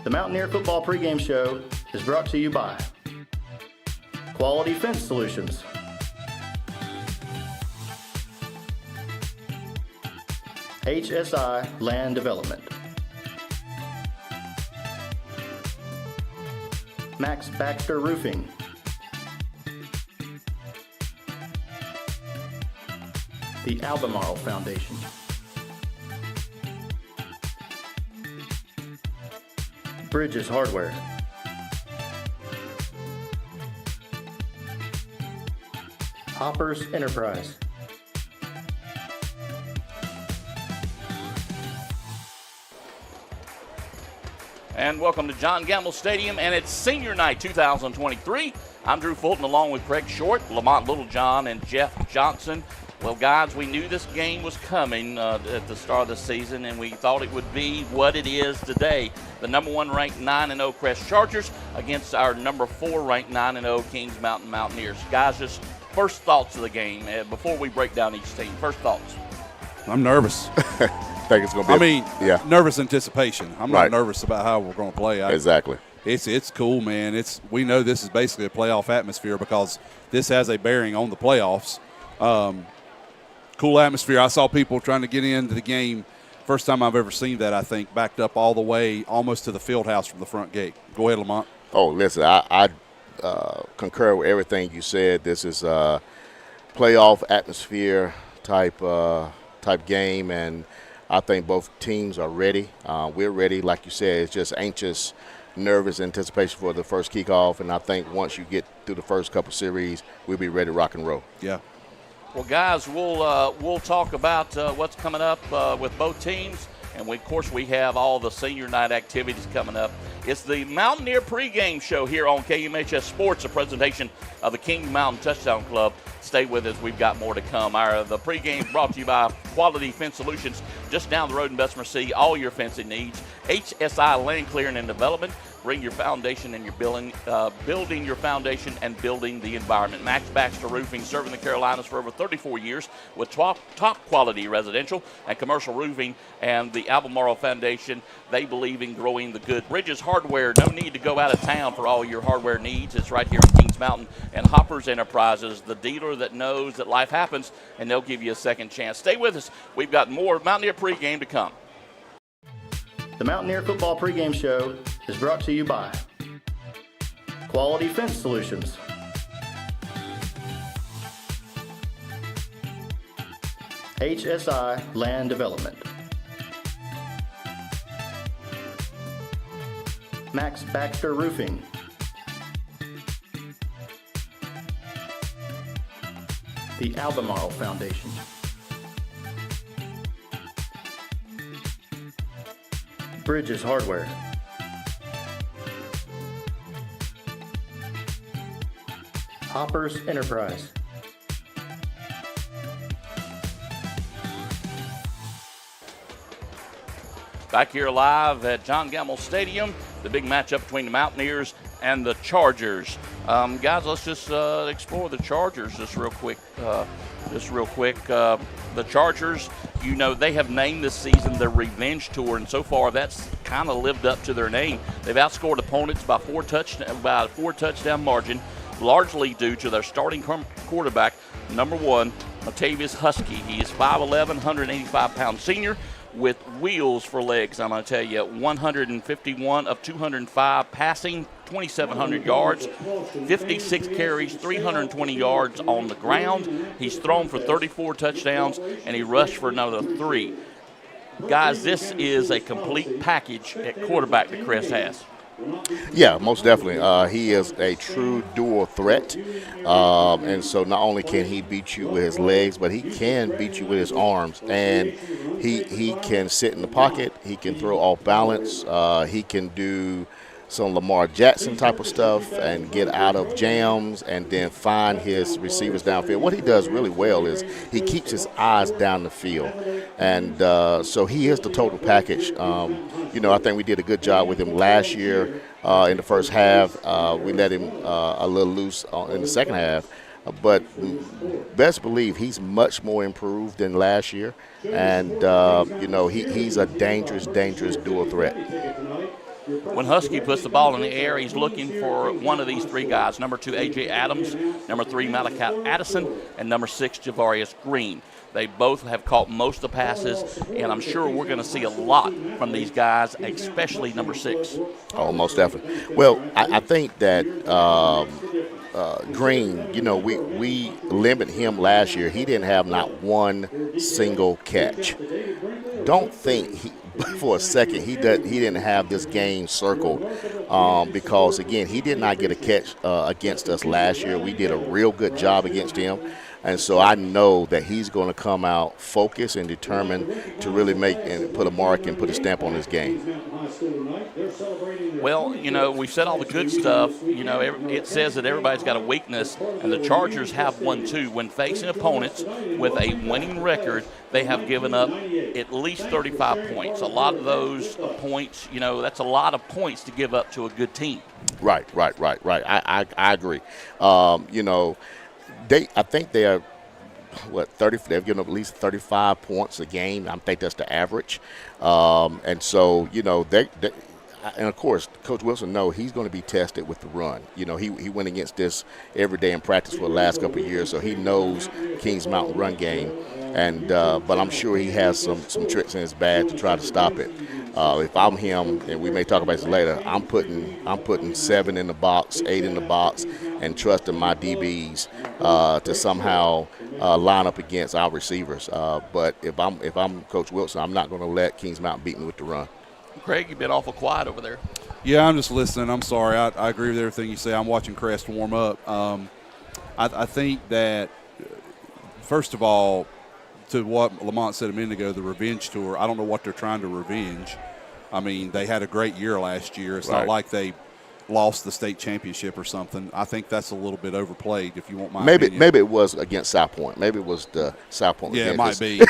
The Mountaineer Football Pregame Show is brought to you by Quality Fence Solutions, HSI Land Development, Max Baxter Roofing, the Albemarle Foundation, Bridges Hardware, Hoppers Enterprise, and welcome to John Gamble Stadium, and it's Senior Night 2023. I'm Drew Fulton along with Craig Short, Lamont Littlejohn, and Jeff Johnson. Well, guys, we knew this game was coming at the start of the season, and we thought it would be what it is today. The number 1 ranked 9-0 Crest Chargers against our number 4 ranked 9-0 Kings Mountain Mountaineers. Guys, just first thoughts of the game before we break down each team. First thoughts. I'm nervous. Think it's going to be nervous anticipation. I'm Right. not nervous about how we're going to play. Exactly. It's cool, man. We know this is basically a playoff atmosphere because this has a bearing on the playoffs. Cool atmosphere. I saw people trying to get into the game. First time I've ever seen that, I think, backed up all the way almost to the field house from the front gate. Go ahead, Lamont. Oh, listen, I concur with everything you said. This is a playoff atmosphere type game, and I think both teams are ready. We're ready. Like you said, it's just anxious, nervous anticipation for the first kickoff, and I think once you get through the first couple series, we'll be ready to rock and roll. Yeah. Well, guys, we'll talk about what's coming up with both teams, and of course we have all the senior night activities coming up. It's the Mountaineer Pregame Show here on KMHS Sports, a presentation of the King Mountain Touchdown Club. Stay with us; we've got more to come. The pregame brought to you by Quality Fence Solutions, just down the road in Bessemer. See all your fencing needs. HSI Land Clearing and Development. Bring your foundation and your building your foundation and building the environment. Max Baxter Roofing, serving the Carolinas for over 34 years with top quality residential and commercial roofing, and the Albemarle Foundation. They believe in growing the good. Bridges Hardware, no need to go out of town for all your hardware needs. It's right here in Kings Mountain. And Hoppers Enterprises, the dealer that knows that life happens, and they'll give you a second chance. Stay with us. We've got more Mountaineer Pregame to come. The Mountaineer Football Pregame Show is brought to you by Quality Fence Solutions, HSI Land Development, Max Baxter Roofing, the Albemarle Foundation, Bridges Hardware, Hoppers Enterprise, Back here live at John Gamble Stadium, the big matchup between the Mountaineers and the Chargers. Guys, let's just explore the Chargers just real quick. The Chargers, they have named this season their Revenge Tour, and so far that's kind of lived up to their name. They've outscored opponents by a 4-touchdown margin, largely due to their starting quarterback, number 1, Matavius Husky. He is 5'11", 185-pound senior with wheels for legs. I'm going to tell you, 151 of 205 passing, 2,700 yards, 56 carries, 320 yards on the ground. He's thrown for 34 touchdowns, and he rushed for another 3. Guys, this is a complete package at quarterback that Crest has. Yeah, most definitely. He is a true dual threat. And so not only can he beat you with his legs, but he can beat you with his arms. And he can sit in the pocket. He can throw off balance. He can do some Lamar Jackson type of stuff and get out of jams and then find his receivers downfield. What he does really well is he keeps his eyes down the field. And so he is the total package. I think we did a good job with him last year in the first half. We let him a little loose in the second half. But best believe he's much more improved than last year. And, he's a dangerous dual threat. When Husky puts the ball in the air, he's looking for one of these three guys, number 2, A.J. Adams, number 3, Malachi Addison, and number 6, Javarius Green. They both have caught most of the passes, and I'm sure we're going to see a lot from these guys, especially number 6. Oh, most definitely. Well, I think that Green, we limited him last year. He didn't have not one single catch. Don't think for a second he didn't have this game circled because, again, he did not get a catch against us last year. We did a real good job against him. And so I know that he's going to come out focused and determined to really make and put a mark and put a stamp on this game. Well, we've said all the good stuff. It says that everybody's got a weakness, and the Chargers have one too. When facing opponents with a winning record, they have given up at least 35 points. A lot of those points, that's a lot of points to give up to a good team. Right. I agree. I think they are, 30? They've given up at least 35 points a game. I think that's the average. And so, and of course, Coach Wilson knows he's going to be tested with the run. He went against this every day in practice for the last couple of years, so he knows Kings Mountain run game. And but I'm sure he has some tricks in his bag to try to stop it. If I'm him, and we may talk about this later, I'm putting 7 in the box, 8 in the box, and trusting my DBs to somehow line up against our receivers. But if I'm Coach Wilson, I'm not going to let Kings Mountain beat me with the run. Craig, you've been awful quiet over there. Yeah, I'm just listening. I'm sorry. I agree with everything you say. I'm watching Crest warm up. I think that, first of all, to what Lamont said a minute ago, the revenge tour, I don't know what they're trying to revenge. I mean, they had a great year last year. It's not like they lost the state championship or something. I think that's a little bit overplayed, if you want my opinion. Maybe it was against South Point. Maybe it was the South Point. Yeah, it might be.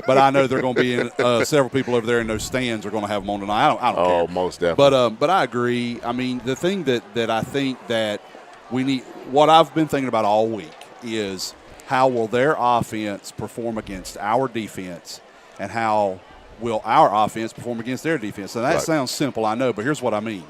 but I know they're going to be in several people over there in those stands are going to have them on tonight. I don't care. Oh, most definitely. But I agree. I mean, the thing that I think that we need, what I've been thinking about all week is how will their offense perform against our defense, and how will our offense perform against their defense. And that sounds simple, I know, but here's what I mean.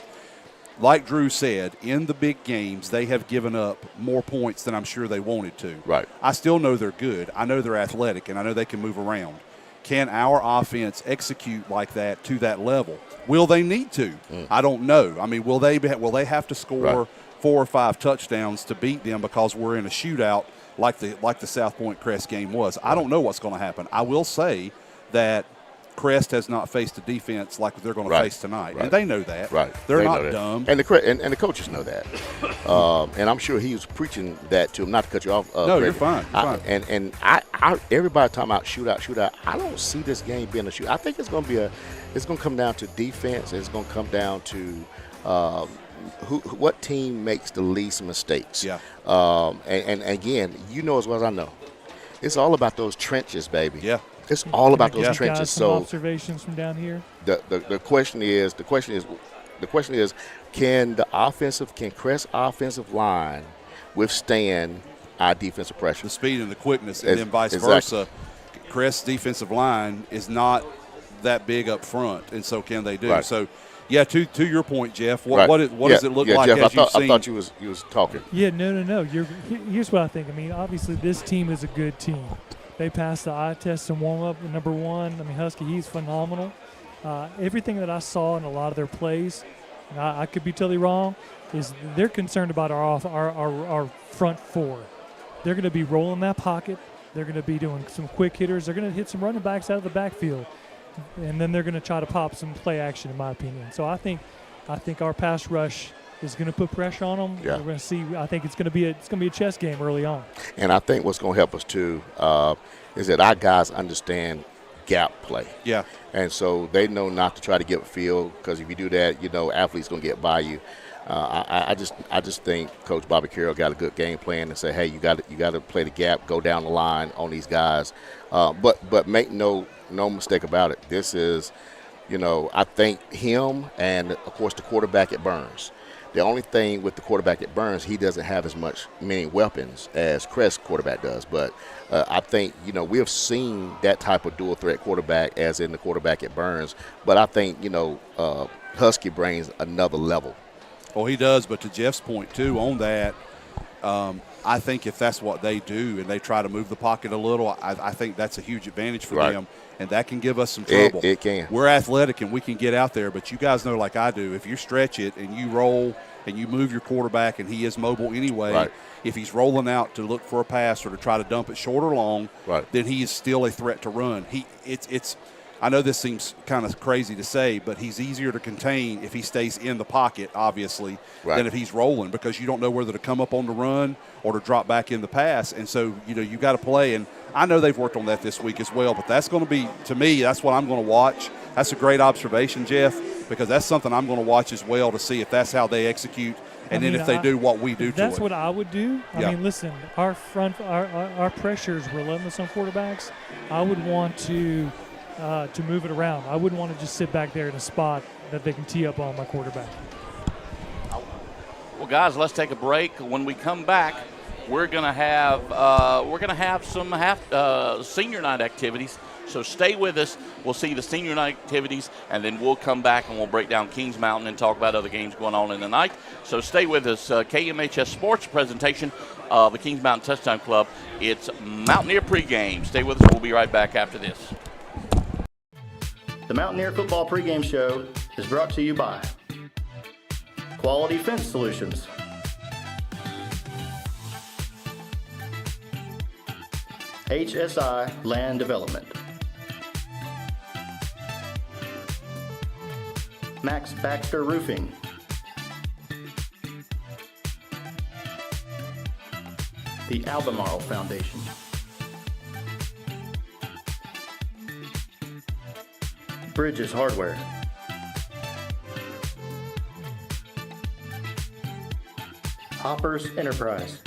Like Drew said, in the big games, they have given up more points than I'm sure they wanted to. Right. I still know they're good. I know they're athletic, and I know they can move around. Can our offense execute like that to that level? Will they need to? I don't know. I mean, will they have to score 4 or 5 touchdowns to beat them because we're in a shootout like the South Point Crest game was? I don't know what's going to happen. I will say that Crest has not faced a defense like they're going to face tonight, and they know that. Right, they're not dumb, and the coaches know that. And I'm sure he was preaching that to them. Not to cut you off. No, you're fine. And I everybody talking about shootout. I don't see this game being a shootout. I think it's going to come down to defense. It's going to come down to what team makes the least mistakes. Yeah. And again, as well as I know, it's all about those trenches, baby. Yeah. It's all about those trenches. Guys, some observations from down here. The question is, can Crest offensive line withstand our defensive pressure? The speed and the quickness, and then vice versa. Crest's defensive line is not that big up front, and so can they do. Right. So, yeah, to your point, Jeff, what does it look like Jeff, as you've seen? I thought you was talking. Yeah, no. Here's what I think. I mean, obviously this team is a good team. They passed the eye test and warm up. Number 1, I mean, Husky, he's phenomenal. Everything that I saw in a lot of their plays, and I could be totally wrong, is they're concerned about our front 4. They're going to be rolling that pocket. They're going to be doing some quick hitters. They're going to hit some running backs out of the backfield, and then they're going to try to pop some play action, in my opinion. So I think our pass rush is going to put pressure on them. Yeah. We're going to see. I think it's going to be a chess game early on. And I think what's going to help us too is that our guys understand gap play. Yeah. And so they know not to try to get a field, because if you do that, athletes going to get by you. I just think Coach Bobby Carroll got a good game plan and say, hey, you got to play the gap, go down the line on these guys. But make no mistake about it. This is, I think him and of course the quarterback at Burns. The only thing with the quarterback at Burns, he doesn't have as many weapons as Crest quarterback does. But I think, we have seen that type of dual threat quarterback as in the quarterback at Burns. But I think, Husky brings another level. Well, he does, but to Jeff's point, too, on that, I think if that's what they do and they try to move the pocket a little, I think that's a huge advantage for them, and that can give us some trouble. It can. We're athletic and we can get out there, but you guys know like I do, if you stretch it and you roll and you move your quarterback and he is mobile anyway, if he's rolling out to look for a pass or to try to dump it short or long, then he is still a threat to run. I know this seems kind of crazy to say, but he's easier to contain if he stays in the pocket, obviously, than if he's rolling, because you don't know whether to come up on the run or to drop back in the pass. And so, you got to play. And I know they've worked on that this week as well, but that's going to be, to me, that's what I'm going to watch. That's a great observation, Jeff, because that's something I'm going to watch as well to see if that's how they execute. And then if they do what we do to it. That's what I would do. I mean, listen, our pressure is relentless on quarterbacks. I would want to move it around. I wouldn't want to just sit back there in a spot that they can tee up on my quarterback. Well, guys, let's take a break. When we come back, we're gonna have some senior night activities. So stay with us. We'll see the senior night activities, and then we'll come back and we'll break down Kings Mountain and talk about other games going on in the night. So stay with us. KMHS Sports presentation of the Kings Mountain Touchdown Club. It's Mountaineer pregame. Stay with us. We'll be right back after this. The Mountaineer Football Pregame Show is brought to you by Quality Fence Solutions, HSI Land Development, Max Baxter Roofing, the Albemarle Foundation, Bridges Hardware, Hoppers Enterprise,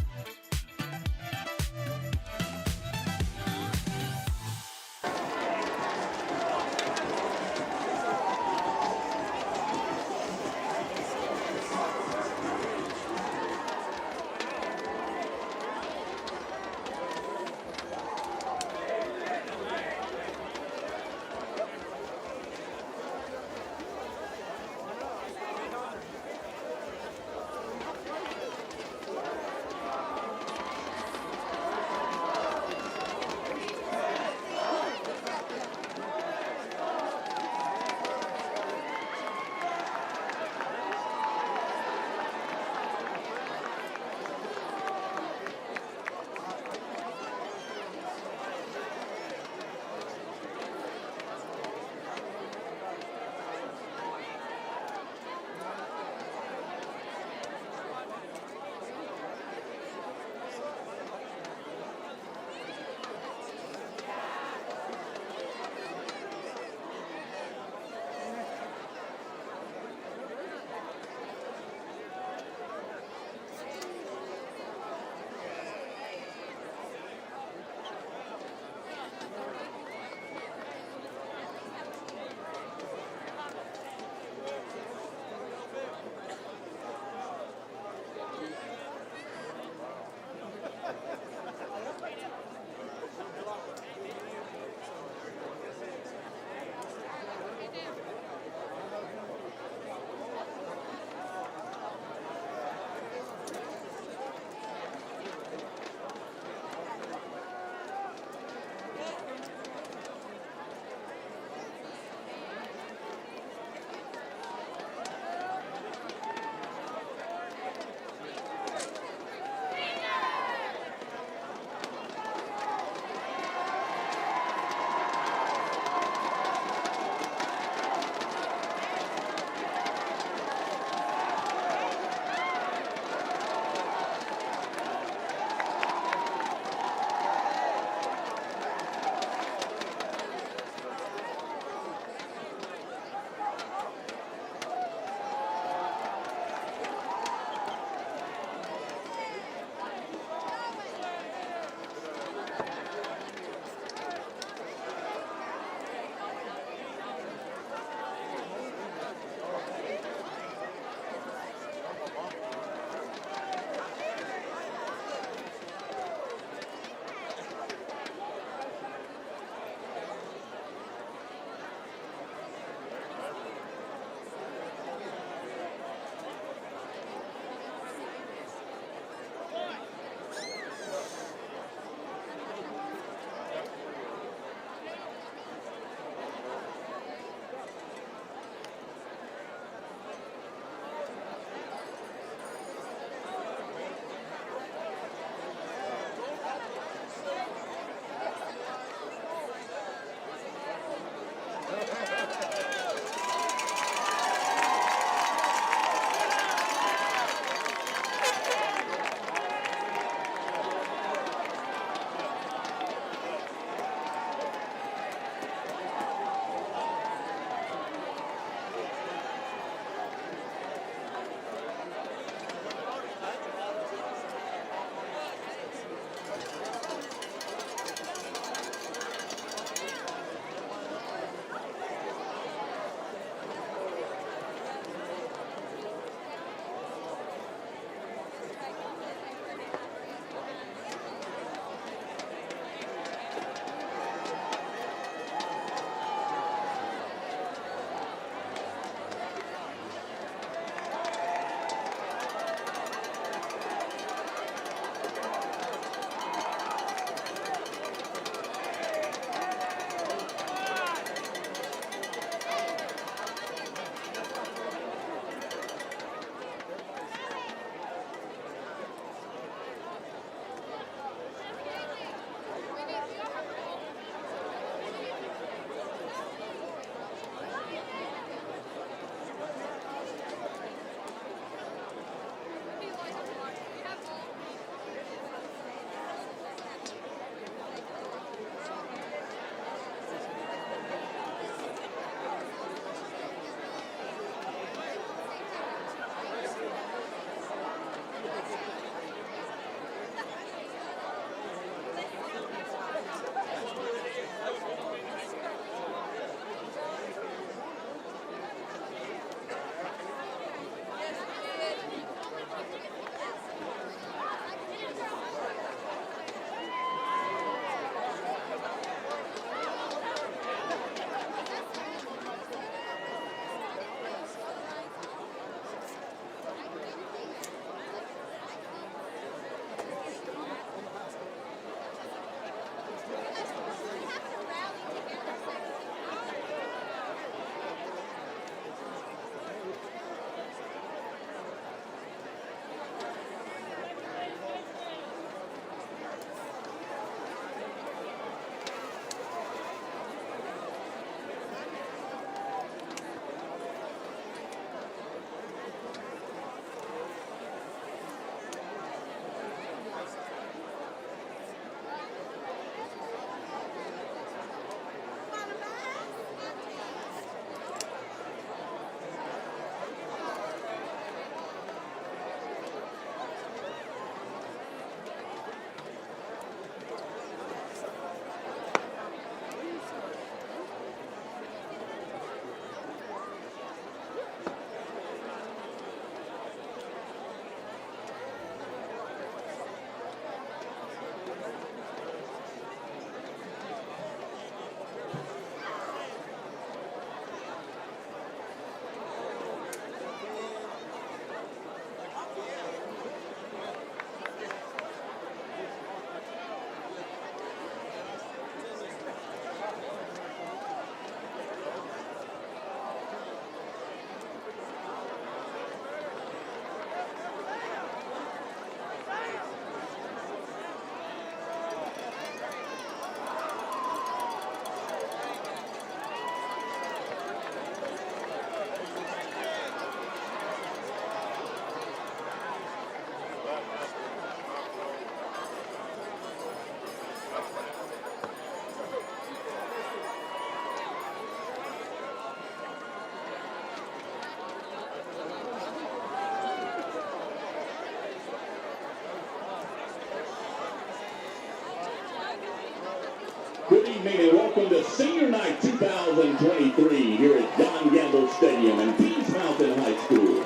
Good evening and welcome to Senior Night 2023 here at John Gamble Stadium in Pease Mountain High School.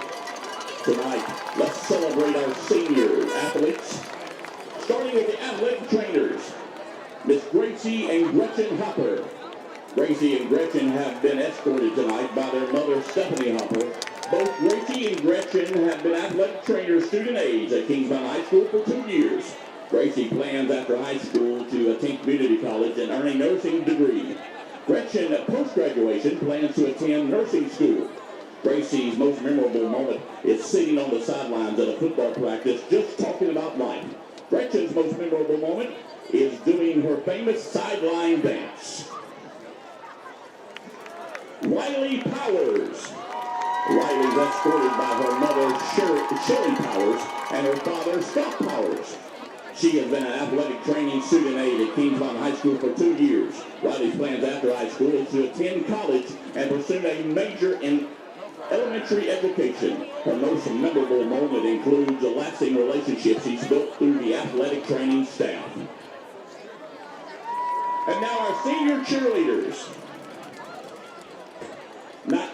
Tonight, let's celebrate our senior athletes, starting with the athletic trainers, Miss Gracie and Gretchen Hopper. Gracie and Gretchen have been escorted tonight by their mother, Stephanie Hopper. Both Gracie and Gretchen have been athletic trainers student aides at Kings Mountain High School for 2 years. Gracie plans after high school to attend community college and earn a nursing degree. Gretchen, post-graduation, plans to attend nursing school. Gracie's most memorable moment is sitting on the sidelines at a football practice just talking about life. Gretchen's most memorable moment is doing her famous sideline dance. Riley Powers. Riley's escorted by her mother, Sherry Powers, and her father, Scott Powers. She has been an athletic training student aide at Kings Mountain High School for 2 years. Riley's plans after high school is to attend college and pursue a major in elementary education. Her most memorable moment includes a lasting relationship she's built through the athletic training staff. And now our senior cheerleaders.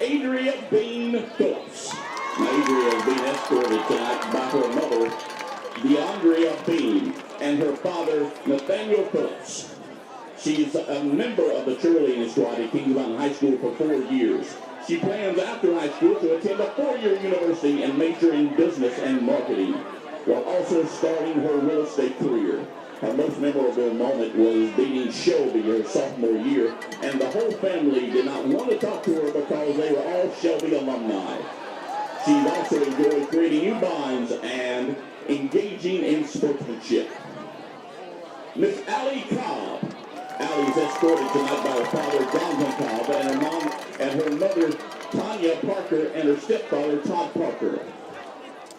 Adria Bean Phillips. Adria is being escorted tonight by her mother, DeAndrea Bean, and her father, Nathaniel Phillips. She's a member of the cheerleading squad at Kings Mountain High School for 4 years. She plans after high school to attend a 4-year university and major in business and marketing, while also starting her real estate career. Her most memorable moment was beating Shelby her sophomore year, and the whole family did not want to talk to her because they were all Shelby alumni. She's also enjoyed creating new bonds and engaging in sportsmanship. Miss Allie Cobb. Allie's escorted tonight by her father, Jonathan Cobb, and her mom and her mother, Tanya Parker, and her stepfather, Todd Parker.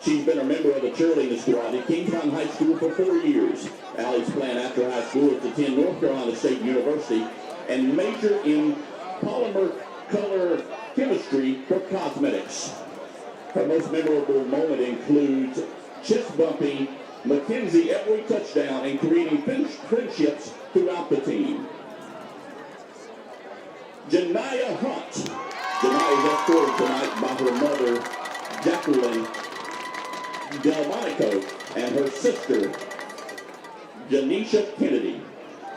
She's been a member of the cheerleading squad at Kings Mountain High School for 4 years. Allie's plan after high school is to attend North Carolina State University and major in polymer color chemistry for cosmetics. Her most memorable moment includes chest bumping Mackenzie every touchdown and creating friendships throughout the team. Janiyah Hunt. Janiyah is escorted tonight by her mother, Jacqueline Delmonico, and her sister, Janisha Kennedy.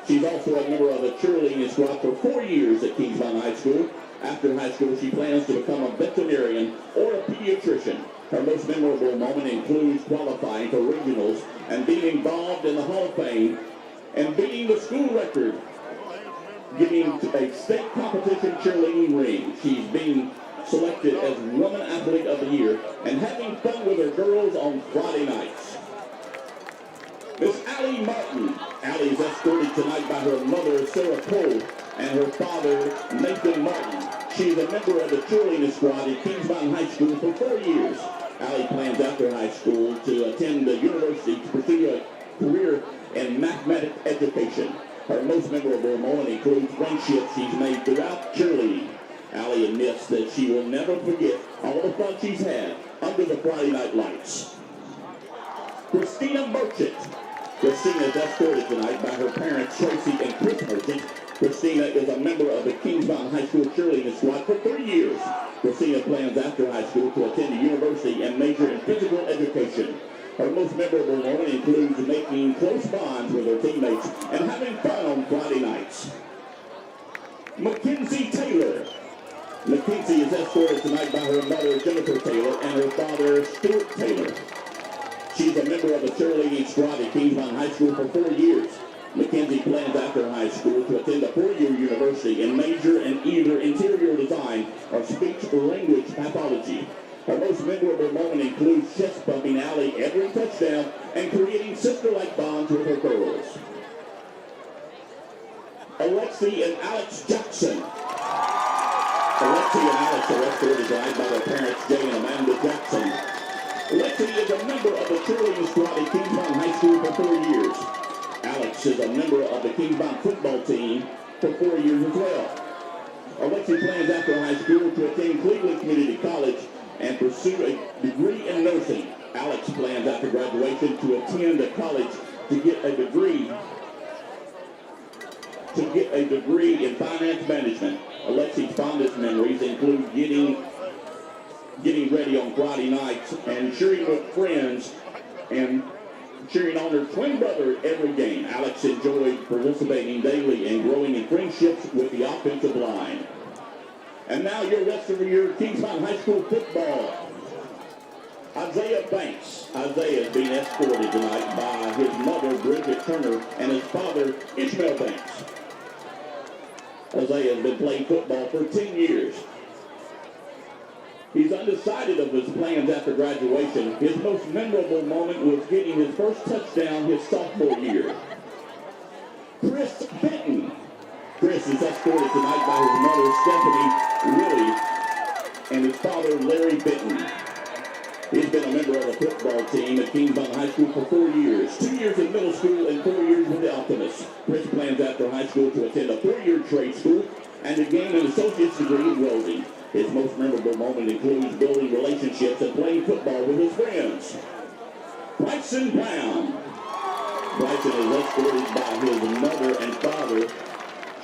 She's also a member of the cheerleading squad for 4 years at Kings Mountain High School. After high school, she plans to become a veterinarian or a pediatrician. Her most memorable moment includes qualifying for regionals and being involved in the Hall of Fame and beating the school record, getting a state competition cheerleading ring. She's being selected as Woman Athlete of the Year and having fun with her girls on Friday nights. Miss Allie Martin. Allie is escorted tonight by her mother, Sarah Cole, and her father, Nathan Martin. She is a member of the cheerleading squad at Kings Mountain High School for 4 years. Allie plans after high school to attend the university to pursue a career in mathematics education. Her most memorable moment includes friendships she's made throughout cheerleading. Allie admits that she will never forget all the fun she's had under the Friday night lights. Christina Merchant. Christina is escorted tonight by her parents, Tracy and Chris Merchant. Christina is a member of the Kings Mountain High School cheerleading squad for 3 years. Christina plans after high school to attend a university and major in physical education. Her most memorable moment includes making close bonds with her teammates and having fun on Friday nights. Mackenzie Taylor. Mackenzie is escorted tonight by her mother, Jennifer Taylor, and her father, Stuart Taylor. She's a member of the cheerleading squad at Kings Mountain High School for 4 years. Mackenzie plans after high school to attend a 4-year university and major in either interior design or speech or language pathology. Her most memorable moment includes chest bumping Allie every touchdown and creating sister-like bonds with her girls. Alexi and Alex Jackson. Alexi and Alex are escorted tonight by their parents, Jay and Amanda Jackson. Alexi is a member of the cheerleading squad at Kings Mountain High School for 4 years. Alex is a member of the Kings Mountain football team for 4 years as well. Alexi plans after high school to attend Cleveland Community College and pursue a degree in nursing. Alex plans after graduation to attend a college to get a degree to get a degree in finance management. Alexi's fondest memories include getting ready on Friday nights and cheering with friends and cheering on her twin brother at every game. Alex enjoyed participating daily and growing in friendships with the offensive line. And now your rest of your Kings Mountain High School football. Isaiah Banks. Isaiah is being escorted tonight by his mother, Bridget Turner, and his father, Ishmael Banks. Isaiah has been playing football for 10 years. He's undecided of his plans after graduation. His most memorable moment was getting his first touchdown his sophomore year. Chris Benton. Chris is escorted tonight by his mother, Stephanie Willie, and his father, Larry Benton. He's been a member of the football team at Kings Mountain High School for 4 years, 2 years in middle school and 4 years with the Optimists. Chris plans after high school to attend a 4-year trade school and to gain an associate's degree in welding. His most memorable moment includes building relationships and playing football with his friends. Bryson Brown. Bryson is escorted by his mother and father,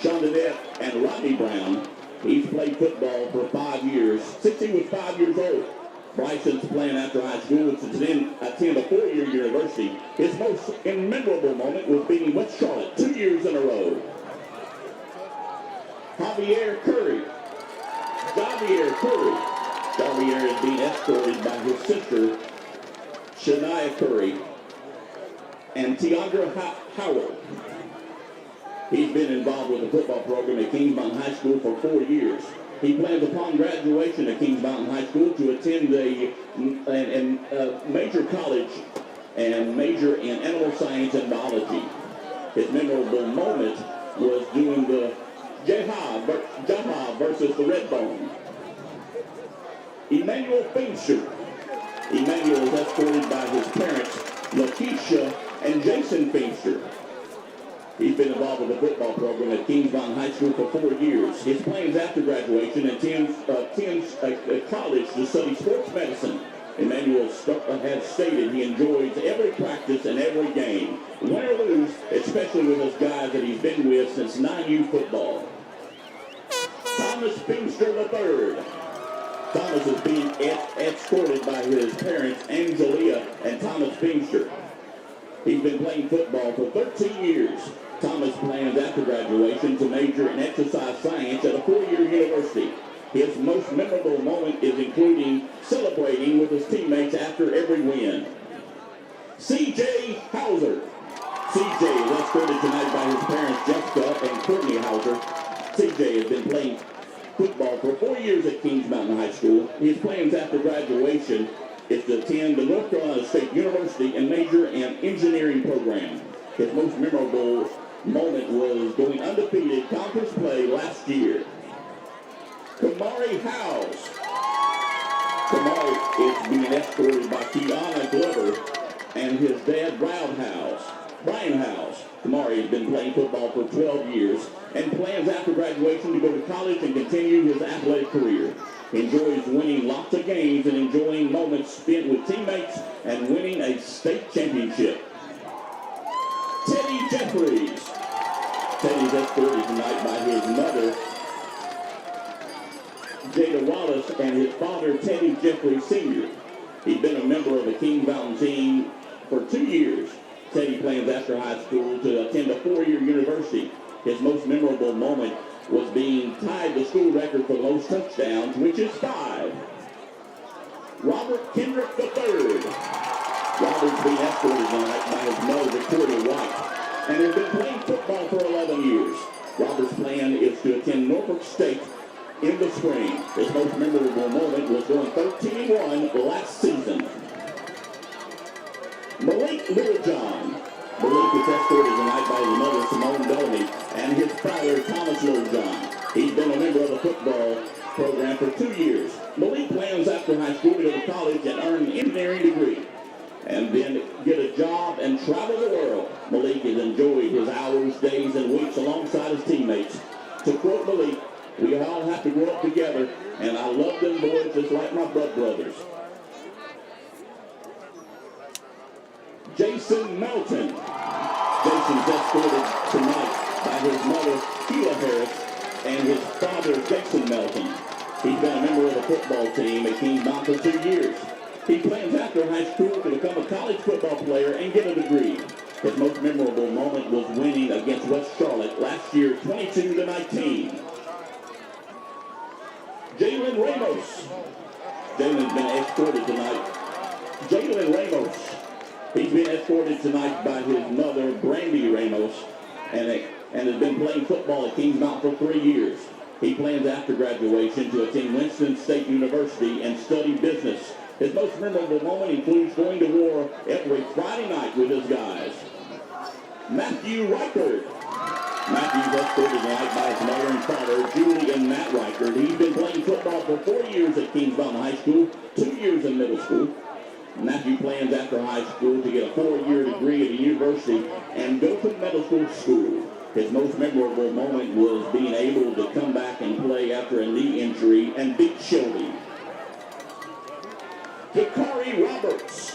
Shondinette and Rodney Brown. He's played football for 5 years since he was 5 years old. Bryson's plan after high school was to attend a 4-year university. His most memorable moment was beating West Charlotte 2 years in a row. Javier Curry. Javier is being escorted by his sister, Shania Curry, and Tiandra Howard. He's been involved with the football program at Kings Mountain High School for 4 years. He plans upon graduation at Kings Mountain High School to attend a major college and major in animal science and biology. His memorable moment was doing the Jaha versus the Redbone. Emmanuel Fincher. Emmanuel is escorted by his parents, Lakeisha and Jason Fincher. He's been involved with the football program at Kings Mountain High School for 4 years. His plans after graduation attends college to study sports medicine. Emmanuel has stated he enjoys every practice and every game, win or lose, especially with those guys that he's been with since 9U football. Thomas Finster III. Thomas is being escorted by his parents, Angelia and Thomas Finster. He's been playing football for 13 years. Thomas plans after graduation to major in exercise science at a 4-year university. His most memorable moment is including celebrating with his teammates after every win. C.J. Hauser. C.J. is escorted tonight by his parents, Jessica and Courtney Hauser. C.J. has been playing football for 4 years at Kings Mountain High School. His plans after graduation is to attend the North Carolina State University and major in engineering program. His most memorable moment was going undefeated conference play last year. Kamari Howes. Kamari is being escorted by Kiana Glover and his dad, Brian Howes. Kamari has been playing football for 12 years and plans after graduation to go to college and continue his athletic career. He enjoys winning lots of games and enjoying moments spent with teammates and winning a state championship. Teddy Jeffries. Teddy's escorted tonight by his mother, Jada Wallace, and his father, Teddy Jeffries Sr. He's been a member of the Kings Mountain team for 2 years. Teddy plans after high school to attend a 4-year university. His most memorable moment was being tied the school record for most touchdowns, which is 5. Robert Kendrick III. Robert's being escorted tonight by his mother, Victoria White, and has been playing football for 11 years. Robert's plan is to attend Norfolk State in the spring. His most memorable moment was going 13-1 last season. Malik Littlejohn. Malik is escorted tonight by his mother, Simone Bellamy, and his father, Thomas Littlejohn. He's been a member of the football program for 2 years. Malik plans after high school to go to college and earn an engineering degree, and then get a job and travel the world. Malik has enjoyed his hours, days, and weeks alongside his teammates. To quote Malik, "We all have to grow up together, and I love them boys just like my blood brothers." Jason Melton. Jason's escorted tonight by his mother, Sheila Harris, and his father, Jason Melton. He's been a member of the football team at Kings Mountain for 2 years. He plans after high school to become a college football player and get a degree. His most memorable moment was winning against West Charlotte last year, 22-19. Jalen Ramos. Jalen's been escorted tonight. Jalen Ramos. He's been escorted tonight by his mother, Brandy Ramos, and has been playing football at Kings Mountain for 3 years. He plans after graduation to attend Winston State University and study business. His most memorable moment includes going to war every Friday night with his guys. Matthew Reichard. Matthew's escorted tonight by his mother and father, Julie and Matt Reichard. He's been playing football for 4 years at Kings Mountain High School, 2 years in middle school. Matthew plans after high school to get a 4-year degree at a university and go to medical school. His most memorable moment was being able to come back and play after a knee injury and beat Shelby. Shakari Roberts.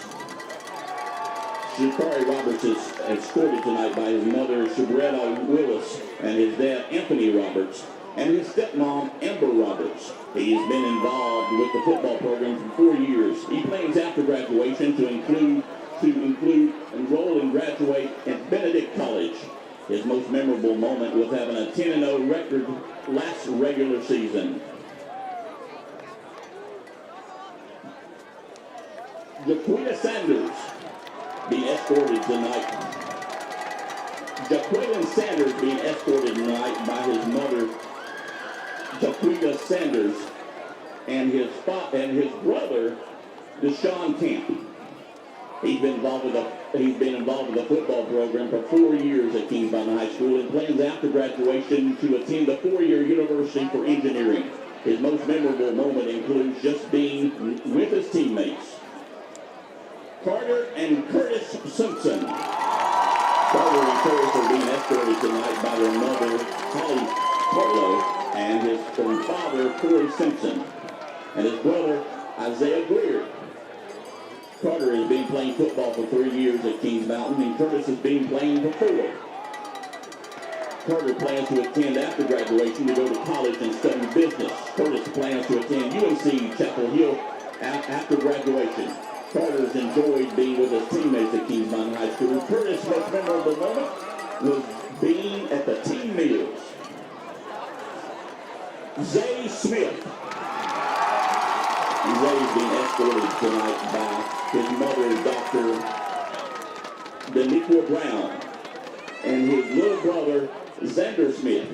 Shakari Roberts is escorted tonight by his mother, Shabretta Willis, and his dad, Anthony Roberts, and his stepmom, Amber Roberts. He's been involved with the football program for 4 years. He plans after graduation to enroll and graduate at Benedict College. His most memorable moment was having a 10-0 record last regular season. Jaquita Sanders being escorted tonight. Jaquita Sanders being escorted tonight by his mother, Jaquita Sanders, and his brother, Deshaun Camp. He's been involved with the football program for 4 years at Kings Mountain High School and plans after graduation to attend the 4-year University for Engineering. His most memorable moment includes just being with his teammates. Carter and Curtis Simpson. Carter and Curtis are being escorted tonight by their mother, Holly Carlo, and his father, Corey Simpson, and his brother, Isaiah Greer. Carter has been playing football for 3 years at Kings Mountain, and Curtis has been playing for 4. Carter plans to attend after graduation to go to college and study business. Curtis plans to attend UNC Chapel Hill after graduation. Carter's enjoyed being with his teammates at Kings Mountain High School. Curtis' most memorable moment was being at the team meals. Zay Smith. Zay's being escorted tonight by his mother, Dr. Daniqua Brown, and his little brother, Xander Smith.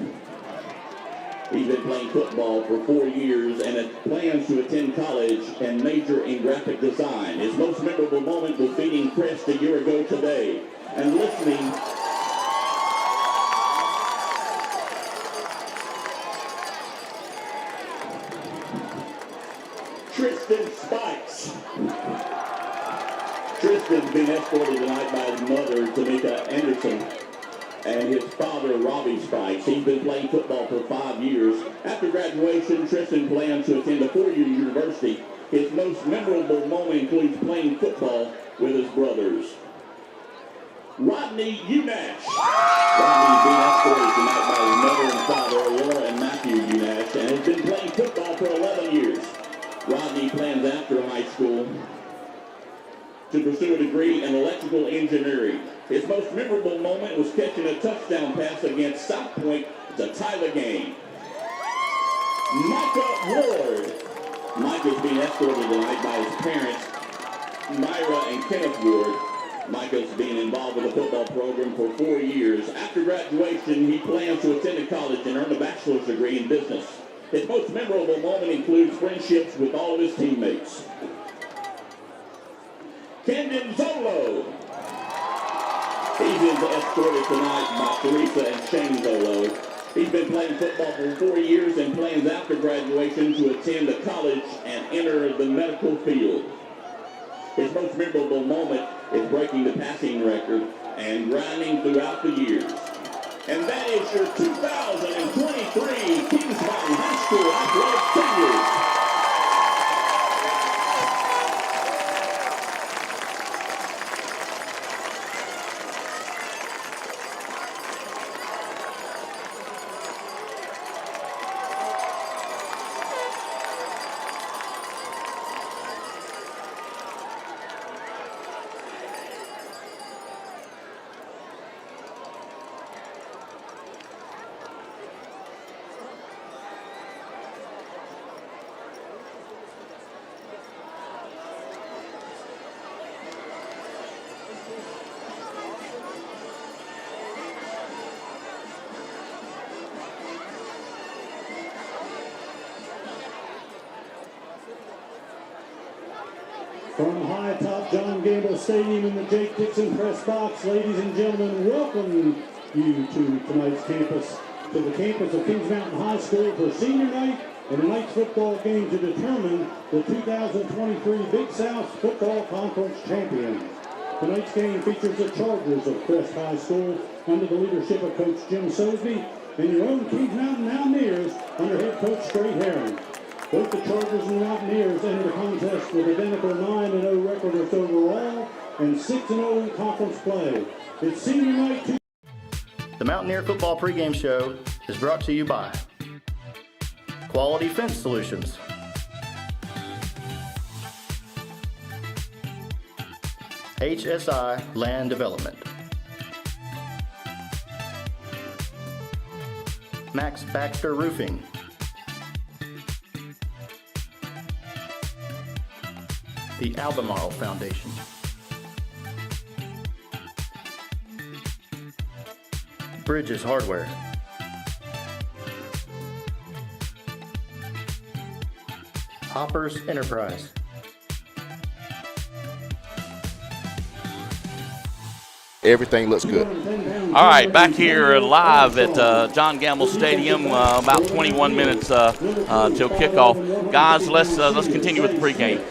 He's been playing football for 4 years and had plans to attend college and major in graphic design. His most memorable moment was beating Crest a year ago today. And listening, Tristan Spikes. Tristan's been escorted tonight by his mother, Tamika Anderson, and his father, Robbie Spikes. He's been playing football for 5 years. After graduation, Tristan plans to attend a 4-year university. His most memorable moment includes playing football with his brothers. Rodney Unash. Rodney's being escorted tonight by his mother and father, Laura and Matthew Unash, and has been playing football for 11 years. Rodney plans after high school to pursue a degree in electrical engineering. His most memorable moment was catching a touchdown pass against South Point to tie the game. Micah Ward. Micah's being escorted tonight by his parents, Myra and Kenneth Ward. Micah's been involved with the football program for 4 years. After graduation, he plans to attend a college and earn a bachelor's degree in business. His most memorable moment includes friendships with all of his teammates. Kendon Zolo. He's been escorted tonight by Teresa and Shane Zolo. He's been playing football for 4 years and plans after graduation to attend a college and enter the medical field. His most memorable moment is breaking the passing record and grinding throughout the years. And that is your 2023 Kings Mountain High School Athletic Seniors. From high atop John Gamble Stadium in the Jake Dixon press box, ladies and gentlemen, welcome you to tonight's campus, to the campus of Kings Mountain High School for senior night and tonight's football game to determine the 2023 Big South Football Conference champion. Tonight's game features the Chargers of Crest High School under the leadership of Coach Jim Sosby and your own Kings Mountain Mountaineers under head coach Strait Herring. Both the Chargers and Mountaineers enter the contest with identical 9-0 records overall and 6-0 in conference play. It's senior night. The Mountaineer Football Pregame Show is brought to you by Quality Fence Solutions, HSI Land Development, Max Baxter Roofing, the Albemarle Foundation, Bridges Hardware, Hoppers Enterprise, Everything looks good. All right, back here live at John Gamble Stadium, about 21 minutes till kickoff. Guys, let's continue with the pregame.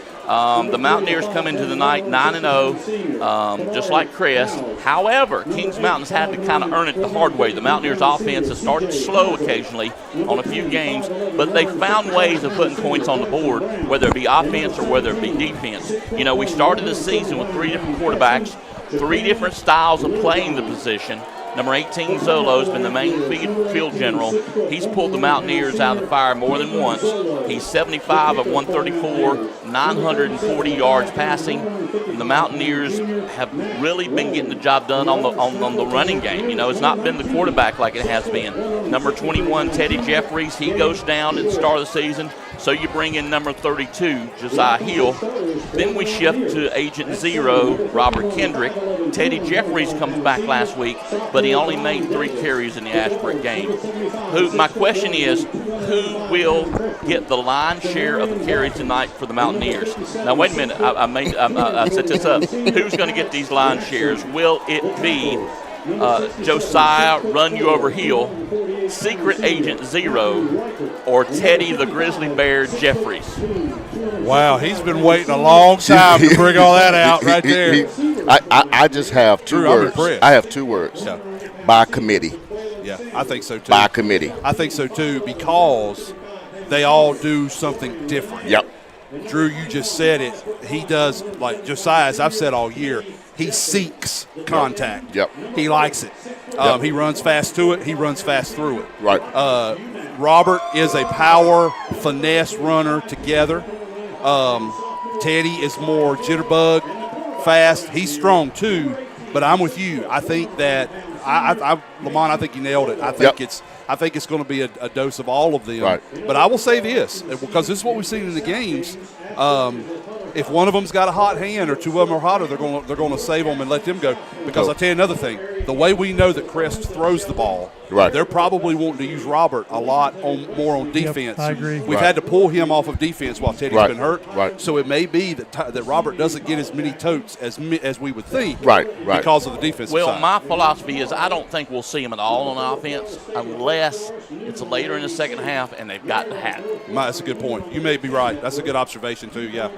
The Mountaineers come into the night 9-0, just like Crest. However, Kings Mountain's had to kind of earn it the hard way. The Mountaineers' offense has started slow occasionally on a few games, but they found ways of putting points on the board, whether it be offense or whether it be defense. You know, we started the season with 3 different quarterbacks, 3 different styles of playing the position. Number 18, Zolo's been the main field general. He's pulled the Mountaineers out of the fire more than once. He's 75 of 134, 940 yards passing. And the Mountaineers have really been getting the job done on the running game. You know, it's not been the quarterback like it has been. Number 21, Teddy Jeffries, he goes down at the start of the season. So you bring in number 32, Josiah Hill. Then we shift to Agent Zero, Robert Kendrick. Teddy Jeffries comes back last week, but he only made 3 carries in the Ashbrook game. My question is, who will get the lion's share of the carries tonight for the Mountaineers? Now, wait a minute. I set this up. Who's going to get these lion shares? Will it be Josiah Run You Over Hill, Secret Agent Zero, or Teddy the Grizzly Bear Jeffries? Wow, he's been waiting a long time to bring all that out right there. I just have 2 words. I have 2 words. Yeah. By committee. Yeah, I think so too. By committee. I think so too, because they all do something different. Yep. Drew, you just said it. He does, like Josiah, as I've said all year, he seeks contact. Yep. He likes it. Yep. He runs fast to it. He runs fast through it. Right. Robert is a power, finesse runner together. Teddy is more jitterbug, fast. He's strong too, but I'm with you. I think that Lamont, I think you nailed it. I think it's going to be a dose of all of them. Right. But I will say this, because this is what we've seen in the games. If one of them's got a hot hand or 2 of them are hotter, they're going to save them and let them go. Because I'll tell you another thing, the way we know that Crest throws the ball, right, they're probably wanting to use Robert a lot more on defense. Yep, I agree. We've had to pull him off of defense while Teddy's been hurt. Right. So it may be that Robert doesn't get as many totes as we would think. Right. Because of the defensive side. Well, my philosophy is I don't think we'll see him at all on offense unless it's later in the second half and they've got to have it. That's a good point. You may be right. That's a good observation too. Yeah.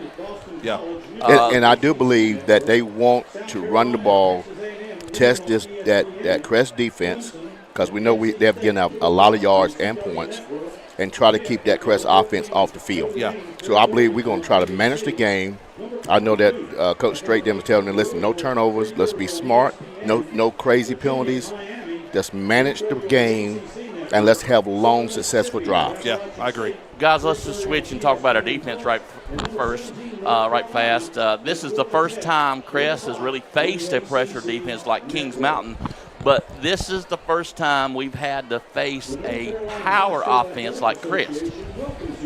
And I do believe that they want to run the ball, test that Crest defense, because we know they're getting a lot of yards and points, and try to keep that Crest offense off the field. Yeah. So I believe we're going to try to manage the game. I know that Coach Strait them is telling them, listen, no turnovers. Let's be smart. No crazy penalties. Just manage the game, and let's have long, successful drives. Yeah, I agree. Guys, let's just switch and talk about our defense right fast. This is the first time Crest has really faced a pressure defense like Kings Mountain, but this is the first time we've had to face a power offense like Crest.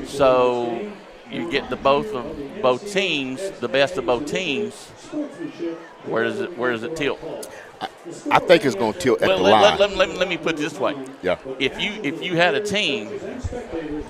So you get the both teams, the best of both teams. Where does it tilt? I think it's going to tilt at the line. Let me put it this way. Yeah. If you had a team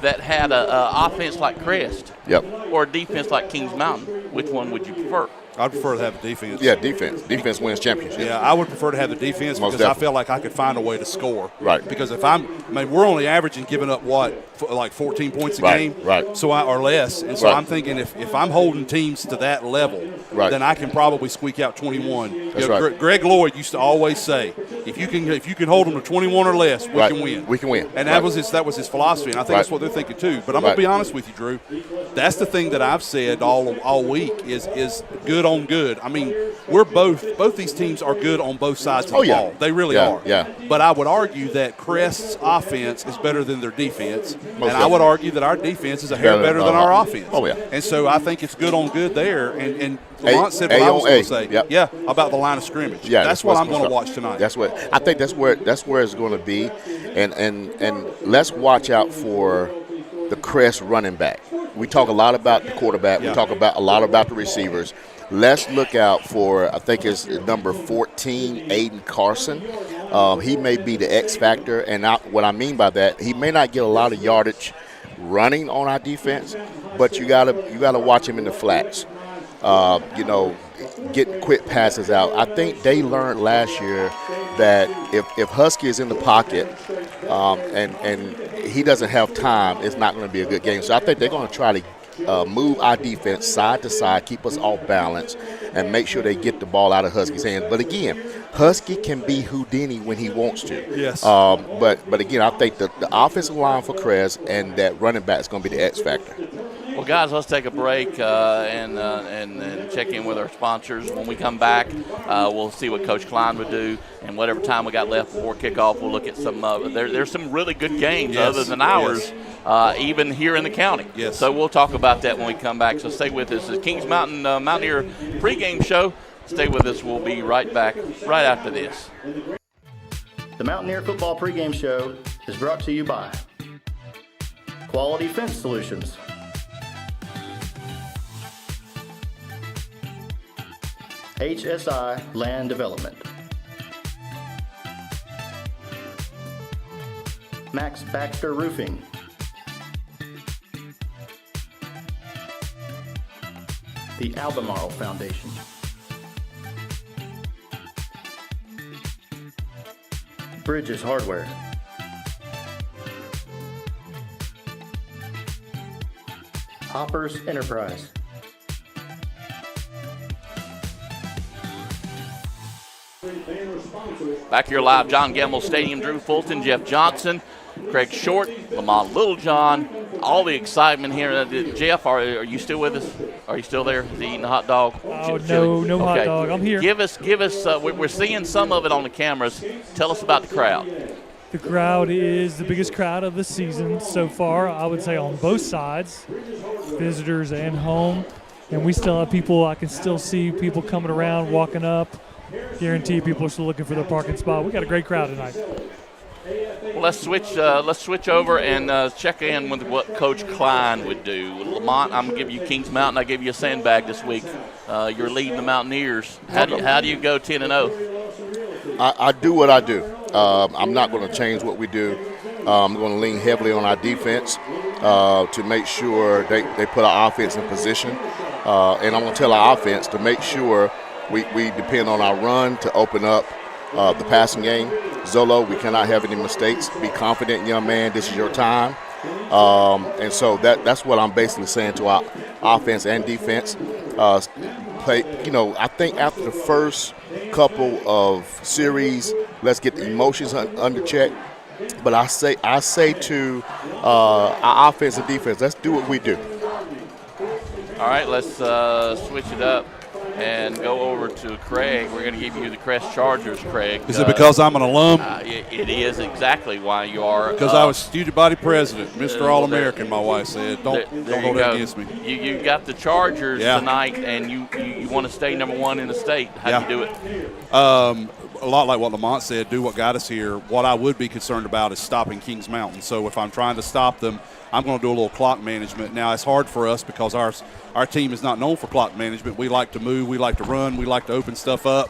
that had a offense like Crest, Yep. or a defense like Kings Mountain, which one would you prefer? I'd prefer to have a defense. Yeah, defense. Defense wins championships. Yeah, I would prefer to have the defense Most because I definitely. feel like I could find a way to score. Right. Because if we're only averaging giving up like 14 points a Right, game, right. So or less, and so Right. I'm thinking if I'm holding teams to that level, Right. then I can probably squeak out 21. That's right. Greg Lloyd used to always say, if you can hold them to 21 or less, we Right. can win. We can win. And Right. that was his philosophy, and I think Right. that's what they're thinking too. But I'm gonna Right. be honest with you, Drew. That's the thing that I've said all week is good on good. I mean, we're both these teams are good on both sides of the yeah. ball. They really Yeah, are. yeah. But I would argue that Crest's offense is better than their defense, and I definitely. would argue that our defense is a hair better than our offense. Oh, yeah. And so I think it's good on good there. And Lamont said what A I on was going A. to say. Yep. Yeah, about the line of scrimmage. Yeah, that's what what's I'm going to gonna watch tonight. That's what I think. That's where it's going to be, and let's watch out for the Crest running back. We talk a lot about the quarterback. Yeah. We talk a lot about the receivers. Let's look out for, I think it's number 14, Aiden Carson. He may be the X factor, and what I mean by that, he may not get a lot of yardage running on our defense, but you gotta watch him in the flats. Getting quick passes out. I think they learned last year that if Husky is in the pocket and he doesn't have time, it's not going to be a good game. So I think they're going to try to move our defense side to side, keep us off balance, and make sure they get the ball out of Husky's hands. But again, Husky can be Houdini when he wants to. Yes. But again, I think the offensive line for Crest and that running back is going to be the X factor. Well, guys, let's take a break and check in with our sponsors. When we come back, we'll see what Coach Klein would do, and whatever time we got left before kickoff, we'll look at some. There's some really good games other than ours, even here in the county. Yes. So we'll talk about that when we come back. So stay with us. The Kings Mountain Mountaineer pregame show. Stay with us. We'll be right back right after this. The Mountaineer Football Pregame Show is brought to you by Quality Fence Solutions, HSI Land Development, Max Baxter Roofing, the Albemarle Foundation, Bridges Hardware, Hoppers Enterprise, Back here live, John Gamble Stadium. Drew Fulton, Jeff Johnson, Craig Short, Lamont Littlejohn. All the excitement here. Jeff, are you still with us? Are you still there? Is he eating a hot dog? Oh, no hot dog. I'm here. Give us. We're seeing some of it on the cameras. Tell us about the crowd. The crowd is the biggest crowd of the season so far, I would say, on both sides, visitors and home. And we still have people, I can still see people coming around, walking up. Guarantee people are still looking for their parking spot. We got a great crowd tonight. Well, let's switch over and check in with what Coach Klein would do. Lamont, I'm going to give you Kings Mountain. I gave you a sandbag this week. You're leading the Mountaineers. How do you go 10-0? I do what I do. I'm not going to change what we do. I'm going to lean heavily on our defense to make sure they put our offense in position. And I'm going to tell our offense to make sure we depend on our run to open up the passing game. Zolo, we cannot have any mistakes. Be confident, young man. This is your time. And so that's what I'm basically saying to our offense and defense. I think after the first couple of series, let's get the emotions under check. But I say to our offense and defense, let's do what we do. All right, let's switch it up and go over to Craig. We're going to give you the Crest Chargers, Craig. Is it because I'm an alum? It is exactly why you are. Because I was student body president, Mr. All-American, my wife said. Don't hold that against me. You got the Chargers tonight, and you want to stay number one in the state. How do you do it? A lot like what Lamont said, do what got us here. What I would be concerned about is stopping Kings Mountain. So if I'm trying to stop them, I'm going to do a little clock management. Now, it's hard for us because our team is not known for clock management. We like to move. We like to run. We like to open stuff up.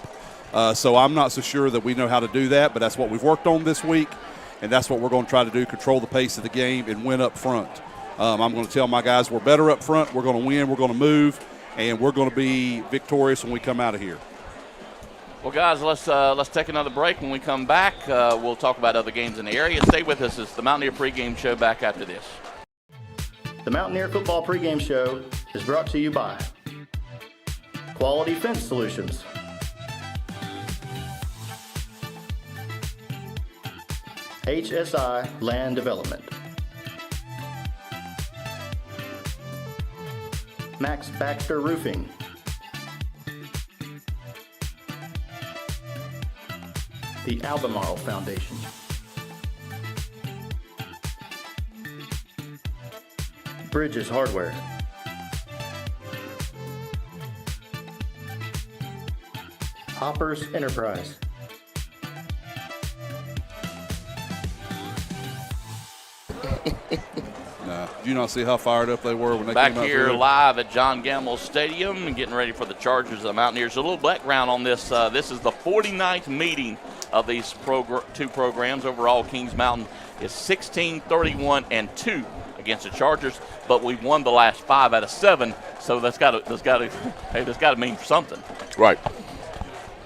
So I'm not so sure that we know how to do that, but that's what we've worked on this week, and that's what we're going to try to do, control the pace of the game and win up front. I'm going to tell my guys we're better up front. We're going to win. We're going to move, and we're going to be victorious when we come out of here. Well, guys, let's take another break. When we come back, we'll talk about other games in the area. Stay with us. It's the Mountaineer Pregame Show back after this. The Mountaineer Football Pregame Show is brought to you by Quality Fence Solutions, HSI Land Development, Max Baxter Roofing, the Albemarle Foundation, Bridges Hardware, Hoppers Enterprise, Did you not see how fired up they were when they Back came out here there? live at John Gamble Stadium and getting ready for the Chargers of the Mountaineers. A little background on this. This is the 49th meeting of these two programs. Overall, Kings Mountain is 16-31-2 against the Chargers, but we've won the last 5 out of 7. So that's got to mean something. Right.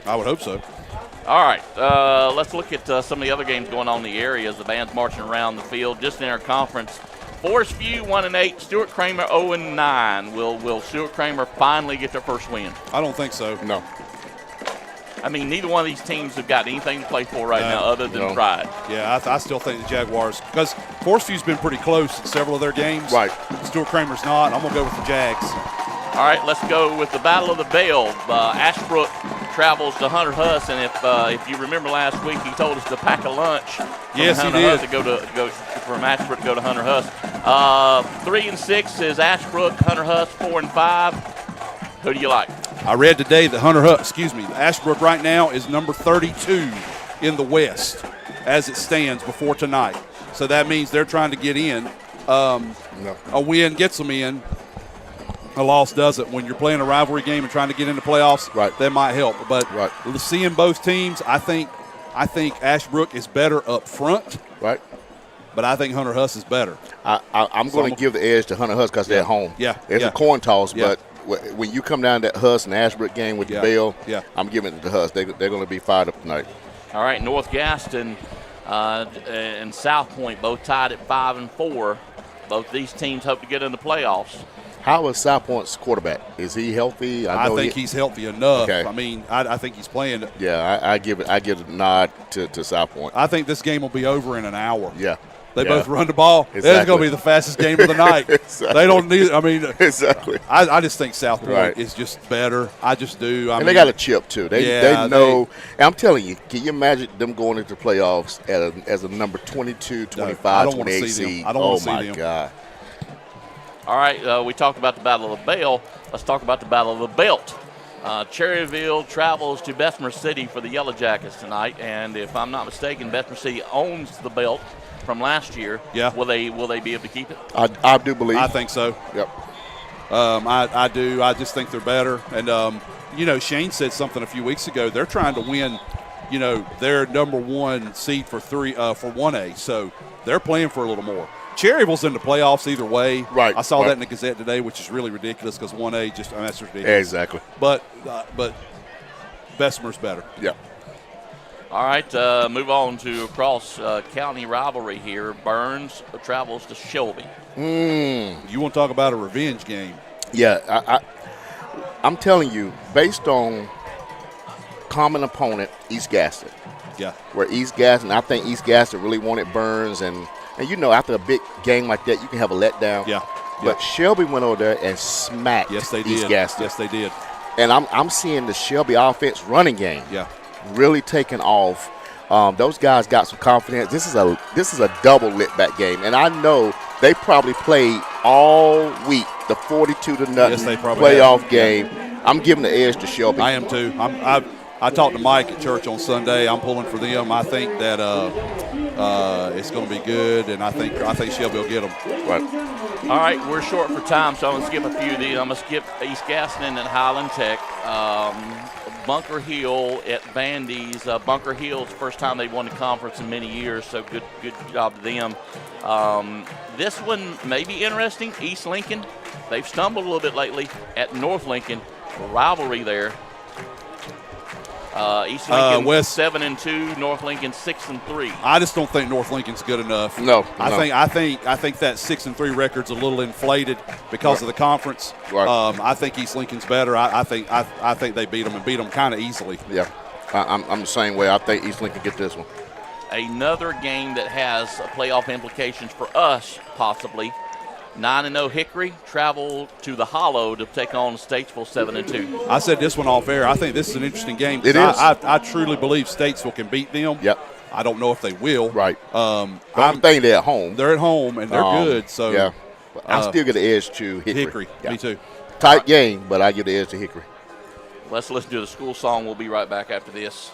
I would hope so. All right, let's look at some of the other games going on in the area as the band's marching around the field. Just in our conference, Forest View 1-8, Stuart Kramer 0-9. Will Stuart Kramer finally get their first win? I don't think so. No. I mean, neither one of these teams have got anything to play for right now other than pride. Yeah, I still think the Jaguars, because Forest View's been pretty close in several of their games. Right. Stuart Kramer's not. I'm going to go with the Jags. All right, let's go with the Battle of the Bell. Ashbrook travels to Hunter Huss, and if you remember last week, he told us to pack a lunch. Yes, he did. From Ashbrook to go to Hunter Huss. 3-6 is Ashbrook. Hunter Huss 4-5. Who do you like? I read today that Ashbrook right now is number 32 in the West as it stands before tonight. So that means they're trying to get in. A win gets them in. A loss doesn't. When you're playing a rivalry game and trying to get into playoffs, right, that might help. But seeing both teams, I think Ashbrook is better up front. Right. But I think Hunter Huss is better. I'm going to give the edge to Hunter Huss because they're at home. Yeah. It's a coin toss, but when you come down to that Huss and Ashbrook game with the Bell, I'm giving it to Huss. They're going to be fired up tonight. All right, North Gaston and South Point both tied at 5-4. Both these teams hope to get in the playoffs. How is South Point's quarterback? Is he healthy? I think he's healthy enough. Okay. I mean, I think he's playing. Yeah, I give a nod to South Point. I think this game will be over in an hour. Yeah. They both run the ball. Exactly. It's going to be the fastest game of the night. Exactly. They don't need – I mean – Exactly. I just think South Point is just better. I just do. And they got a chip, too. They know – and I'm telling you, can you imagine them going into playoffs as a number 22, 25, 28 seed? I don't want to see them. Oh, my God. All right, we talked about the Battle of the Bell. Let's talk about the Battle of the Belt. Cherryville travels to Bessemer City for the Yellow Jackets tonight, and if I'm not mistaken, Bessemer City owns the belt from last year. Yeah. Will they be able to keep it? I do believe. I think so. Yep. I do. I just think they're better. And, Shane said something a few weeks ago. They're trying to win, their number 1 seed for 1A. So they're playing for a little more. Cherryville's in the playoffs either way. Right. I saw that in the Gazette today, which is really ridiculous because 1A that's ridiculous. Exactly. But Bessemer's better. Yeah. All right, move on to across county rivalry here. Burns travels to Shelby. You want to talk about a revenge game? Yeah, I'm telling you, based on common opponent, East Gaston. Yeah. Where I think East Gaston really wanted Burns, and after a big game like that, you can have a letdown. Yeah. But Shelby went over there and smacked East Gaston. Yes, they did. And I'm seeing the Shelby offense running game. Yeah. Really taking off. Those guys got some confidence. This is a double lit back game, and I know they probably played all week the 42-0 playoff game. Yeah. I'm giving the edge to Shelby. I am too. I talked to Mike at church on Sunday. I'm pulling for them. I think that It's going to be good, and I think Shelby will get them. Right. All right, we're short for time, so I'm going to skip a few of these. I'm going to skip East Gaston and Highland Tech. Bunker Hill at Vandy's. Bunker Hill's first time they won the conference in many years, so good job to them. This one may be interesting. East Lincoln, they've stumbled a little bit lately at North Lincoln. Rivalry there. East Lincoln West 7-2, North Lincoln 6-3. I just don't think North Lincoln's good enough. No. I think that 6-3 record's a little inflated because of the conference. Right. I think East Lincoln's better. I think they beat them and beat them kind of easily. Yeah, I'm the same way. I think East Lincoln get this one. Another game that has playoff implications for us, possibly. 9-0 Hickory travel to the Hollow to take on Statesville 7-2. I said this one off air. I think this is an interesting game. It is. I truly believe Statesville can beat them. Yep. I don't know if they will. Right. I think they're at home. They're at home and they're good. So yeah, I still get the edge to Hickory. Yeah. Me too. Tight game, but I give the edge to Hickory. Let's listen to the school song. We'll be right back after this.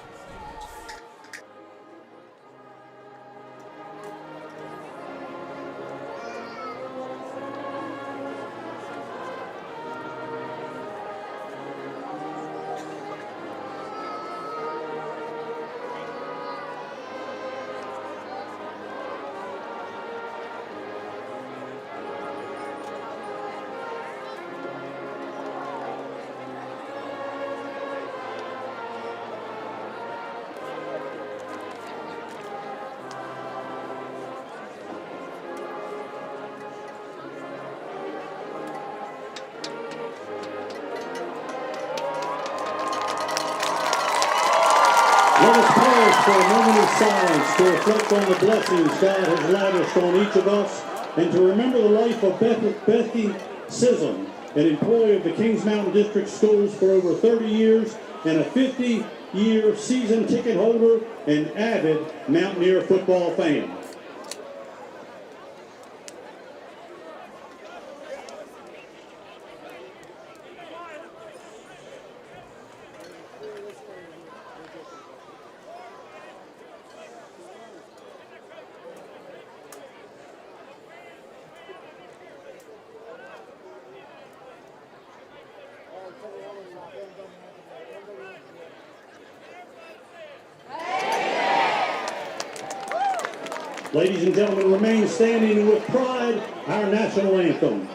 Let us pause for a moment of silence to reflect on the blessings God has lavished on each of us and to remember the life of Becky Sissom, an employee of the Kings Mountain District Schools for over 30 years and a 50-year season ticket holder and avid Mountaineer football fan. Ladies and gentlemen, remain standing with pride, our national anthem.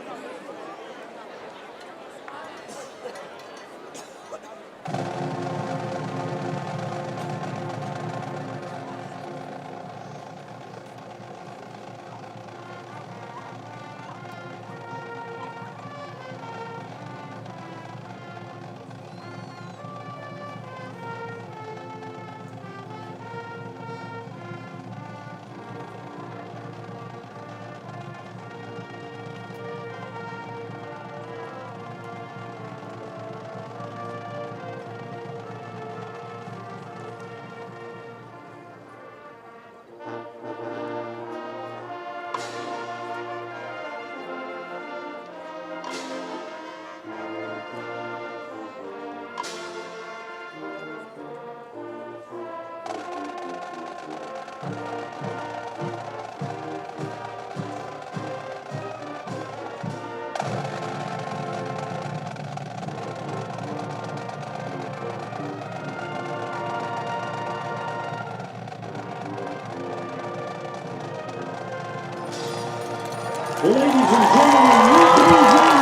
Ladies and gentlemen,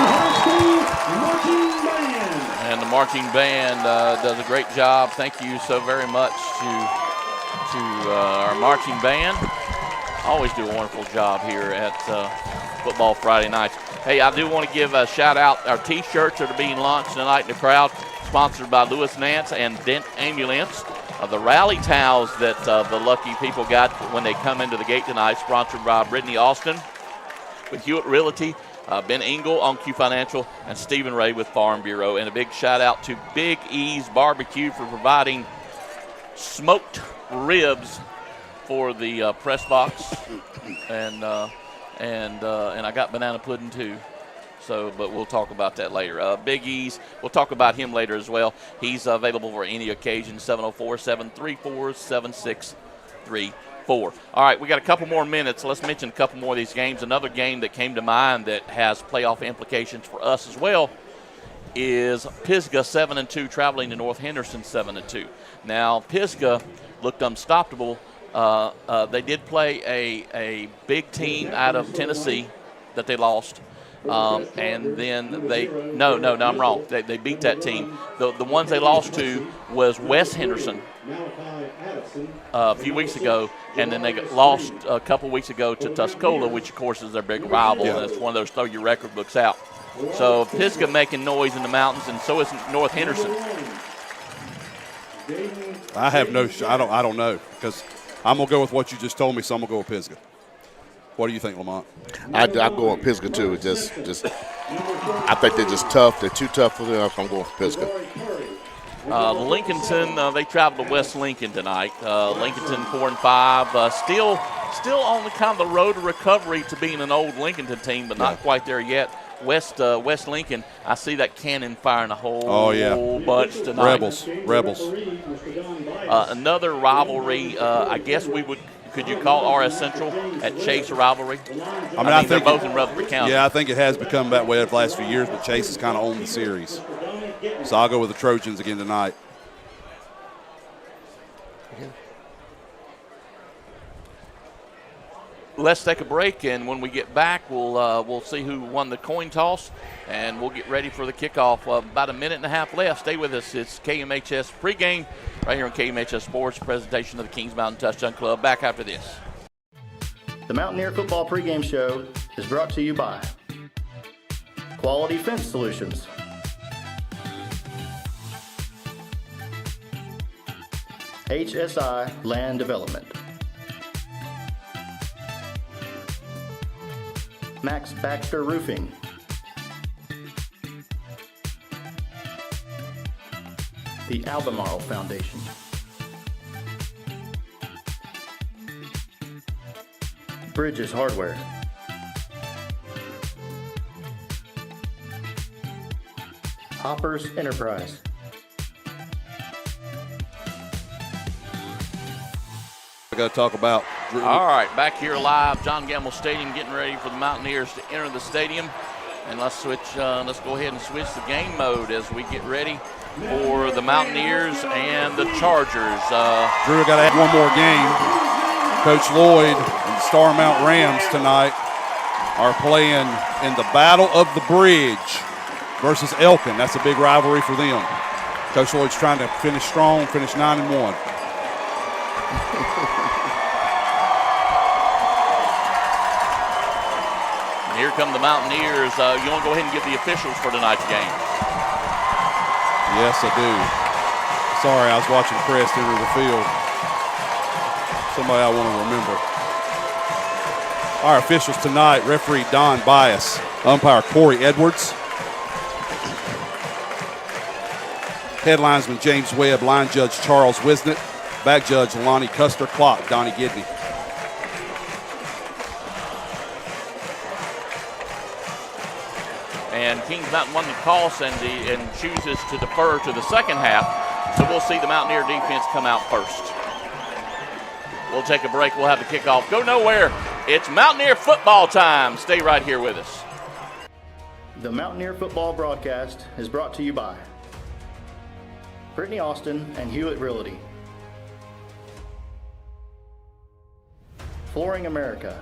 High School Marching Band. And the marching band does a great job. Thank you so very much to our marching band. Always do a wonderful job here at Football Friday nights. Hey, I do want to give a shout out. Our T-shirts are being launched tonight in the crowd, sponsored by Lewis Nance and Dent Ambulance. The rally towels that the lucky people got when they come into the gate tonight, sponsored by Brittany Austin with Hewitt Realty, Ben Engel on Q Financial, and Stephen Ray with Farm Bureau. And a big shout out to Big E's Barbecue for providing smoked ribs for the press box, and I got banana pudding too. So, but we'll talk about that later. Big E's, we'll talk about him later as well. He's available for any occasion, 704-734-7633. 4. All right, we got a couple more minutes. Let's mention a couple more of these games. Another game that came to mind that has playoff implications for us as well is Pisgah 7-2 traveling to North Henderson 7-2. Now, Pisgah looked unstoppable. They did play a big team out of Tennessee that they lost. And then I'm wrong. They beat that team. The ones they lost to was West Henderson a few weeks ago, and then they lost a couple weeks ago to Tuscola, which, of course, is their big rival, and it's one of those throw your record books out. So Pisgah making noise in the mountains, and so is North Henderson. I have I don't know, because I'm going to go with what you just told me, so I'm going to go with Pisgah. What do you think, Lamont? I go with Pisgah too. It's just I think they're just tough. They're too tough for them. I'm going for Pisgah. Lincolnton, they traveled to West Lincoln tonight. Lincolnton 4-5, still on the kind of the road to recovery to being an old Lincolnton team, but not quite there yet. West Lincoln, I see that cannon firing a whole bunch tonight. Rebels. Another rivalry, I guess could you call RS Central at Chase a rivalry? I think they're both in Rutherford County. Yeah, I think it has become that way over the last few years, but Chase has kind of owned the series. So I'll go with the Trojans again tonight. Let's take a break, and when we get back, we'll see who won the coin toss, and we'll get ready for the kickoff. About a minute and a half left. Stay with us. It's KMHS pregame right here on KMHS Sports, presentation of the Kings Mountain Touchdown Club. Back after this. The Mountaineer Football Pregame Show is brought to you by Quality Fence Solutions, HSI Land Development, Max Baxter Roofing, the Albemarle Foundation, Bridges Hardware, Hoppers Enterprise, I got to talk about Drew. All right, back here live, John Gamble Stadium, getting ready for the Mountaineers to enter the stadium. And let's go ahead and switch the game mode as we get ready for the Mountaineers and the Chargers. Drew, got to add one more game. Coach Lloyd and the Starmount Rams tonight are playing in the Battle of the Bridge versus Elkin. That's a big rivalry for them. Coach Lloyd's trying to finish strong, finish 9-1. Here come the Mountaineers. You want to go ahead and give the officials for tonight's game? Yes, I do. Sorry, I was watching Crest enter the field. Somebody I want to remember. Our officials tonight, referee Don Bias, umpire Corey Edwards, head linesman James Webb, line judge Charles Wisnett, back judge Lonnie Custer, clock Donnie Gidney. And Kings Mountain won the toss and chooses to defer to the second half. So we'll see the Mountaineer defense come out first. We'll take a break. We'll have the kickoff. Go nowhere. It's Mountaineer football time. Stay right here with us. The Mountaineer Football broadcast is brought to you by Brittany Austin and Hewlett Realty, Flooring America,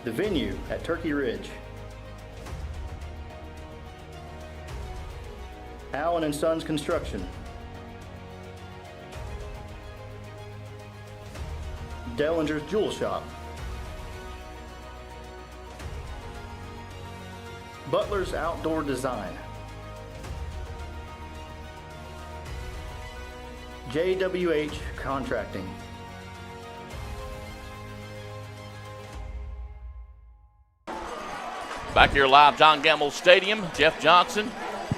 the venue at Turkey Ridge, Allen & Sons Construction, Dellinger's Jewel Shop, Butler's Outdoor Design, JWH Contracting, Back here live, John Gamble Stadium. Jeff Johnson,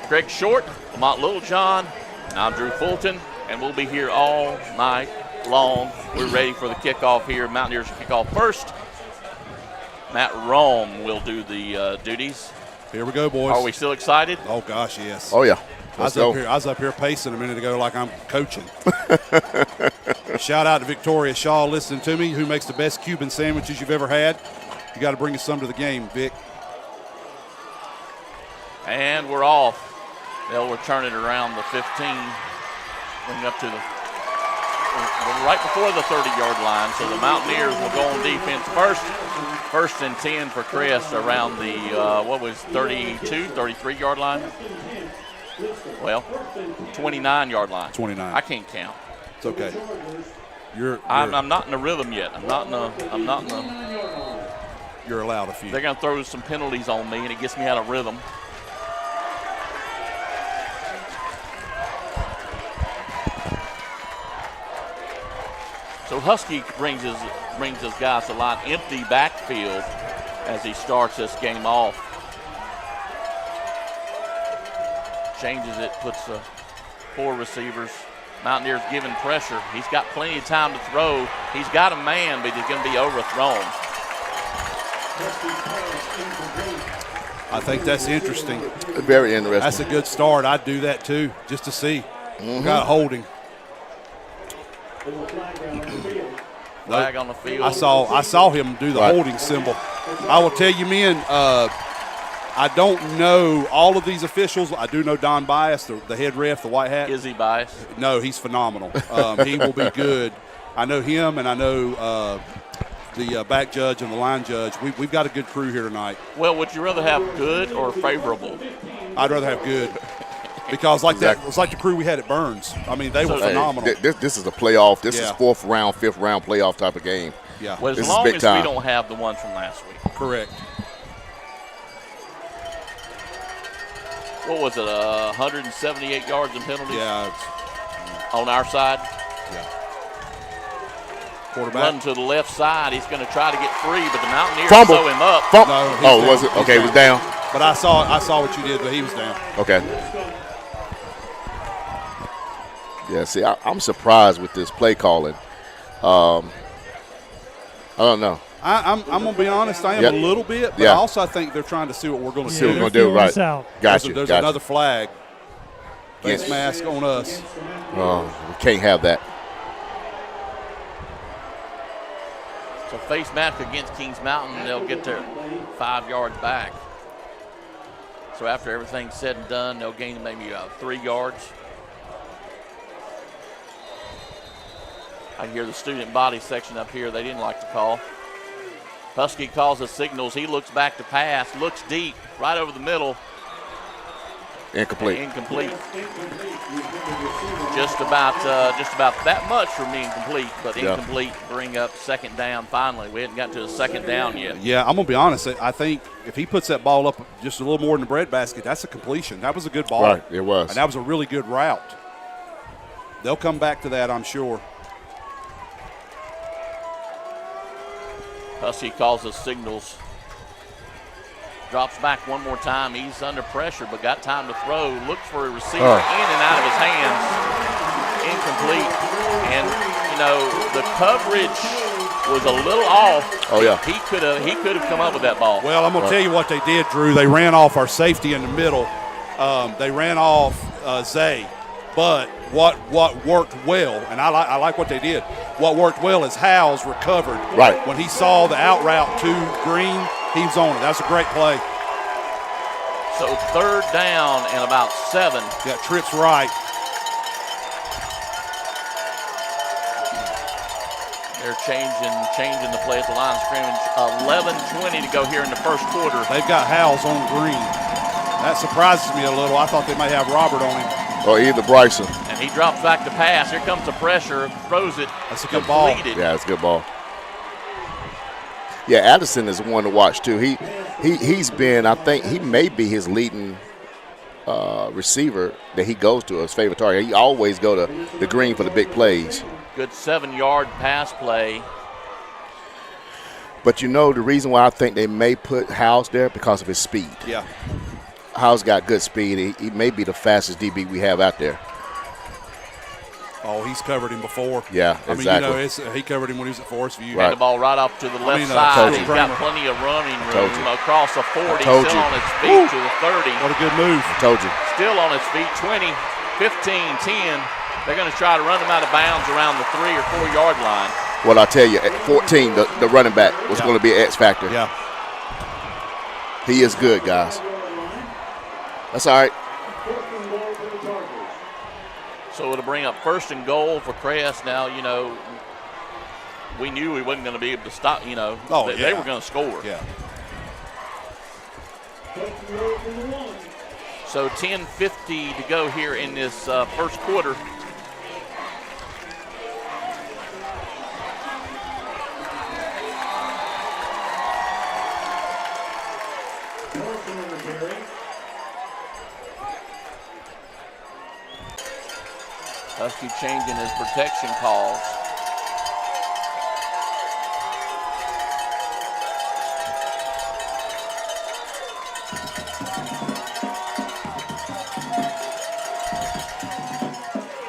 Craig Short, Lamont Littlejohn, I'm Drew Fulton, and we'll be here all night long. We're ready for the kickoff here. Mountaineers kick off first. Matt Rome will do the duties. Here we go, boys. Are we still excited? Oh, gosh, yes. Oh, yeah. I was up here pacing a minute ago like I'm coaching. Shout out to Victoria Shaw listening to me, who makes the best Cuban sandwiches you've ever had. You got to bring us some to the game, Vic. And we're off. They'll return it around the 15, bring it up to the right before the 30-yard line. So the Mountaineers will go on defense first and 10 for Crest around the 33-yard line. Well, 29-yard line. 29. I can't count. It's okay. I'm not in the rhythm yet. I'm not in the. You're allowed a few. They're going to throw some penalties on me, and it gets me out of rhythm. So Husky brings his guys a lot empty backfield as he starts this game off. Changes it, puts 4 receivers. Mountaineers giving pressure. He's got plenty of time to throw. He's got a man, but he's going to be overthrown. I think that's interesting. Very interesting. That's a good start. I'd do that too, just to see. Got a holding. Flag on the field. I saw him do the holding symbol. I will tell you, men, I don't know all of these officials. I do know Don Bias, the head ref, the white hat. Is he Bias? No, he's phenomenal. He will be good. I know him, and I know the back judge and the line judge. We've got a good crew here tonight. Well, would you rather have good or favorable? I'd rather have good. Because that, it's like the crew we had at Burns. I mean, they were phenomenal. This is a playoff. This is 4th round, 5th round playoff type of game. Yeah. Well, as long as we don't have the ones from last week. Correct. What was it, 178 yards in penalties? Yeah. On our side? Yeah. Quarterback. Running to the left side. He's going to try to get free, but the Mountaineers Fumble. sew him up. No, was it? Okay, he was down. But I saw what you did, but he was down. Okay. Yeah, see, I'm surprised with this play calling. I don't know. I'm going to be honest. I am a little bit, but also I think they're trying to see what we're going to do. See what we're going to do, right. Gotcha. There's another flag. Face mask on us. Oh, we can't have that. So face mask against Kings Mountain, they'll get their 5 yards back. So after everything's said and done, they'll gain maybe 3 yards. I hear the student body section up here. They didn't like the call. Husky calls the signals. He looks back to pass, looks deep, right over the middle. Incomplete. Just about that much from being complete, but incomplete. Bring up 2nd down finally. We hadn't gotten to the 2nd down yet. Yeah, I'm going to be honest. I think if he puts that ball up just a little more in the breadbasket, that's a completion. That was a good ball. Right, it was. And that was a really good route. They'll come back to that, I'm sure. Husky calls the signals. Drops back one more time. He's under pressure, but got time to throw. Looks for a receiver in and out of his hands. Incomplete. And, the coverage was a little off. Oh, yeah. He could have come up with that ball. Well, I'm going to tell you what they did, Drew. They ran off our safety in the middle. They ran off Zay. But what worked well, and I like what they did, what worked well is Howes recovered. Right. When he saw the out route to Green, he was on it. That's a great play. So 3rd down and about 7. Yeah, trips right. They're changing the play at the line of scrimmage. 11:20 to go here in the first quarter. They've got Howes on Green. That surprises me a little. I thought they might have Robert on him. Or either Bryson. And he drops back to pass. Here comes the pressure. Throws it. That's a good ball. Yeah, it's a good ball. Yeah, Addison is one to watch too. He's been, I think, he may be his leading receiver that he goes to, his favorite target. He always go to the Green for the big plays. Good 7-yard pass play. But the reason why I think they may put Howes there because of his speed. Yeah. Howes got good speed. He may be the fastest DB we have out there. Oh, he's covered him before. Yeah, I mean, exactly. he covered him when he was at Forest View. And the ball right off to the left side. He's got plenty of running room across the 40. Still on his feet to the 30. What a good move. I told you. Still on his feet, 20, 15, 10. They're going to try to run him out of bounds around the 3 or 4 yard line. Well, I tell you, at 14, the running back was going to be an X factor. Yeah. He is good, guys. That's all right. So it'll bring up 1st and goal for Crest. Now, we knew we wasn't going to be able to stop, they were going to score. Yeah. So 10:50 to go here in this first quarter. Husky changing his protection calls.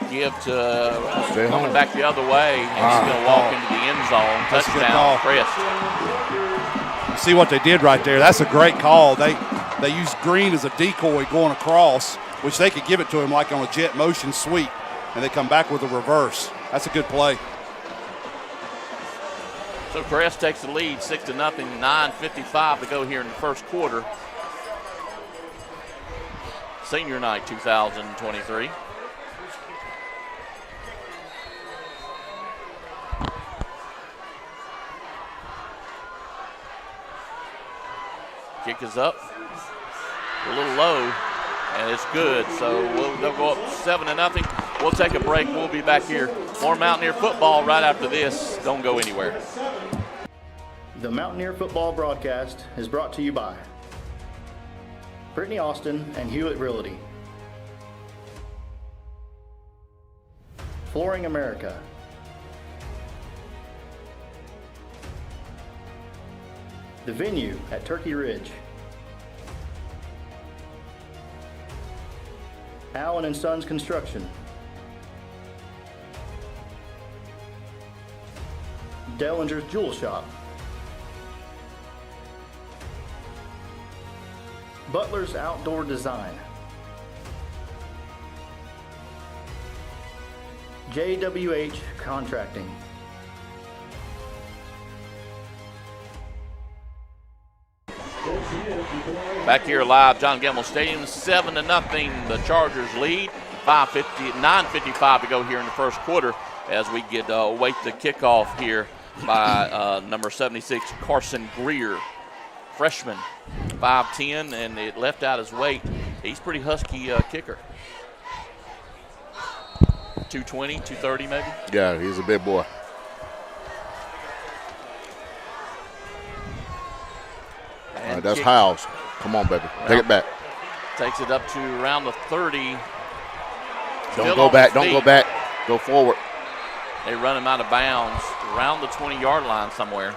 Give to coming back the other way, and he's going to walk into the end zone. Touchdown, Crest. See what they did right there. That's a great call. They used Green as a decoy going across, which they could give it to him like on a jet motion sweep, and they come back with a reverse. That's a good play. So Crest takes the lead, 6-0, 9:55 to go here in the first quarter. Senior night 2023. Kick is up, a little low, and it's good. So they'll go up 7-0. We'll take a break. We'll be back here. More Mountaineer football right after this. Don't go anywhere. The Mountaineer football broadcast is brought to you by Brittany Austin and Hewitt Realty, Flooring America, The Venue at Turkey Ridge, Allen and Sons Construction, Dellinger's Jewel Shop, Butler's Outdoor Design, JWH Contracting. Back here live, John Gamble Stadium, 7-0. The Chargers lead. 9:55 to go here in the first quarter as we get await the kickoff here by number 76, Carson Greer, freshman, 5'10", and it left out his weight. He's pretty husky kicker. 220, 230 maybe? Yeah, he's a big boy. All right, that's Hiles. Come on, baby. Take it back. Takes it up to around the 30. Don't go back. Don't go back. Go forward. They run him out of bounds around the 20-yard line somewhere.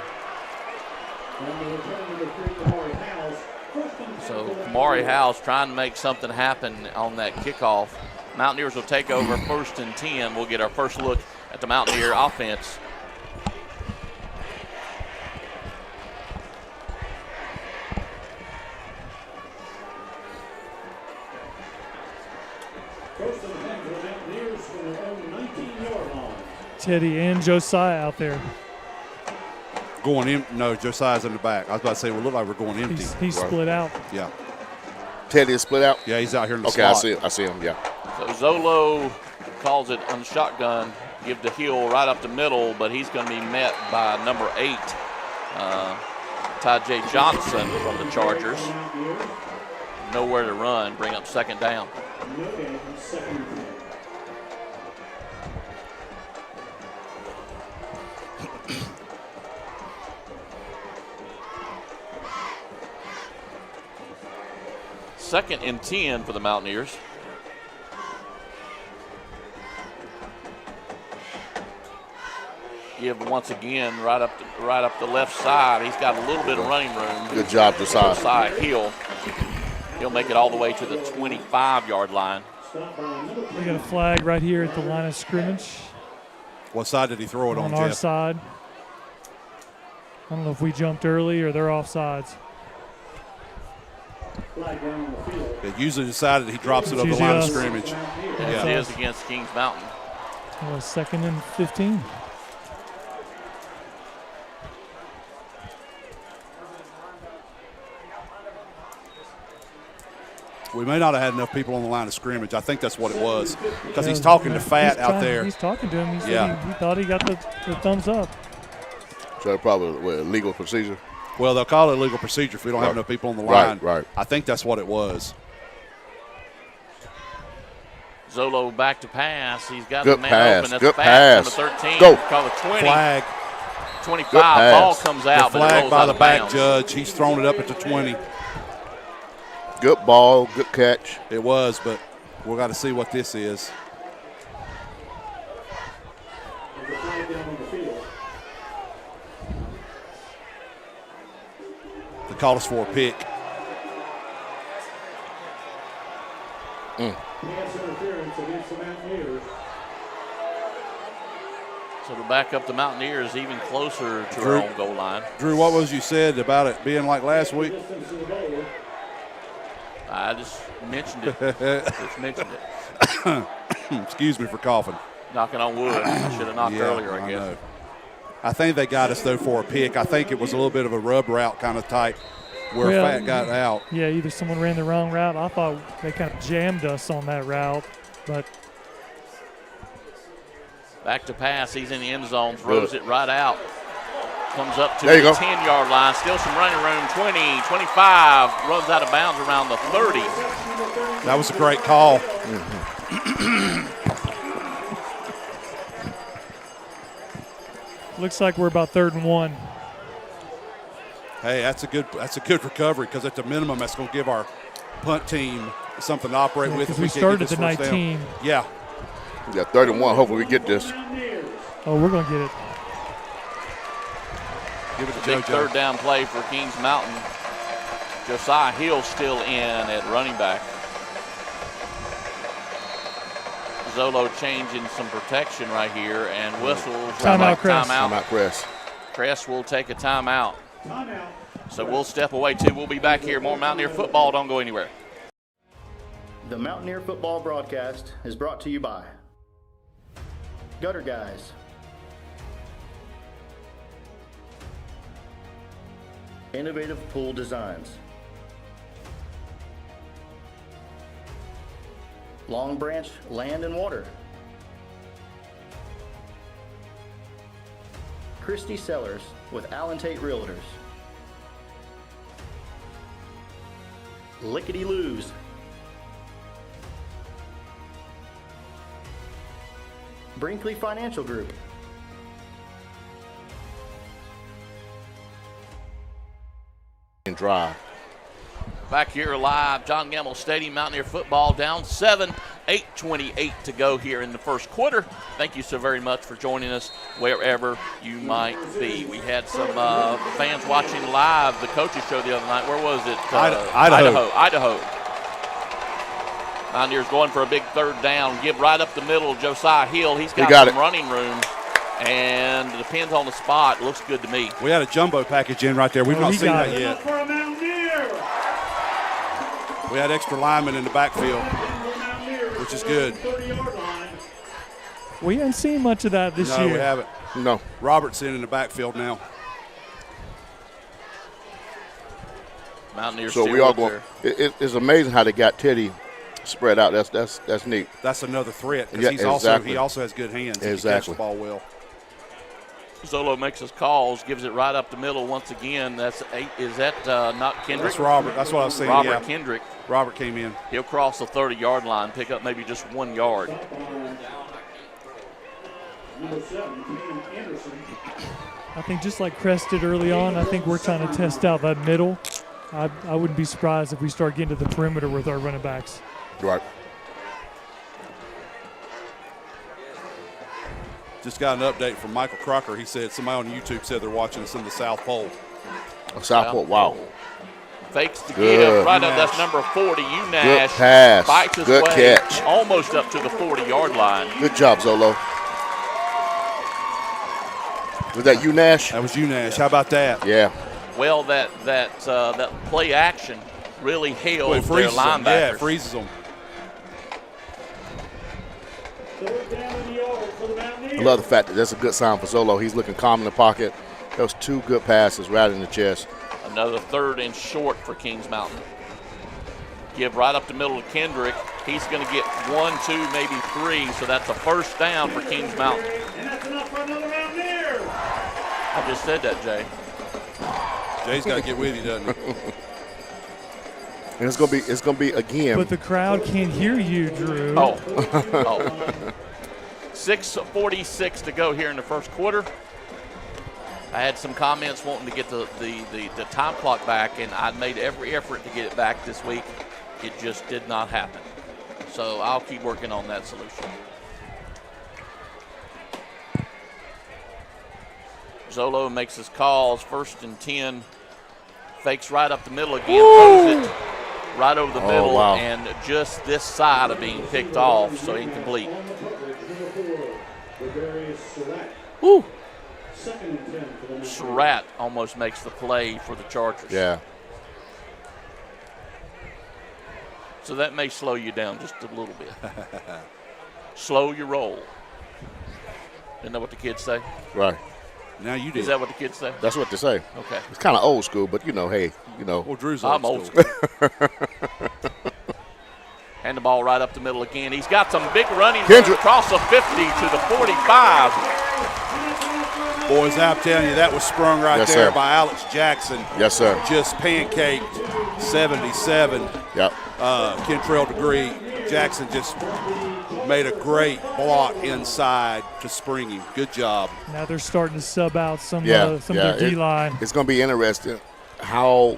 So Kamari House trying to make something happen on that kickoff. Mountaineers will take over 1st and 10. We'll get our first look at the Mountaineer offense. Teddy and Josiah out there. Going in? No, Josiah's in the back. I was about to say, we look like we're going empty. He's split out. Yeah. Teddy is split out? Yeah, he's out here in the slot. slot. Okay, I see him, yeah. So Zolo calls it on shotgun, give the heel right up the middle, but he's going to be met by number 8, Ty J. Johnson from the Chargers. Nowhere to run, bring up 2nd down. Second and 10 for the Mountaineers. Give once again right up the left side. He's got a little bit of running room. Good job, Josiah. He'll make it all the way to the 25-yard line. Stopped by number We got a flag right here at the line of scrimmage What side did he throw it on, on our Jeff? side. I don't know if we jumped early or they're offsides. flag down on the field. It usually decided he drops it over the usually line of us. scrimmage. It is against Kings Mountain. Well, 2nd and 15. We may not have had enough people on the line of scrimmage. I think that's what it was because he's talking to Fat out there. He's talking to him. He said Yeah. he thought he got the thumbs up. So probably what, legal procedure. Well, they'll call it legal procedure if we don't have enough people on the line. Right. I think that's what it was. Zolo back to pass. He's got Good the man pass. open. That's Good fast. pass. Number 13. Go. Call it 20. Flag. 25. Good pass. Ball comes out. The but it flag rolls by out the of back bounds. judge. He's thrown it up at the 20. Good ball. Good catch. It was, but we've got to see what this is. There's a flag down on the field. They called us for a pick. Pass interference against the Mountaineers. So to back up the Mountaineers even closer to Drew. our own goal line. Drew, what was you said about it being like last week? Distance to the goal. I just mentioned it. Excuse me for coughing. Knocking on wood. I should have knocked earlier, I guess. know. I think they got us, though, for a pick. I think it was a little bit of a rub route kind of type where Well, Fat got out. Yeah, either someone ran the wrong route. I thought they kind of jammed us on that route, but Back to pass. He's in the end zone. Throws it right out. Comes up to There you the go. 10-yard line. Still some running room. 20, 25. Runs out of bounds around the 30. That was a great call. looks like we're about 3rd and 1. Hey, that's a good recovery because at the minimum that's going to give our punt team something to operate with. Because if we can't get started this at first down. 19. Yeah. We got 31. Hopefully we get this. Oh, we're going to get it. Give it to Big JoJo. 3rd down play for Kings Mountain. Josiah Hill still in at running back. Zolo changing some protection right here and whistles. Timeout, Crest. Timeout, Crest. Crest will take a timeout. So we'll step away too. We'll be back here. More Mountaineer football. Don't go anywhere. The Mountaineer football broadcast is brought to you by Gutter Guys, Innovative Pool Designs, Long Branch Land and Water, Christie Sellers with Allen Tate Realtors, Lickety Loos, Brinkley Financial Group, And drive. Back here live, John Gamble Stadium, Mountaineer football down 7, 8:28 to go here in the first quarter. Thank you so very much for joining us wherever you might be. We had some fans watching live the coaches show the other night. Where was it? Idaho. Mountaineers going for a big 3rd down. Give right up the middle. Josiah Hill. He's got some running room. And it depends on the spot. Looks good to me. We had a jumbo package in right there. We've not seen that yet. For a Mountaineer. We had extra linemen in the backfield, which is good. 30-yard line. We haven't seen much of that this No, year. we haven't. No. Robertson in the backfield now. Mountaineers So still we all up going. there. It's amazing how they got Teddy spread out. That's neat. That's another threat because Yeah, he also has good hands. Exactly. He catches the ball well. Zolo makes his calls, gives it right up the middle once again. That's 8. Is that not Kendrick? That's Robert. That's what I was saying. Robert Yeah. Kendrick. Robert came in. He'll cross the 30-yard line, pick up maybe just 1 yard. Number 7, Cam Anderson. I think just like Crest did early on, I think we're trying to test out that middle. I wouldn't be surprised if we start getting to the perimeter with our running backs. Right. Just got an update from Michael Crocker. He said somebody on YouTube said they're watching us in the South Pole. Southport. Wow. Fakes to Good. give. Right up, that's number 40, UNash. Good pass. Fights his Good way catch. almost up to the 40-yard line. Good job, Zolo. Was that UNash? That was UNash. How about that? Yeah. Well, that play action really held Well, it their freezes them. linebackers. Yeah, it freezes them. I love the fact that that's a good sign for Zolo. He's looking calm in the pocket. Those 2 good passes right in the chest. Another 3rd and short for Kings Mountain. Give right up the middle to Kendrick. He's going to get 1, 2, maybe 3, so that's a first down for Kings Mountain. And that's enough for another Mountaineer. I just said that, Jay. Jay's got to get with you, doesn't he? And it's gonna be again. But the crowd can't hear you, Drew. Oh. 6:46 to go here in the first quarter. I had some comments wanting to get the time clock back, and I made every effort to get it back this week. It just did not happen. So I'll keep working on that solution. Zolo makes his calls, 1st and 10. Fakes right up the middle again, throws it right over the middle, wow. and just this side of being picked off, so incomplete. Woo. Surratt almost makes the play for the Chargers. Yeah. So that may slow you down just a little bit. Slow your roll. Isn't that what the kids say? Right. Now you did. Is that what the kids say? That's what they say. Okay. It's kind of old school, but hey, Well, Drew's I'm old school. And the ball right up the middle again. He's got some big running Kendrick. across the 50 to the 45. Boys, I'm telling you, that was sprung right Yes, there sir. by Alex Jackson. Yes, sir. Just pancaked 77. Yep. Kentrell Degree. Jackson just made a great block inside to spring him. Good job. Now they're starting to sub out some Yeah. of their D-line. It's going to be interesting how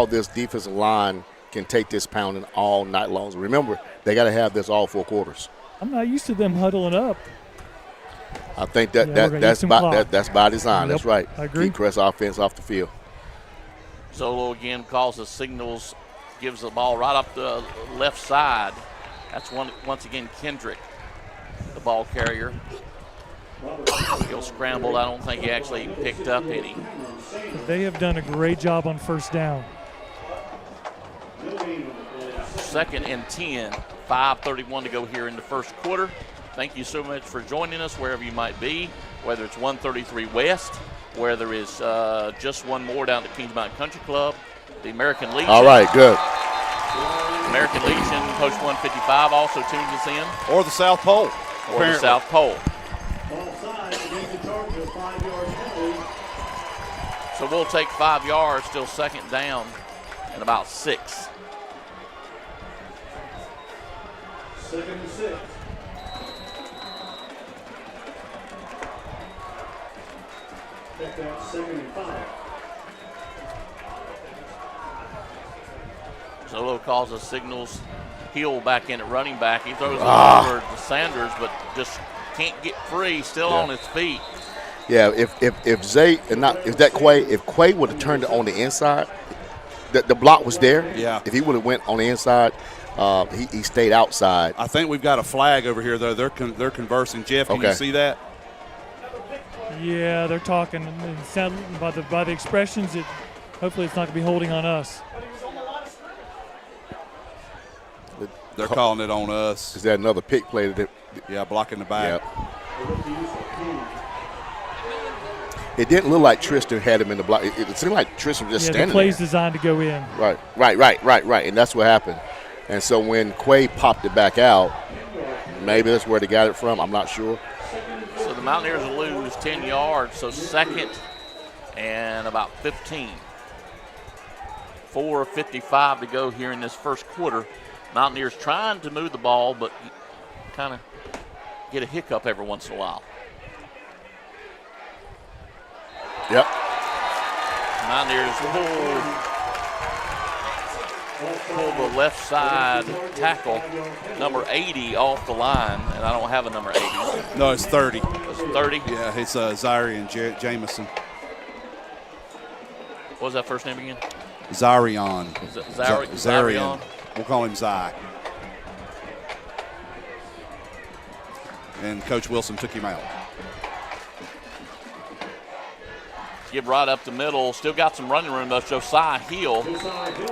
this defensive line can take this pounding all night long. Remember, they got to have this all 4 quarters. I'm not used to them huddling up. I think Yeah, we're gonna use some clock. that's by design. Yep, That's right. I agree. Keep Crest offense off the field. Zolo again calls the signals, gives the ball right up the left side. That's once again Kendrick, the ball carrier. He'll scramble. I don't think he actually picked up any. They have done a great job on first down. 2nd and 10, 5:31 to go here in the first quarter. Thank you so much for joining us wherever you might be, whether it's 133 West, where there is just one more down at Kings Mountain Country Club, the American Legion. All right, good. American Legion, Post 155 also tunes us in, Or the South Pole. or the South Pole. So we'll take 5 yards, still 2nd down, and about 6. 2nd and 6. Check that, 2nd and 5. Zolo calls the signals. Heel back in at running back. He throws it over to Sanders, but just can't get free. Still on his feet. Yeah, if Quay would have turned it on the inside, the block was there. Yeah. If he would have went on the inside, he stayed outside. I think we've got a flag over here, though. They're conversing. Jeff, can you see that? Yeah, they're talking. And it sound, by the expressions, hopefully it's not going to be holding on us. They're calling it on us. Is that another pick play? Yeah, blocking the back. Yep. It didn't look like Tristan had him in the block. It seemed like Tristan was just Yeah, standing the play's there. designed to go in. Right. And that's what happened. And so when Quay popped it back out, maybe that's where they got it from. I'm not sure. So the Mountaineers lose 10 yards, so 2nd and about 15. 4:55 to go here in this first quarter. Mountaineers trying to move the ball, but kind of get a hiccup every once in a while. Yep. Mountaineers pull the left side tackle, number 80, off the line, and I don't have a number 80. No, it's 30. It's 30. Yeah, it's Zyrian Jameson. What was that first name again? Zarion. Zarion. We'll call him Zy. And Coach Wilson took him out. Give right up the middle. Still got some running room, though. Josiah Hill.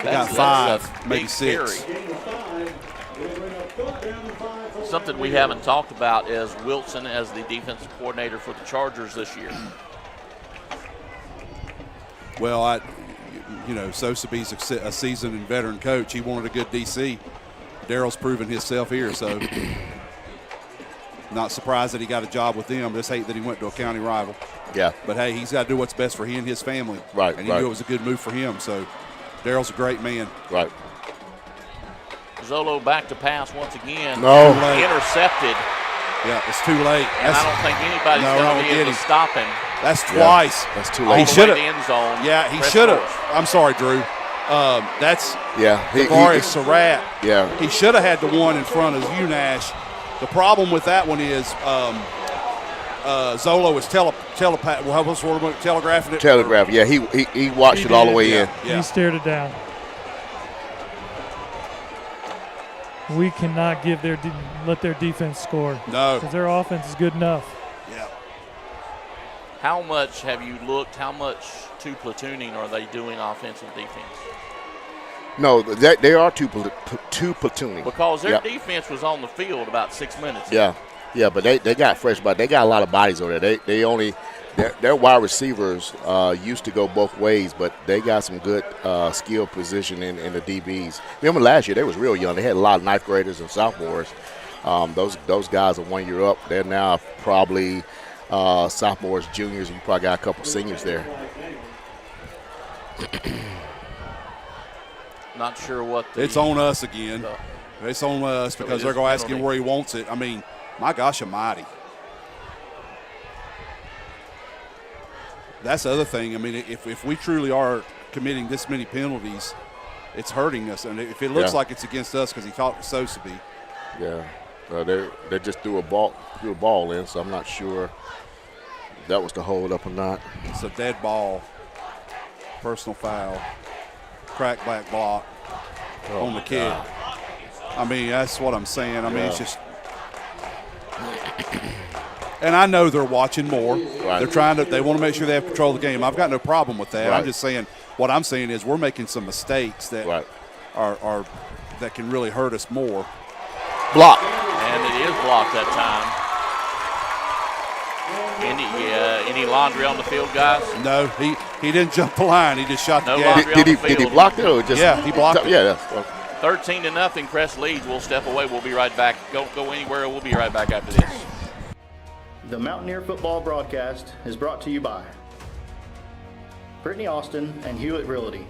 Got 5, maybe 6. Something we haven't talked about is Wilson as the defensive coordinator for the Chargers this year. Well, Sosabe's a seasoned and veteran coach. He wanted a good DC. Daryl's proven himself here, so not surprised that he got a job with them. Just hate that he went to a county rival. Yeah. But, hey, he's got to do what's best for he and his family. Right, and he knew it was a good move for him. So Daryl's a great man. Right. Zolo back to pass once again. No. Intercepted. Yeah, it's too late. And I don't think anybody's going to be able to stop him. That's twice. Yeah, that's too late. He should have. End zone. Yeah, he should have. I'm sorry, Drew. That's Tavares Surratt. Yeah. He should have had the one in front of Unash. The problem with that one is Zolo was telegraphing it. Telegraph. Yeah, he watched it all the way in. He stared it down. We cannot let their defense score. No. Because their offense is good enough. Yeah. How much have you looked, how much two platooning are they doing offensive defense? No, they are two platooning. Because their defense was on the field about 6 minutes ago. Yeah, but they got fresh bodies. They got a lot of bodies over there. Their wide receivers used to go both ways, but they got some good skill position in the DBs. Remember last year, they was real young. They had a lot of ninth graders and sophomores. Those guys are 1 year up. They're now probably sophomores, juniors, and you probably got a couple seniors there. Not sure what it's on us again. It's on us because they're going to ask him where he wants it. I mean, my gosh almighty. That's the other thing. I mean, if we truly are committing this many penalties, it's hurting us. And if it looks like it's against us because he thought it was supposed to be. Yeah. They just threw a ball in, so I'm not sure if that was the hold up or not. It's a dead ball. Personal foul. Crack back block on the kid. God. I mean, that's what I'm saying. I mean, it's just – and I know they're watching more. Right. They want to make sure they have control of the game. I've got no problem with that. Right. I'm just saying what I'm saying is we're making some mistakes that are that can really hurt us more. Block. And it is blocked that time. Any laundry on the field, guys? No, he didn't jump the line. He just shot the gap. Did he block it or just? Yeah, he blocked it. Yeah. 13-0. Crest leads. We'll step away. We'll be right back. Don't go anywhere. We'll be right back after this. The Mountaineer football broadcast is brought to you by Brittany Austin and Hewlett Realty,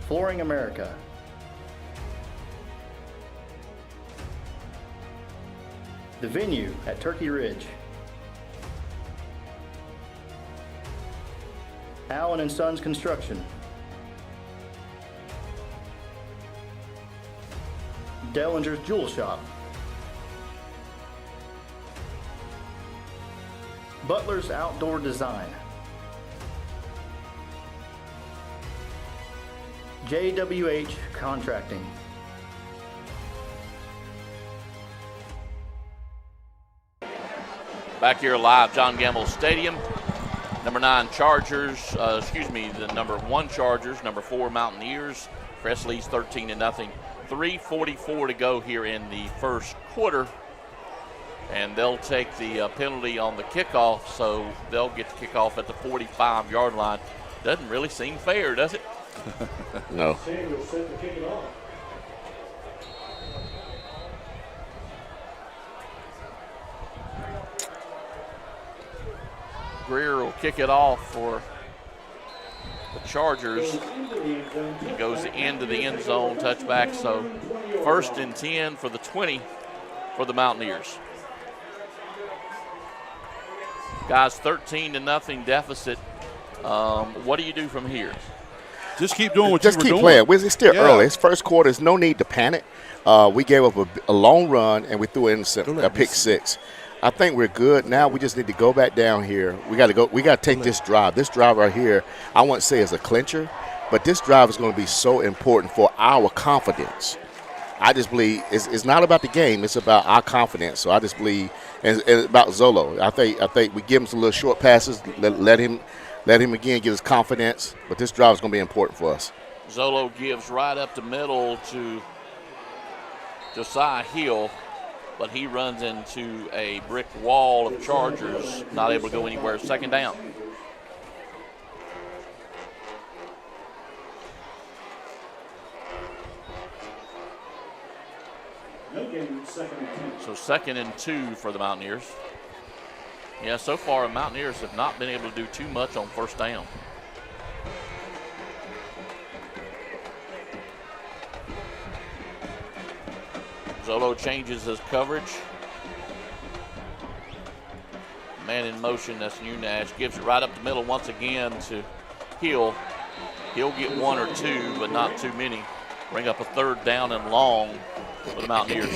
Flooring America, The Venue at Turkey Ridge, Allen & Sons Construction, Dellinger's Jewel Shop, Butler's Outdoor Design, JWH Contracting, back here live, John Gamble Stadium. Number 9 Chargers, the number 1 Chargers, number 4 Mountaineers. Crest leads 13-0. 3:44 to go here in the first quarter. And they'll take the penalty on the kickoff, so they'll get the kickoff at the 45-yard line. Doesn't really seem fair, does it? No. Greer will kick it off for the Chargers. It goes into the end zone, touchback. So 1st and 10 for the 20 for the Mountaineers. Guys, 13-0 deficit. What do you do from here? Just keep doing what you were doing. Just keep playing. It's still early. It's first quarter. There's no need to panic. We gave up a long run, and we threw in a pick six. I think we're good. Now we just need to go back down here. We got to go. We got to take this drive. This drive right here, I won't say is a clincher, but this drive is going to be so important for our confidence. I just believe it's not about the game. It's about our confidence. So I just believe, and about Zolo. I think we give him some little short passes. Let him again get his confidence. But this drive is going to be important for us. Zolo gives right up the middle to Josiah Hill, but he runs into a brick wall of Chargers, not able to go anywhere. Second down. So 2nd and 2 for the Mountaineers. Yeah, so far the Mountaineers have not been able to do too much on first down. Zolo changes his coverage. Man in motion, that's Unash. Gives it right up the middle once again to Hill. He'll get 1 or 2, but not too many. Bring up a 3rd down and long for the Mountaineers.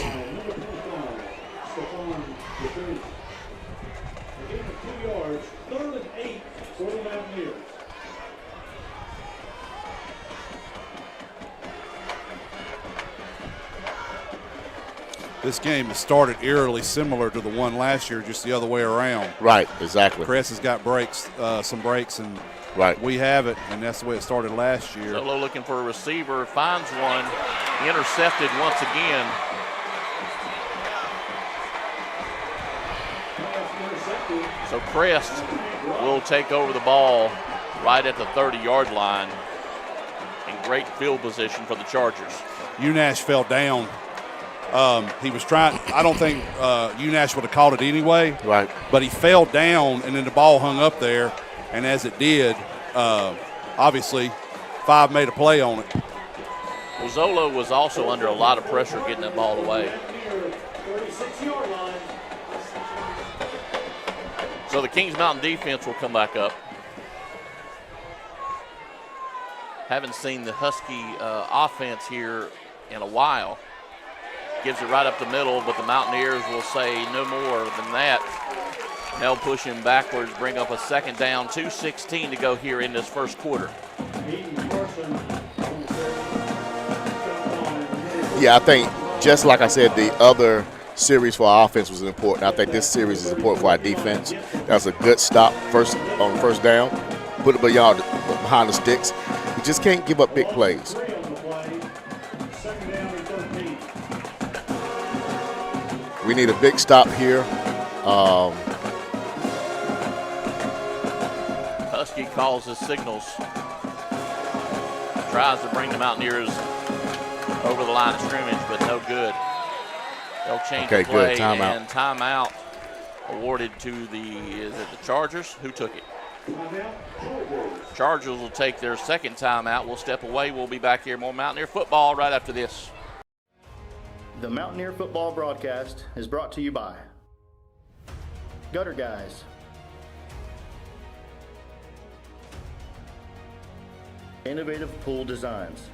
This game has started eerily similar to the one last year, just the other way around. Right, exactly. Crest has got some breaks, and right. We have it, and that's the way it started last year. Zolo looking for a receiver, finds one, intercepted once again. So Crest will take over the ball right at the 30-yard line in great field position for the Chargers. Unash fell down. He was trying. I don't think Unash would have caught it anyway. Right. But he fell down, and then the ball hung up there. And as it did, obviously, 5 made a play on it. Well, Zolo was also under a lot of pressure getting that ball away. So the Kings Mountain defense will come back up. Haven't seen the Husky offense here in a while. Gives it right up the middle, but the Mountaineers will say no more than that. They'll push him backwards, bring up a 2nd down, 2:16 to go here in this first quarter. Yeah, I think just like I said, the other series for our offense was important. I think this series is important for our defense. That's a good stop on first down. Put it behind the sticks. We just can't give up big plays. We need a big stop here. Husky calls his signals. Tries to bring the Mountaineers over the line of scrimmage, but no good. They'll change the play, and timeout awarded to the Chargers? Who took it? Chargers will take their 2nd timeout. We'll step away. We'll be back here. More Mountaineer football right after this. The Mountaineer football broadcast is brought to you by Gutter Guys, Innovative Pool Designs,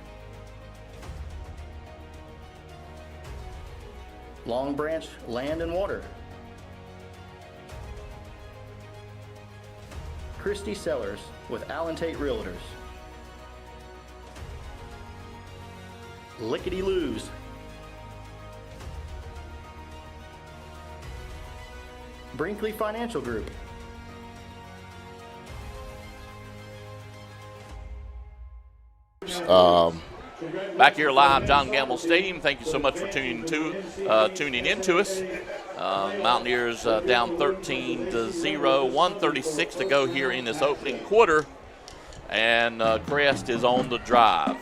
Long Branch Land and Water, Christie Sellers with Allen Tate Realtors, Lickety Loos, Brinkley Financial Group, Back here live, John Gamble Stadium. Thank you so much for tuning in to us. Mountaineers down 13-0, 1:36 to go here in this opening quarter, and Crest is on the drive.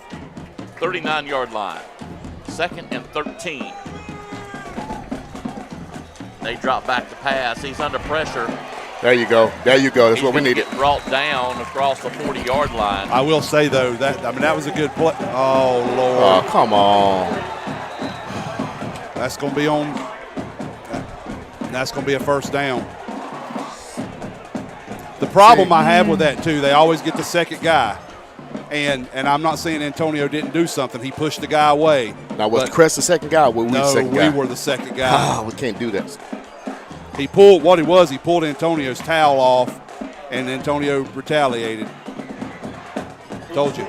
39-yard line, 2nd and 13. They drop back to pass. He's under pressure. There you go. That's what we needed. Get brought down across the 40-yard line. I will say though that was a good play. Oh Lord! Oh, come on. That's going to be on. That's going to be a 1st down. The problem I have with that too, they always get the 2nd guy, and I'm not saying Antonio didn't do something. He pushed the guy away. Now was Crest the 2nd guy? Or were we the 2nd guy? We were the 2nd guy. We can't do that. He pulled Antonio's towel off, and Antonio retaliated. Told you.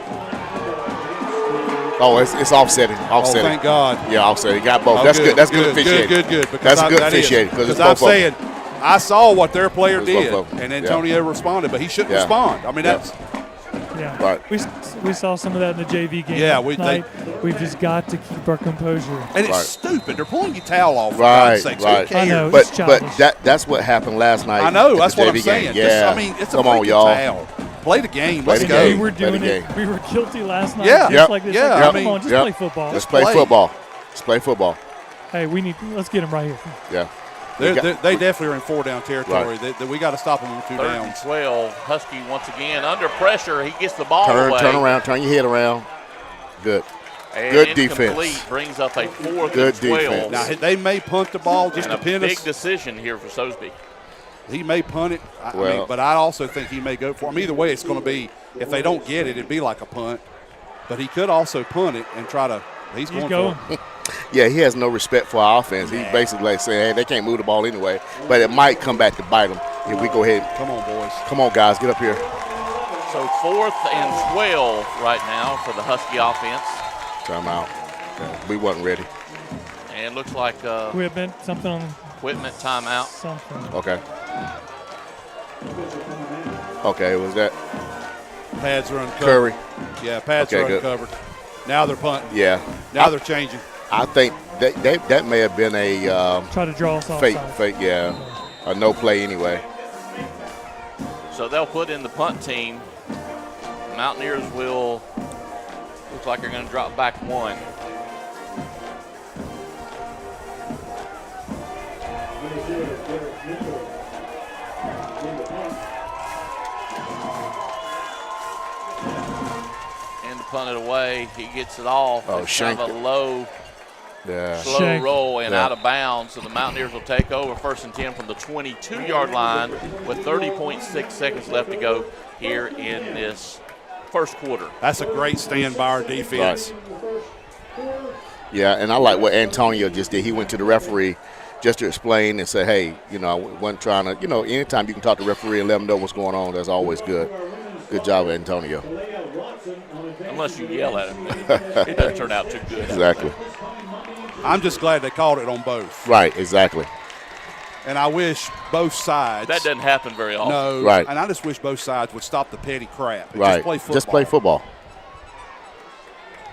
Oh, it's offsetting. Oh, thank God. Yeah, offsetting. Got both. Oh, That's good. That's good officiating. Good. That's good officiating. Because I'm saying, I saw what their player It's did, both of them. and Antonio responded, but he shouldn't respond. I mean, that's Yeah. Right. We saw some of that in the JV game. Yeah, tonight. We've just got to keep our composure. and it's stupid. They're pulling your towel off. For Right, God's sakes. right. Who cares? I know. But It's childish. that's what happened last night. I know. at That's the what I'm JV saying. game. Yeah. I mean, it's a Come on, freaking y'all. towel. Play the game. Play Let's the go. game. We were Play the doing it. game. We were guilty last night. Yeah. Just Yep. like this. Yeah. Like, I come mean, on, just Yep. play football. Let's play play. football. Let's play football. Hey, let's get him right here. Yeah. They definitely are in 4-down territory. Right. We got to stop them with 2 Third downs. and 12. Husky once again under pressure. He gets the ball away. Turn around. Turn your head around. Good. And Good incomplete defense. brings up a 4th Good and 12. defense. Now, they may punt the ball just And to a pin big us. decision here for Sosby. He may punt it, I Well- mean, but I also think he may go for him. Either way, it's going to be, if they don't get it, it'd be like a punt. But he could also punt it and try to – he's going going. for it. Yeah, he has no respect for our offense. He's basically like saying, hey, they can't move the ball anyway. But it might come back to bite them if we go ahead. Come on, boys. Come on, guys. Get up here. So 4th and 12 right now for the Husky offense. Time out. We wasn't ready. And it looks like Equipment, something on equipment timeout. something. Okay. Okay, was that Pads are uncovered. Curry? Yeah, pads Okay, are good. uncovered. Now they're punting. Yeah. Now they're changing. I think that may have been a Try to draw us off. fake, yeah. A no play anyway. So they'll put in the punt team. Mountaineers will, looks like they're going to drop back 1. And to punt it away, he gets it off. Oh, It's kind of a low, Yeah. slow Shank. roll and Yeah. out of bounds. So the Mountaineers will take over 1st and 10 from the 22-yard line with 30.6 seconds left to go here in this first quarter. That's a great stand by our defense. Yeah, and I like what Antonio just did. He went to the referee just to explain and say, hey, I wasn't trying to, anytime you can talk to the referee and let them know what's going on, that's always good. Good job, Antonio. Unless you yell at him, it doesn't turn out too good. Exactly. I'm just glad they called it on both. Right, exactly. And I wish both sides. That doesn't happen very often. No. Right. And I just wish both sides would stop the petty crap. And Right. Just play football. football.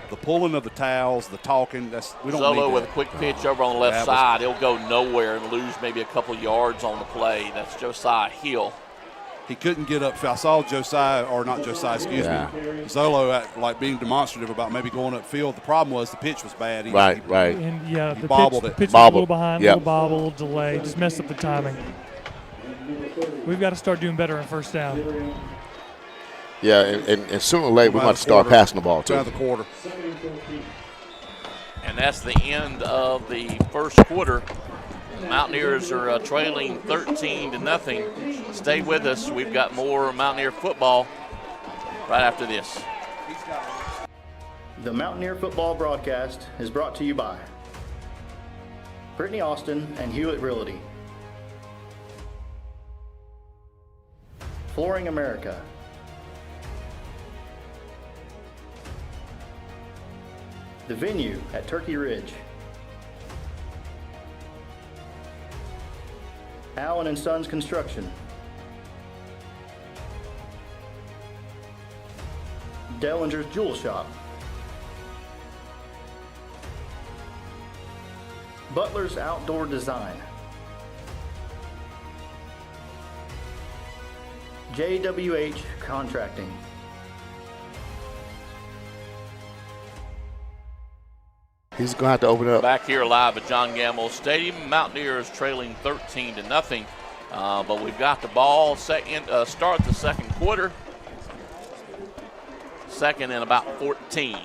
The pulling of the towels, the talking, we don't need Zolo that. with a quick pitch over on the left That was- side. He'll go nowhere and lose maybe a couple yards on the play. That's Josiah Hill. He couldn't get up. I saw Josiah, or not Josiah, excuse Yeah. me, Zolo being demonstrative about maybe going upfield. The problem was the pitch was bad. Right. And yeah, the bobbled pitch, it. pitch was a Bobbled. little behind, Yep. little bobble, little delay, just messed up the timing. We've got to start doing better in 1st down. Yeah, and sooner or later we're By going the to start quarter. passing the ball, By too. the quarter. And that's the end of the first quarter. The Mountaineers are trailing 13-0. Stay with us. We've got more Mountaineer football right after this. The Mountaineer football broadcast is brought to you by Brittany Austin and Hewlett Realty, Flooring America, The Venue at Turkey Ridge, Allen and Sons Construction, Dellinger's Jewel Shop, Butler's Outdoor Design, JWH Contracting, He's going to have to open it up. Back here live at John Gamble Stadium. Mountaineers trailing 13-0. But we've got the ball start the second quarter. Second and about 14.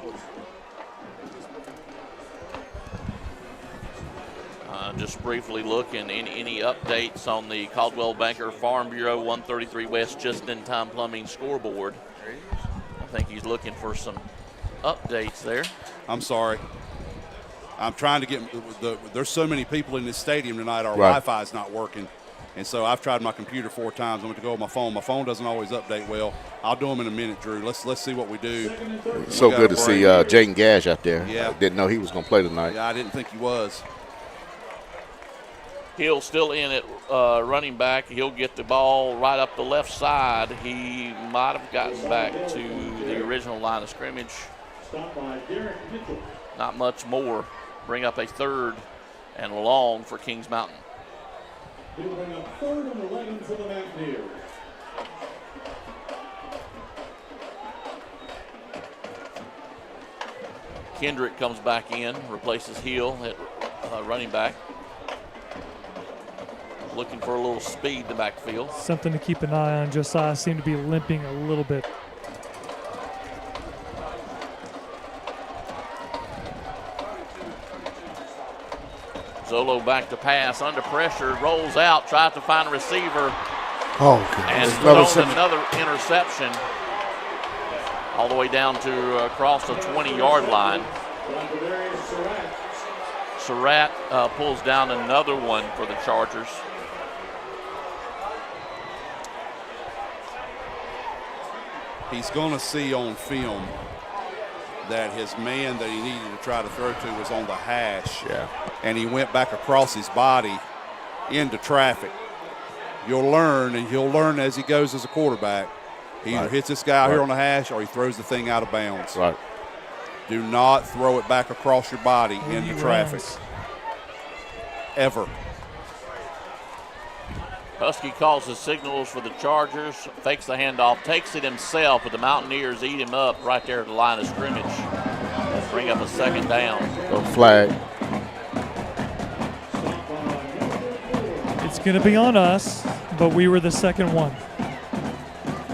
Just briefly looking, any updates on the Caldwell Banker Farm Bureau 133 West just-in-time plumbing scoreboard. I think he's looking for some updates there. I'm sorry. I'm trying to get there's so many people in this stadium tonight. Our Right. Wi-Fi is not working. And so I've tried my computer 4 times. I went to go on my phone. My phone doesn't always update well. I'll do them in a minute, Drew. Let's see what we do. It's so good to see Jaden Gash out there. Yeah. I didn't know he was going to play tonight. Yeah, I didn't think he was. Hill still in at running back. He'll get the ball right up the left side. He might have gotten back to the original line of scrimmage. Not much more. Bring up a 3rd and long for Kings Mountain. He'll bring up 3rd and 11 for the Mountaineers. Kendrick comes back in, replaces Hill at running back. Looking for a little speed in the backfield. Something to keep an eye on. Josiah seemed to be limping a little bit. Zolo back to pass, under pressure, rolls out, tries to find a receiver. Oh, And goodness. throws another interception all the way down to across the 20-yard line. Surratt pulls down another one for the Chargers. He's going to see on film that his man that he needed to try to throw to was on the hash. Yeah. And he went back across his body into traffic. You'll learn, and he'll learn as he goes as a quarterback. He either hits this guy out here on the hash or he throws the thing out of bounds. Right. Do not throw it back across your body into traffic. Ever. Husky calls the signals for the Chargers, fakes the handoff, takes it himself, but the Mountaineers eat him up right there at the line of scrimmage. Bring up a 2nd down. Go flag. It's going to be on us, but we were the second one.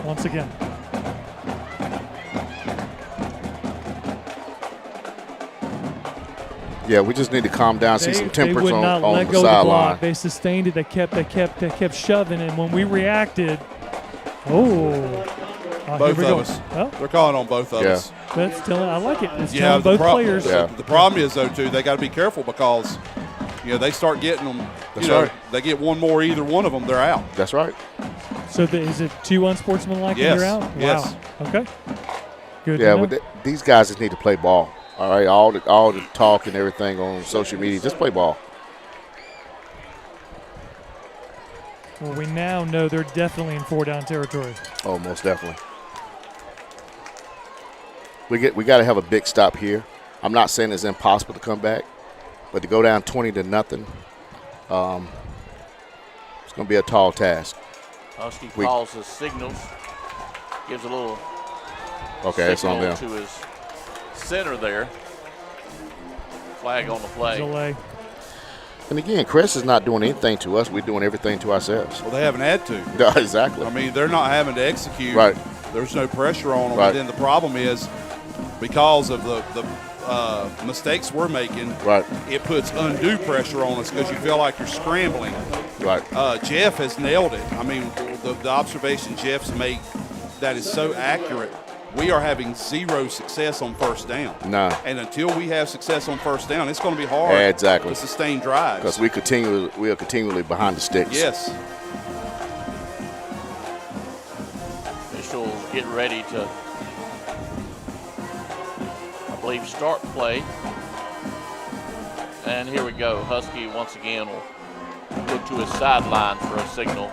Once again. Yeah, we just need to calm down, see some tempers would not on let the go of the sideline. block. They sustained it. They kept shoving, and when we reacted, Both here we of go. us. Well, They're calling on both of us. that's telling. I like it. It's Yeah, telling both players. Yeah. The problem is, though, too, they got to be careful because, they start getting them. That's right. They get one more, either one of them, they're out. That's right. So is it 2 unsportsmanlike Yes. and you're out? Wow. Yes. Okay. Good. Yeah, to know. but these guys just need to play ball. All right, all the talk and everything on social media, just play ball. Well, we now know they're definitely in 4-down territory. Oh, most definitely. We got to have a big stop here. I'm not saying it's impossible to come back, but to go down 20-0, it's going to be a tall task. Husky calls the signals, gives a little Okay, it's on signal them. to his center there. Flag on the play. Delay. And again, Crest is not doing anything to us. We're doing everything to ourselves. Well, they haven't had to. No, exactly. I mean, they're not having to execute. Right. There's no pressure on them. Right. And then the problem is because of the mistakes we're making, Right. it puts undue pressure on us because you feel like you're scrambling. Right. Jeff has nailed it. I mean, the observation Jeff's made that is so accurate. We are having zero success on first down. No. And until we have success on first down, it's going to be hard Exactly. to sustain drives. Because we are continually behind the sticks. Yes. Officials get ready to, I believe, start play. And here we go. Husky once again will look to his sideline for a signal.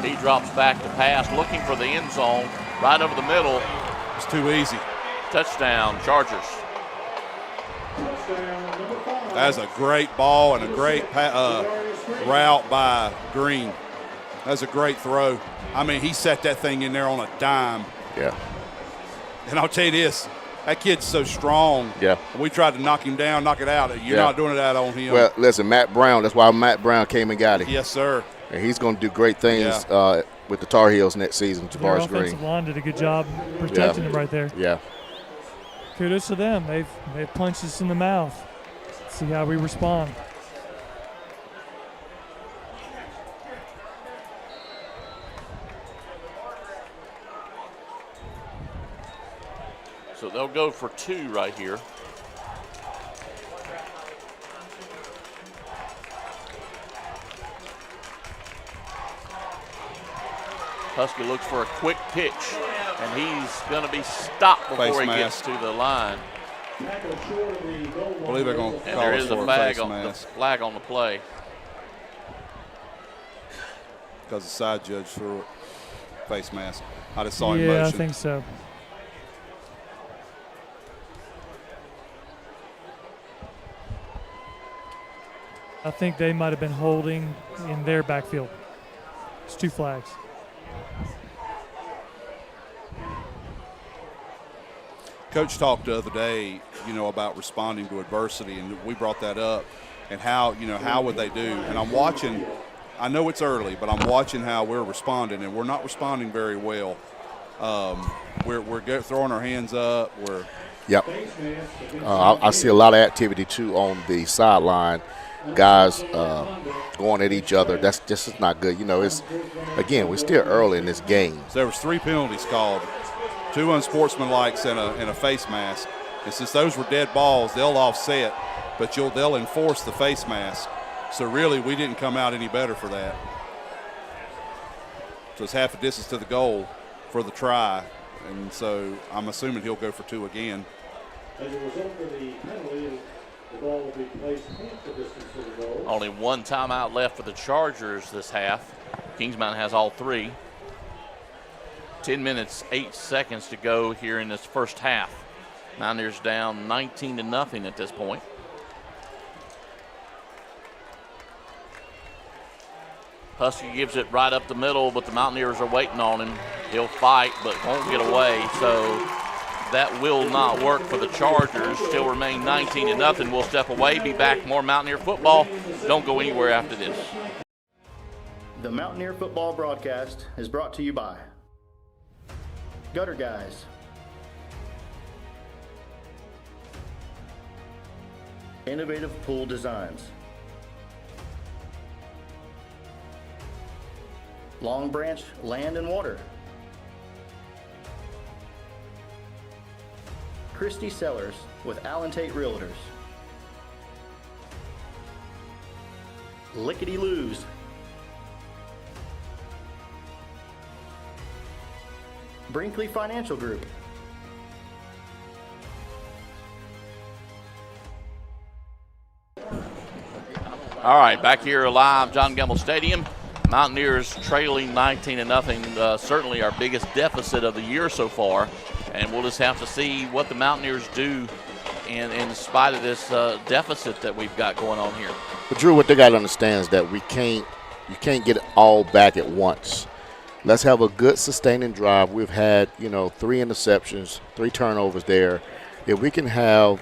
He drops back to pass, looking for the end zone, right over the middle. It's too easy. Touchdown, Chargers. That's a great ball and a great route by Green. That's a great throw. I mean, he set that thing in there on a dime. Yeah. And I'll tell you this, that kid's so strong. Yeah. We tried to knock him down, knock it out. You're Yeah. not doing it out on him. Well, listen, Matt Brown, that's why Matt Brown came and got him. Yes, sir. And he's going to do great things with the Tar Heels next season, Their Javaris Green. offensive line did a good job protecting him right there. Yeah. Kudos to them. They've punched us in the mouth. See how we respond. So they'll go for 2 right here. Husky looks for a quick pitch, and he's going to be stopped before he gets to the line. I believe they're going to call there us is for a flag on the play. Because the side judge threw it. Face mask. I just saw him motion. motion. I think so. I think they might have been holding in their backfield. It's 2 flags. Coach talked the other day, about responding to adversity, and we brought that up, and how would they do? And I'm watching. I know it's early, but I'm watching how we're responding, and we're not responding very well. We're throwing our hands up. Yep. I see a lot of activity too on the sideline. Guys going at each other. That's just not good. It's we're still early in this game. So there was 3 penalties called, 2 unsportsmanlikes and a face mask. And since those were dead balls, they'll offset, but they'll enforce the face mask. So really, we didn't come out any better for that. So it's half a distance to the goal for the try, and so I'm assuming he'll go for 2 again. As a result of the penalty, the ball will be placed half the distance to the goal. Only 1 timeout left for the Chargers this half. Kings Mountain has all 3. 10 minutes, 8 seconds to go here in this first half. Mountaineers down 19-0 at this point. Husky gives it right up the middle, but the Mountaineers are waiting on him. He'll fight, but won't get away. So that will not work for the Chargers. Still remain 19-0. We'll step away, be back. More Mountaineer football. Don't go anywhere after this. The Mountaineer football broadcast is brought to you by Gutter Guys, Innovative Pool Designs, Long Branch Land and Water, Christie Sellers with Allen Tate Realtors, Lickety Loos, Brinkley Financial Group, All right, back here live, John Gamble Stadium. Mountaineers trailing 19-0, certainly our biggest deficit of the year so far. And we'll just have to see what the Mountaineers do in spite of this deficit that we've got going on here. But Drew, what they got to understand is that you can't get it all back at once. Let's have a good sustaining drive. We've had, 3 interceptions, 3 turnovers there. If we can have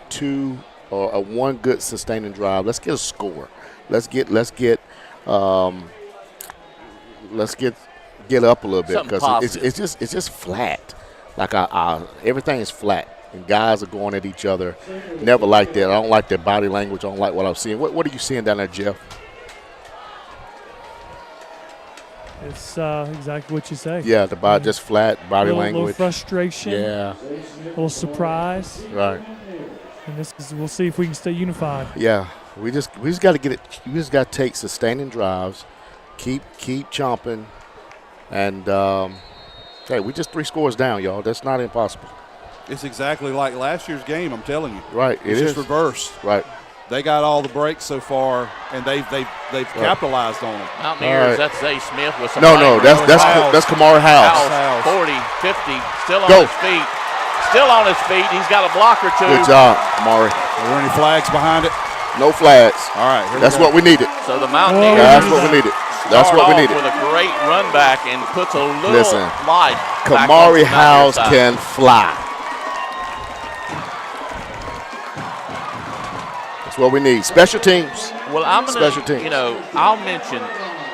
2 or 1 good sustaining drive, let's get a score. Let's get up a little bit, because it's just flat. Like everything is flat, and guys are going at each other. Never like that. I don't like their body language. I don't like what I'm seeing. What are you seeing down there, Jeff? It's exactly what you say. Yeah, the body just flat body language. A little frustration. Yeah. A little surprise. Right. And we'll see if we can stay unified. Yeah, we just got to get it. We just got to take sustaining drives, keep chomping, and hey, we just 3 scores down, y'all. That's not impossible. It's exactly like last year's game. I'm telling you. Right. It's just reversed. Right. They got all the breaks so far, and they've capitalized on them. Mountaineers, right. That's Zay Smith with some. No, that's Kamari House. 40, 50, still on his feet. Still on his feet. He's got a block or 2. Good job, Kamari. Are there any flags behind it? No flags. All right, that's what we needed. So the Mountaineers. That's what we needed. That's what we needed. With a great run back and puts a little life. Kamari House can fly. That's what we need. Special teams. Well, I'm going Special teams. I'll mention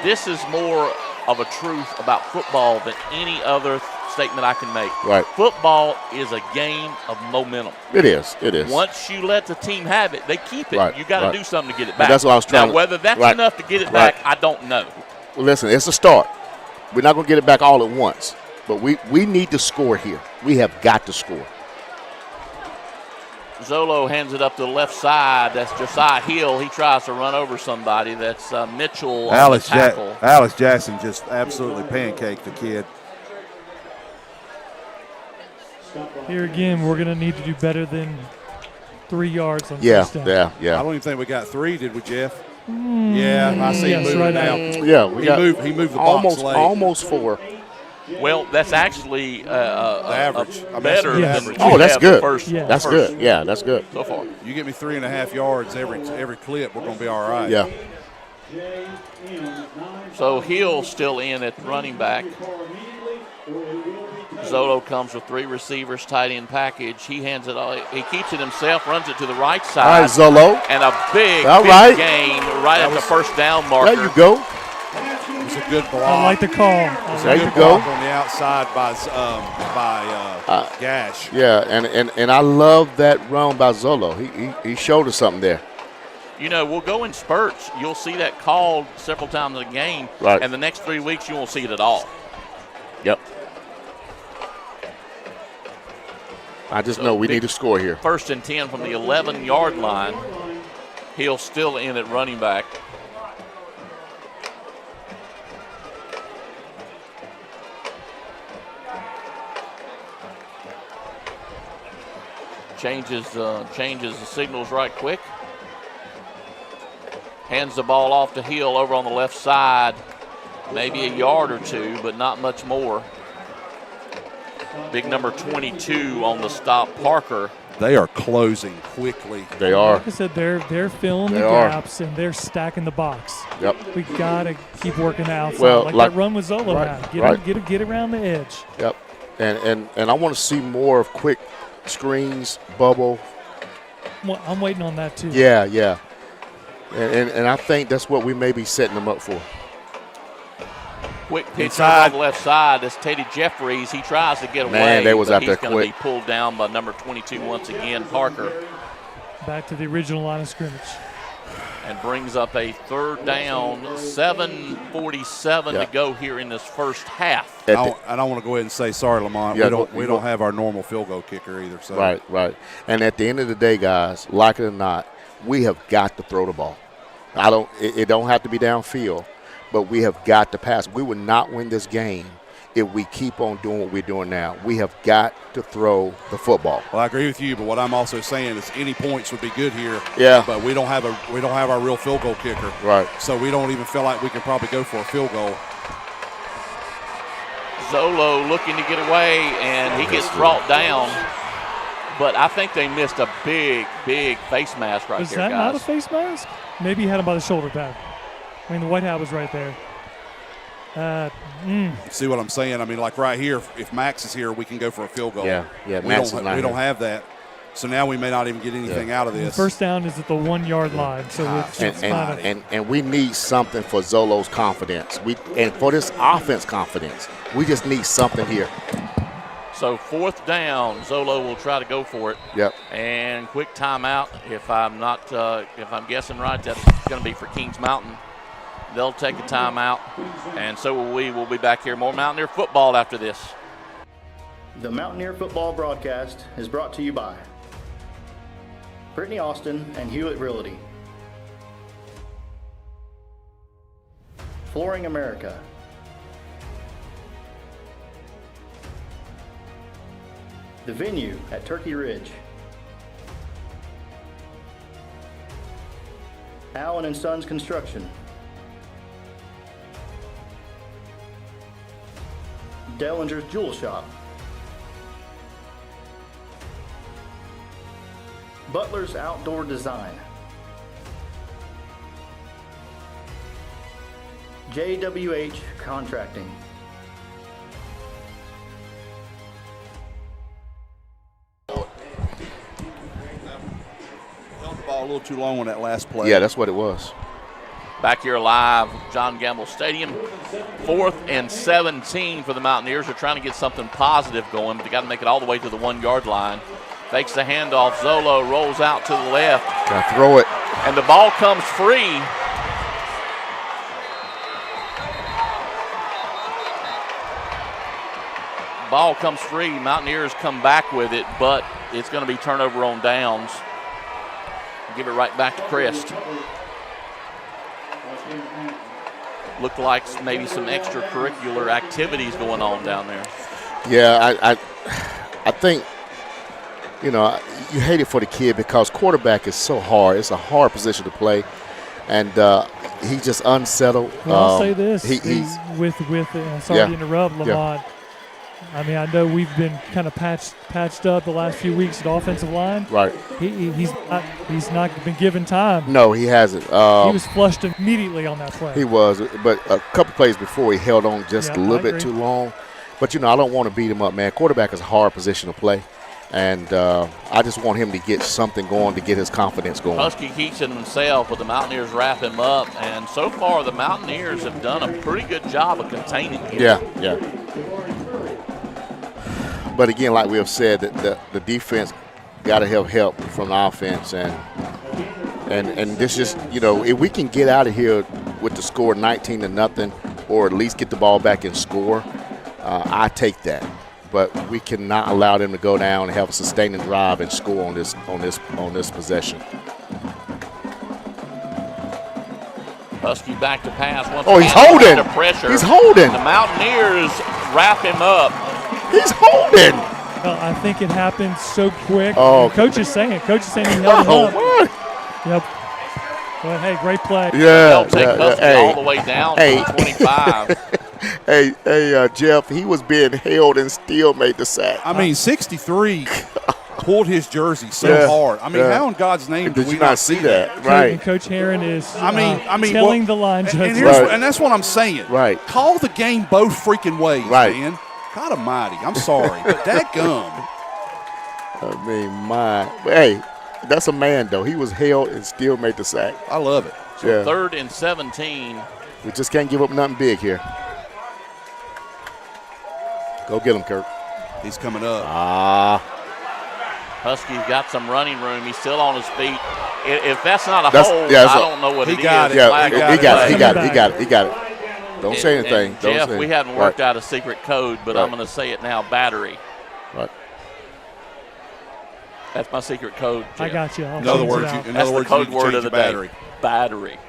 this is more of a truth about football than any other statement I can make. Right. Football is a game of momentum. It is. Once you let the team have it, they keep it. Right. You got to do something to get it back. That's what I was trying now, whether that's enough to get it back, I don't know. Well, listen, it's a start. We're not going to get it back all at once, but we need to score here. We have got to score. Zolo hands it up to the left side. That's Josiah Hill. He tries to run over somebody. That's Mitchell on the tackle. Alex Jackson just absolutely pancaked the kid. Here again, we're going to need to do better than 3 yards on Yeah, first down. yeah. I don't even think we got 3, did we, Jeff? Yeah, I see him yes, moving right now. Yeah, He moved the box late. almost 4. Well, that's actually average. better Yes. than we Oh, that's have good. the first, Yeah. That's first good. Yeah, that's good. so far. You get me 3.5 yards every clip, we're going to be all right. Yeah. So Hill still in at running back. Zolo comes with 3 receivers, tight end package. He hands it all. He keeps it himself, runs it to the right side. All right, Zolo. And a big Gain right at the first down marker. There you go. It was a good block. I like the call. There you Good go. block on the outside by Gash. Yeah, and I love that run by Zolo. He showed us something there. You know, we'll go in spurts. You'll see that called several times in the game. Right. And the next 3 weeks, you won't see it at all. Yep. I just know we need to score here. 1st and 10 from the 11-yard line. Hill still in at running back. Changes the signals right quick. Hands the ball off to Hill over on the left side. Maybe a yard or 2, but not much more. Big number 22 on the stop, Parker. They are closing quickly. They are. Like I said, they're filling the They are. gaps and they're stacking the box. Yep. We gotta keep working the outside, Well, like like- that run with Zolo right, had. Get around the edge. Yep. And I want to see more of quick screens, bubble. Well, I'm waiting on that too. Yeah, yeah. And I think that's what we may be setting them up for. Quick pitch Inside. on the left side. That's Teddy Jeffries. He tries to get away. Man, they was but out there he's going to be quick. pulled down by number 22 once again, Parker, Back to the original line of scrimmage. and brings up a 3rd down. 7:47 Yeah. to go here in this first half. At I don't want to go ahead and say sorry, Lamont. Yeah, we don't have our normal field goal kicker either. So Right. And at the end of the day, guys, like it or not, we have got to throw the ball. It don't have to be downfield, but we have got to pass. We would not win this game if we keep on doing what we're doing now. We have got to throw the football. Well, I agree with you, but what I'm also saying is any points would be good here. Yeah. But we don't have our real field goal kicker. Right. So we don't even feel like we can probably go for a field goal. Zolo looking to get away, and he gets brought down. But I think they missed a big face mask right Was there, that guys. not a face mask? Maybe he had him by the shoulder pad. I mean, the white hat was right there. See what I'm saying? I mean, like right here, if Max is here, we can go for a field goal. Yeah, We Max is don't not we don't here. have that. So now we may not even get anything out of this. First down is at the 1 yard line, so it's kind of. And we need something for Zolo's confidence. And for this offense confidence, we just need something here. So 4th down, Zolo will try to go for it. Yep. And quick timeout. If I'm guessing right, that's going to be for Kings Mountain. They'll take a timeout, and so will we. We'll be back here. More Mountaineer football after this. The Mountaineer football broadcast is brought to you by Brittany Austin and Hewlett Realty, Flooring America, The Venue at Turkey Ridge, Allen & Sons Construction, Dellinger's Jewel Shop, Butler's Outdoor Design, JWH Contracting, Held the ball a little too long on that last play. Yeah, that's what it was. Back here live, John Gamble Stadium. 4th and 17 for the Mountaineers. They're trying to get something positive going, but they got to make it all the way to the 1 yard line. Fakes the handoff. Zolo rolls out to the left. Gotta throw it. And the ball comes free. ball comes free. Mountaineers come back with it, but it's going to be turnover on downs. Give it right back to Crest. Looked like maybe some extracurricular activities going on down there. Yeah, I think, you hate it for the kid because quarterback is so hard. It's a hard position to play, and he's just unsettled. Well, I'll say this: he's sorry to interrupt, Lamont. I mean, I know we've been kind of patched up the last few weeks at offensive line. Right. He's not been given time. No, he hasn't. He was flushed immediately on that play. He was, but a couple plays before he held on just a little bit too long. But, I don't want to beat him up, man. Quarterback is a hard position to play. And I just want him to get something going to get his confidence going. Husky keeps it himself, but the Mountaineers wrap him up. And so far, the Mountaineers have done a pretty good job of containing him. Yeah. But again, like we have said, that the defense got to have help from the offense, and this is, if we can get out of here with the score 19-0, or at least get the ball back and score, I take that. But we cannot allow them to go down and have a sustaining drive and score on this possession. Husky back to pass. He's holding. Under pressure. He's holding. The Mountaineers wrap him up. He's holding. I think it happened so quick. Oh, Coach is saying he held him up. What? Yep. Well, hey, great play. Yeah. They'll take Husky all the way down to 25. Hey, Jeff, he was being held and still made the sack. I mean, 63 pulled his jersey so hard. I mean, how in God's name did we not see that? Right. And Coach Herron is telling the line judge. And that's what I'm saying. Right. Call the game both freaking ways, right. man. God almighty, I'm sorry, but that gum. I mean, hey, that's a man, though. He was held and still made the sack. I love it. So 3rd and 17. We just can't give up nothing big here. Go get him, Kurt. He's coming up. Husky's got some running room. He's still on his feet. If that's not a hold, I don't know what it is. He got it. He got it. Don't say anything. Jeff, we haven't worked out a secret code, but I'm going to say it now, battery. Right. That's my secret code, Jeff. I got you. In other words, the code word of the battery. Day. Battery.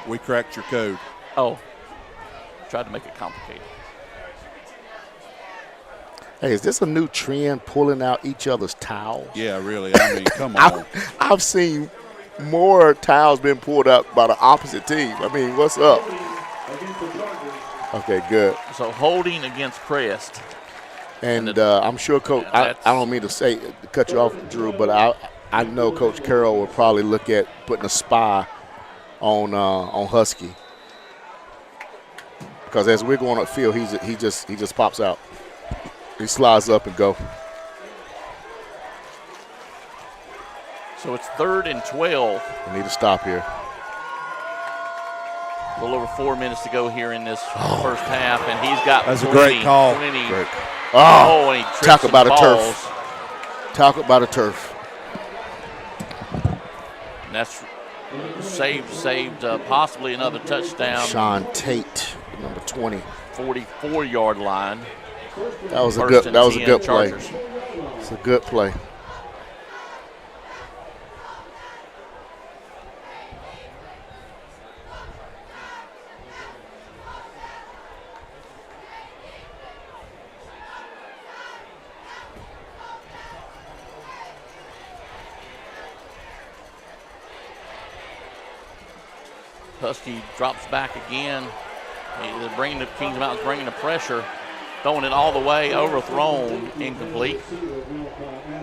We cracked your code. Oh. Tried to make it complicated. Hey, is this a new trend, pulling out each other's towels? Yeah, really. I mean, come on. I've seen more towels being pulled up by the opposite team. I mean, what's up? Okay, good. So holding against Crest. And I'm sure Coach, I don't mean to cut you off, Drew, but I know Coach Carroll will probably look at putting a spy on Husky. Because as we're going upfield, he just pops out. He slides up and go. So it's 3rd and 12. We need to stop here. A little over 4 minutes to go here in this first half, and he's got a great call. And he talk about balls. A turf. Talk about a turf. And that's saved possibly another touchdown. Sean Tate, number 20. 44-yard line. That was a good play. Chargers. It's a good play. Husky drops back again. They're bringing the Kings Mountains bringing the pressure, throwing it all the way, overthrown, incomplete.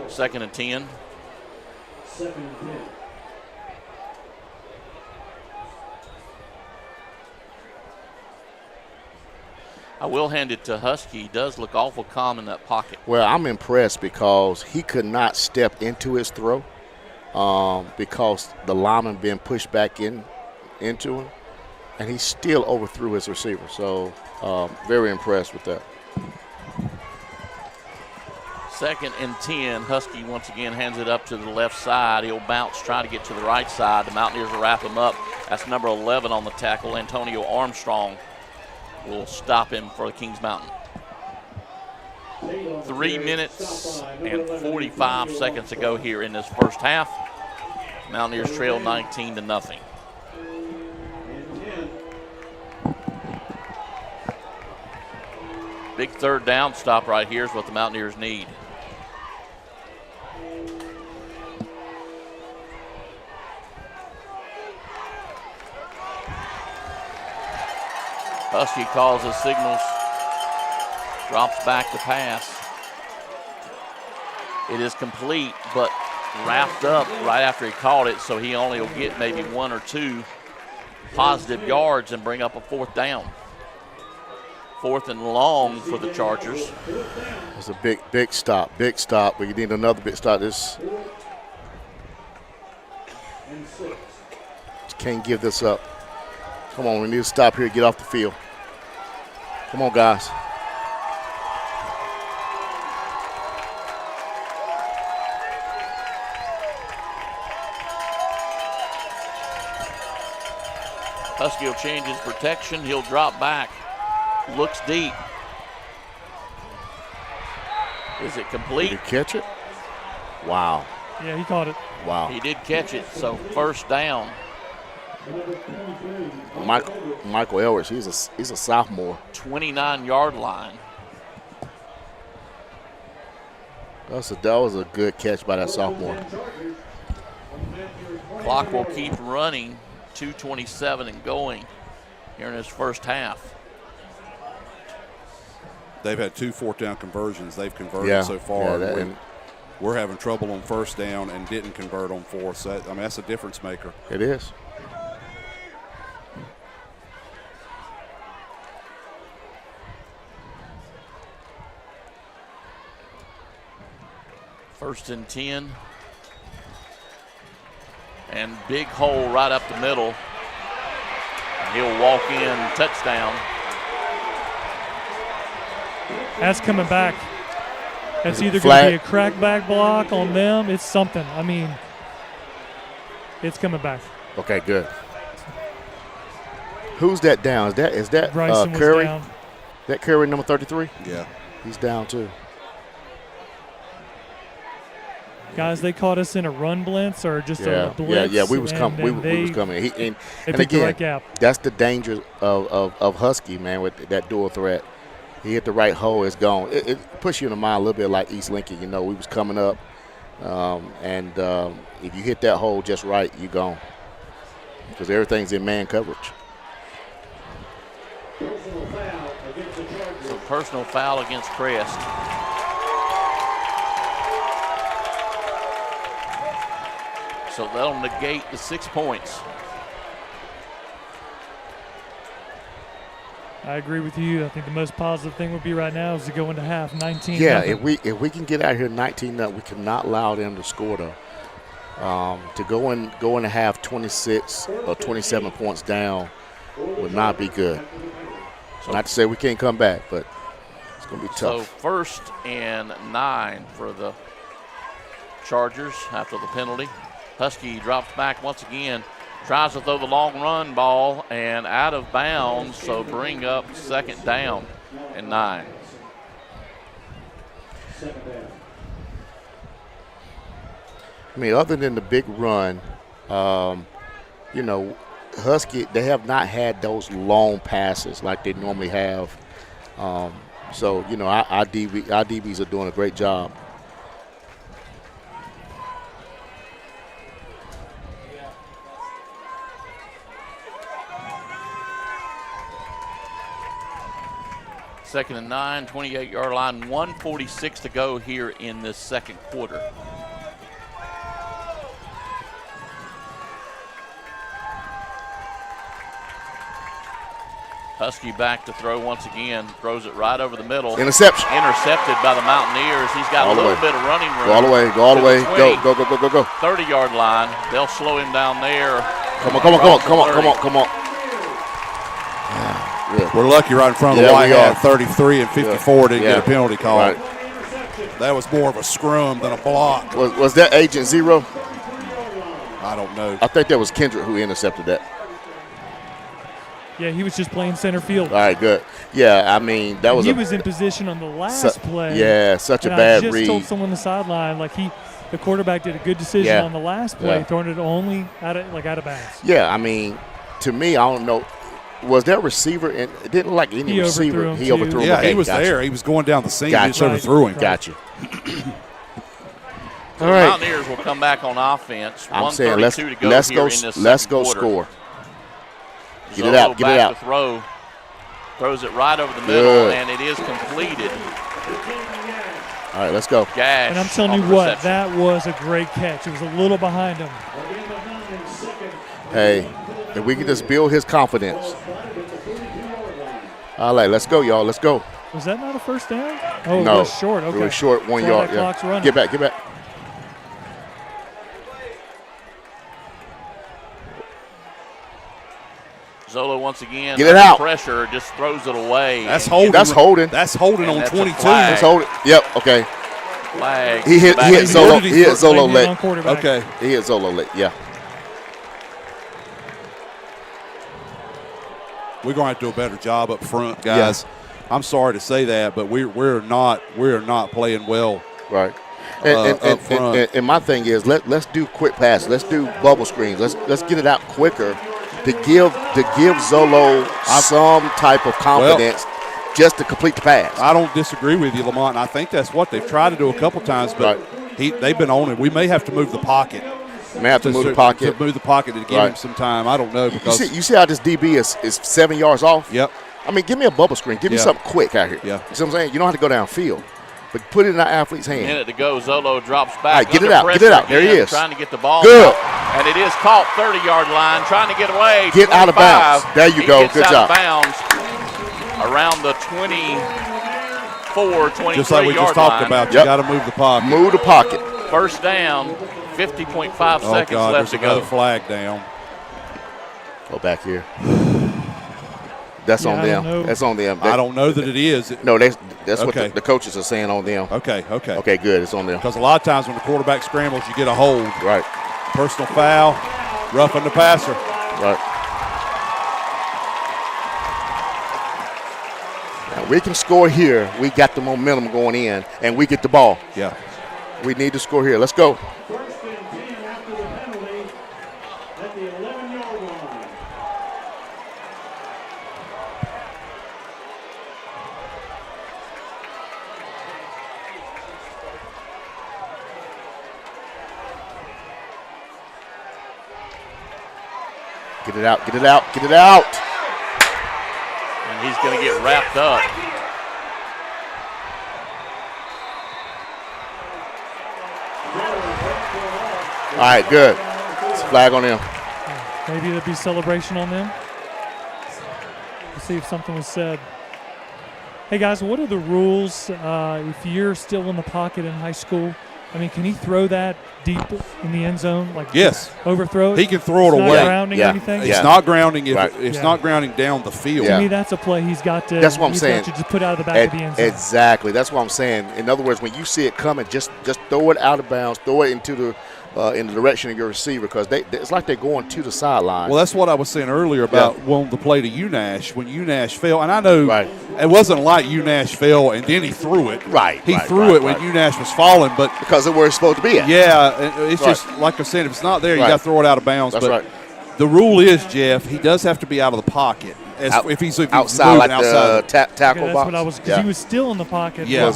2nd and 10. I will hand it to Husky. He does look awful calm in that pocket. Well, I'm impressed because he could not step into his throw because the lineman being pushed back into him, and he still overthrew his receiver. So very impressed with that. 2nd and 10. Husky once again hands it up to the left side. He'll bounce, try to get to the right side. The Mountaineers will wrap him up. That's number 11 on the tackle. Antonio Armstrong will stop him for the Kings Mountain. 3 minutes and 45 seconds to go here in this first half. Mountaineers trail 19-0. Big third down stop right here is what the Mountaineers need. Husky calls his signals, drops back to pass. It is complete, but wrapped up right after he caught it, so he only will get maybe 1 or 2 positive yards and bring up a 4th down. 4th and long for the Chargers. It's a big stop, big stop. We need another big stop. This can't give this up. Come on, we need to stop here, get off the field. Come on, guys. Husky will change his protection. He'll drop back. Looks deep. Is it complete? Did he catch it? Wow. Yeah, he caught it. Wow. He did catch it, so 1st down. Michael Elrich, he's a sophomore. 29-yard line. That was a good catch by that sophomore. Clock will keep running. 2:27 and going here in his first half. They've had 2 4th down conversions they've converted so far. Yeah, we're having trouble on 1st down and didn't convert on 4th. So that's a difference maker. It is. First and 10. And big hole right up the middle. And he'll walk in, touchdown. That's coming back. That's either going to be a crackback block on them. It's something. I mean, it's coming back. Okay, good. Who's that down? Is that Bryson Curry? was down. That Curry, number 33? Yeah. He's down too. Guys, they caught us in a run blitz or just a blitz. Yeah, we was coming. We was coming. And again, that's the danger of Husky, man, with that dual threat. He hit the right hole, it's gone. It puts you in the mind a little bit like East Lincoln. You know, we was coming up, and if you hit that hole just right, you gone. Because everything's in man coverage. So personal foul against Crest. So that'll negate the 6 points. I agree with you. I think the most positive thing would be right now is to go into half 19. Yeah, if we can get out here 19-0, we cannot allow them to score though. To go in half 26 or 27 points down would not be good. So not to say we can't come back, but it's going to be tough. So 1st and 9 for the Chargers after the penalty. Husky drops back once again, tries to throw the long run ball and out of bounds, so bring up 2nd down and 9. I mean, other than the big run, you know, Husky, they have not had those long passes like they normally have. So, you know, our DBs are doing a great job. Second and 9, 28-yard line, 1:46 to go here in this second quarter. Husky back to throw once again, throws it right over the middle. Interception. Intercepted by the Mountaineers. He's got a little bit of running room. Go all the way, go all the way. Go. 30-yard line. They'll slow him down there. Come on. Yeah. We're lucky right in front of the white hat. 33 and 54 didn't get a penalty call. Right. That was more of a scrum than a block. Was that Agent Zero? I don't know. I think that was Kendrick who intercepted that. Yeah, he was just playing center field. All right, good. Yeah, I mean, that was he was in position on the last play. Yeah, such a and bad I just read. told someone on the sideline, like the quarterback did a good decision on the last play, throwing it only out of bounds. Yeah, I mean, to me, I don't know. Was there a receiver? And it didn't look like any receiver. He overthrew him. Yeah, he was there. He was going down the seam. He just overthrew him. Gotcha. All right. Mountaineers will come back on offense. I'm saying let's go score. Get it out. To throw. Throws it right over the middle, and it is completed. All right, let's go. Gash and I'm telling you what, that was a great catch. It was a little behind him. Hey, if we can just build his confidence. All right, let's go, y'all. Let's go. Was that not a first down? Oh, no, it was short. Okay. It was short, 1 yard. Yeah. Get back. Zola once again. Get it out. Pressure, just throws it away. That's holding. That's holding on 22. That's holding. Yep. Okay. Flag. He hit Zola. He hit Zola late. Okay. He hit Zola late. Yeah. We're going to have to do a better job up front, guys. Yeah. I'm sorry to say that, but we're not playing well. Right. Up front. And my thing is, let's do quick passes. Let's do bubble screens. Let's get it out quicker to give Zolo some type of confidence just to complete the pass. I don't disagree with you, Lamont. I think that's what they've tried to do a couple times, but they've been on it. We may have to move the pocket. May have to move the pocket. To move the pocket to give him some time. I don't know because you see how this DB is 7 yards off. Yep. I mean, give me a bubble screen. Give me something quick out here. Yeah. You see what I'm saying? You don't have to go downfield, but put it in our athlete's hand. Minute to go. Zolo drops back. All right, get it out. Get it out. There he is. Trying to get the ball. Good. And it is caught 30-yard line. Trying to get away. Get out of bounds. There you go. Good job. Out of bounds around the 24, 23 just like we just talked about. You got to move the pocket. Move the pocket. First down. 50.5 seconds left to go. Another flag down. Go back here. That's on them. That's on them. I don't know that it is. No, that's what the coaches are saying on them. Okay, good. It's on them. Because a lot of times when the quarterback scrambles, you get a hold. Right. Personal foul, roughing the passer. Right. Now we can score here. We got the momentum going in, and we get the ball. Yeah. We need to score here. Let's go. First and 10 after the penalty at the 11-yard line. Get it out. Get it out. Get it out. And he's going to get wrapped up. All right, good. It's a flag on them. Maybe there'll be celebration on them. Let's see if something was said. Hey, guys, what are the rules if you're still in the pocket in high school? I mean, can he throw that deep in the end zone? Like yes. Overthrow it? He can throw it away. Not grounding or anything? It's not grounding. It's not grounding down the field. To me, that's a play he's got to. That's what I'm saying. Got to just put out of the back of the end zone. Exactly. That's what I'm saying. In other words, when you see it coming, just throw it out of bounds. Throw it into the in the direction of your receiver because it's like they're going to the sideline. Well, that's what I was saying earlier about when the play to UNash, when UNash fell. And I know it wasn't like UNash fell and then he threw it. He threw it when UNash was falling. But because of where it's supposed to be at. Yeah, it's just like I said, if it's not there, you got to throw it out of bounds. That's but the rule is, Jeff, he does have to be out of the pocket. If he's outside, like outside the tackle that's box. what I was, because he was still in the pocket. Yeah.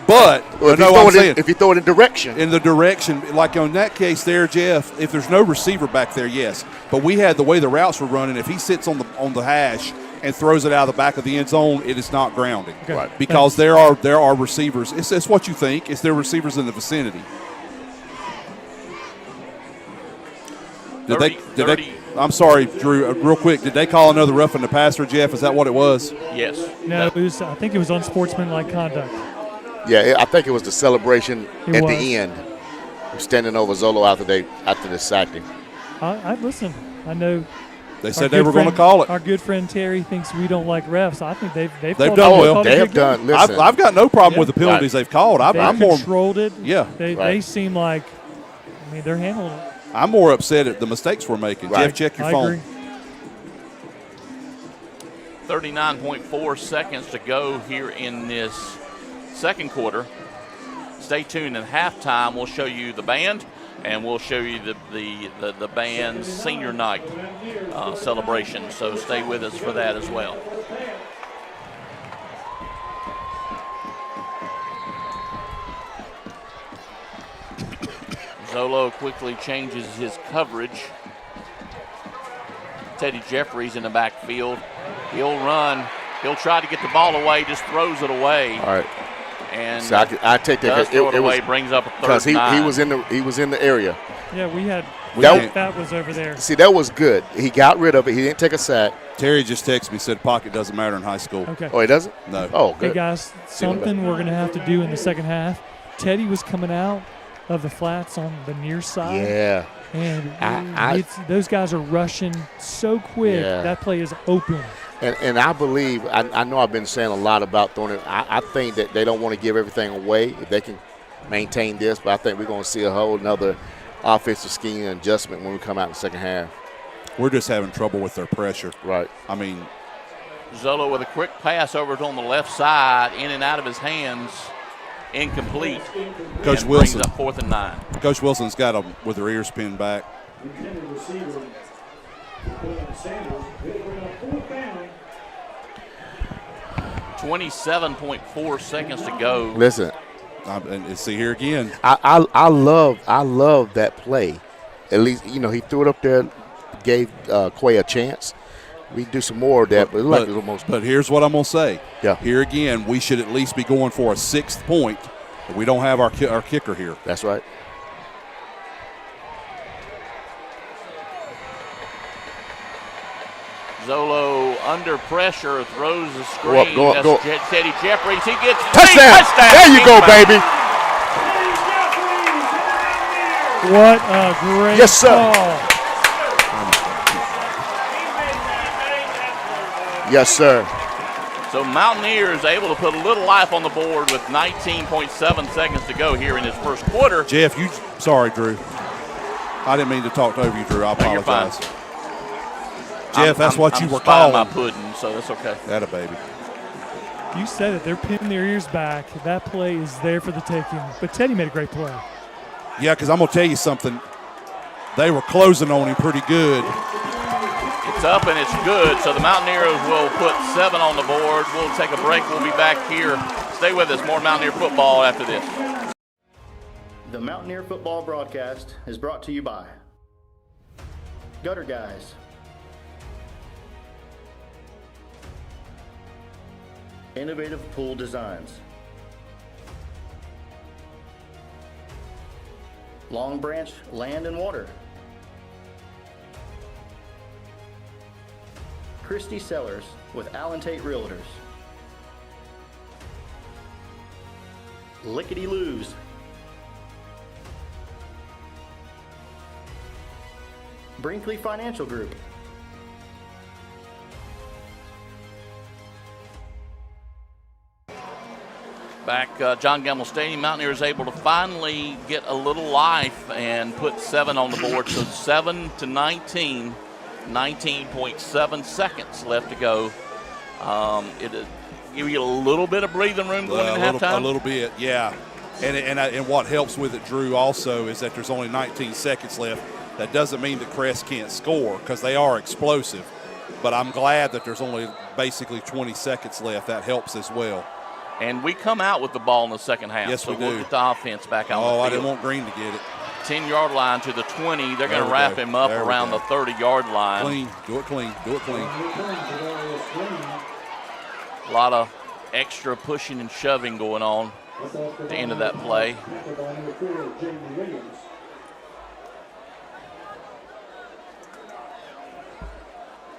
But if you throw it in direction. In the direction, like on that case there, Jeff, if there's no receiver back there, yes. But we had the way the routes were running, if he sits on the hash and throws it out of the back of the end zone, it is not grounding. Okay. Right. Because there are receivers. It's what you think. It's their receivers in the vicinity. Did they? I'm sorry, Drew. Real quick, did they call another roughing the passer, Jeff? Is that what it was? Yes. No, it was. I think it was unsportsmanlike conduct. Yeah, I think it was the celebration at the end. Standing over Zolo after they sacked him. I listen. I know. They said they were going to call it. Our good friend Terry thinks we don't like refs. I think they've done well. They have done. Listen, I've got no problem with the penalties they've called. I'm more controlled it. Yeah, they seem like. I mean, they're handling it. I'm more upset at the mistakes we're making. Jeff, check your phone. Agree. 39.4 seconds to go here in this second quarter. Stay tuned. In halftime, we'll show you the band, and we'll show you the band's senior night celebration. So stay with us for that as well. Zolo quickly changes his coverage. Teddy Jeffries in the backfield. He'll run. He'll try to get the ball away, just throws it away. All right. And so I take that it away, brings up a third because nine. he was in the area. Yeah, that was over there. See, that was good. He got rid of it. He didn't take a sack. Terry just texted me, said pocket doesn't matter in high school. Okay. Oh, he doesn't? No. Oh, good. Hey, guys, something we're going to have to do in the second half. Teddy was coming out of the flats on the near side. Yeah. And those guys are rushing so quick. Yeah. That play is open. And I believe, I know I've been saying a lot about throwing it. I think that they don't want to give everything away if they can maintain this, but I think we're going to see a whole another offensive scheme and adjustment when we come out in the second half. We're just having trouble with their pressure. Right. I mean, Zolo with a quick pass over on the left side, in and out of his hands, incomplete. Coach Wilson. Brings up 4th and 9. Coach Wilson's got them with their ears pinned back. 27.4 seconds to go. Listen. And see here again. I love that play. At least, he threw it up there, gave Quay a chance. We do some more of that, but here's what I'm going to say. Yeah. Here again, we should at least be going for a 6th point, but we don't have our kicker here. That's right. Zolo under pressure throws the screen. Go up. Teddy Jeffries. He gets touchdown. There you go, baby. What a great call. Yes, sir. So Mountaineers able to put a little life on the board with 19.7 seconds to go here in his first quarter. Jeff, sorry, Drew. I didn't mean to talk over you, Drew. I apologize. Jeff, that's what you were calling. My pudding, so that's okay. That a baby. You said it. They're pinning their ears back. That play is there for the taking. But Teddy made a great play. Yeah, because I'm going to tell you something. They were closing on him pretty good. It's up and it's good. So the Mountaineers will put 7 on the board. We'll take a break. We'll be back here. Stay with us. More Mountaineer football after this. The Mountaineer football broadcast is brought to you by Gutter Guys, Innovative Pool Designs, Long Branch Land and Water, Christie Sellers with Allen Tate Realtors, Lickety Loos, Brinkley Financial Group, Back John Gamble Stadium, Mountaineers able to finally get a little life and put 7 on the board. So 7 to 19, 19.7 seconds left to go. It'll give you a little bit of breathing room going into halftime. A little bit, yeah. And what helps with it, Drew, also is that there's only 19 seconds left. That doesn't mean that Crest can't score because they are explosive. But I'm glad that there's only basically 20 seconds left. That helps as well. And we come out with the ball in the second half. Yes, so we do. We'll get the offense back out on the field. I didn't want Green to get it. 10-yard line to the 20. They're going to wrap him up around the 30-yard line. Clean. Do it clean. Do it clean. A lot of extra pushing and shoving going on at the end of that play.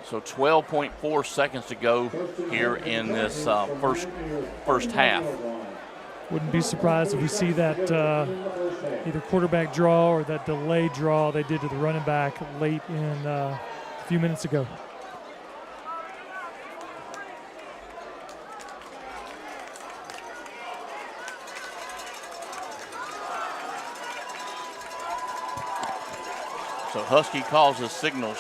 So 12.4 seconds to go here in this first half. Wouldn't be surprised if we see that either quarterback draw or that delayed draw they did to the running back late in a few minutes ago. So Husky calls his signals.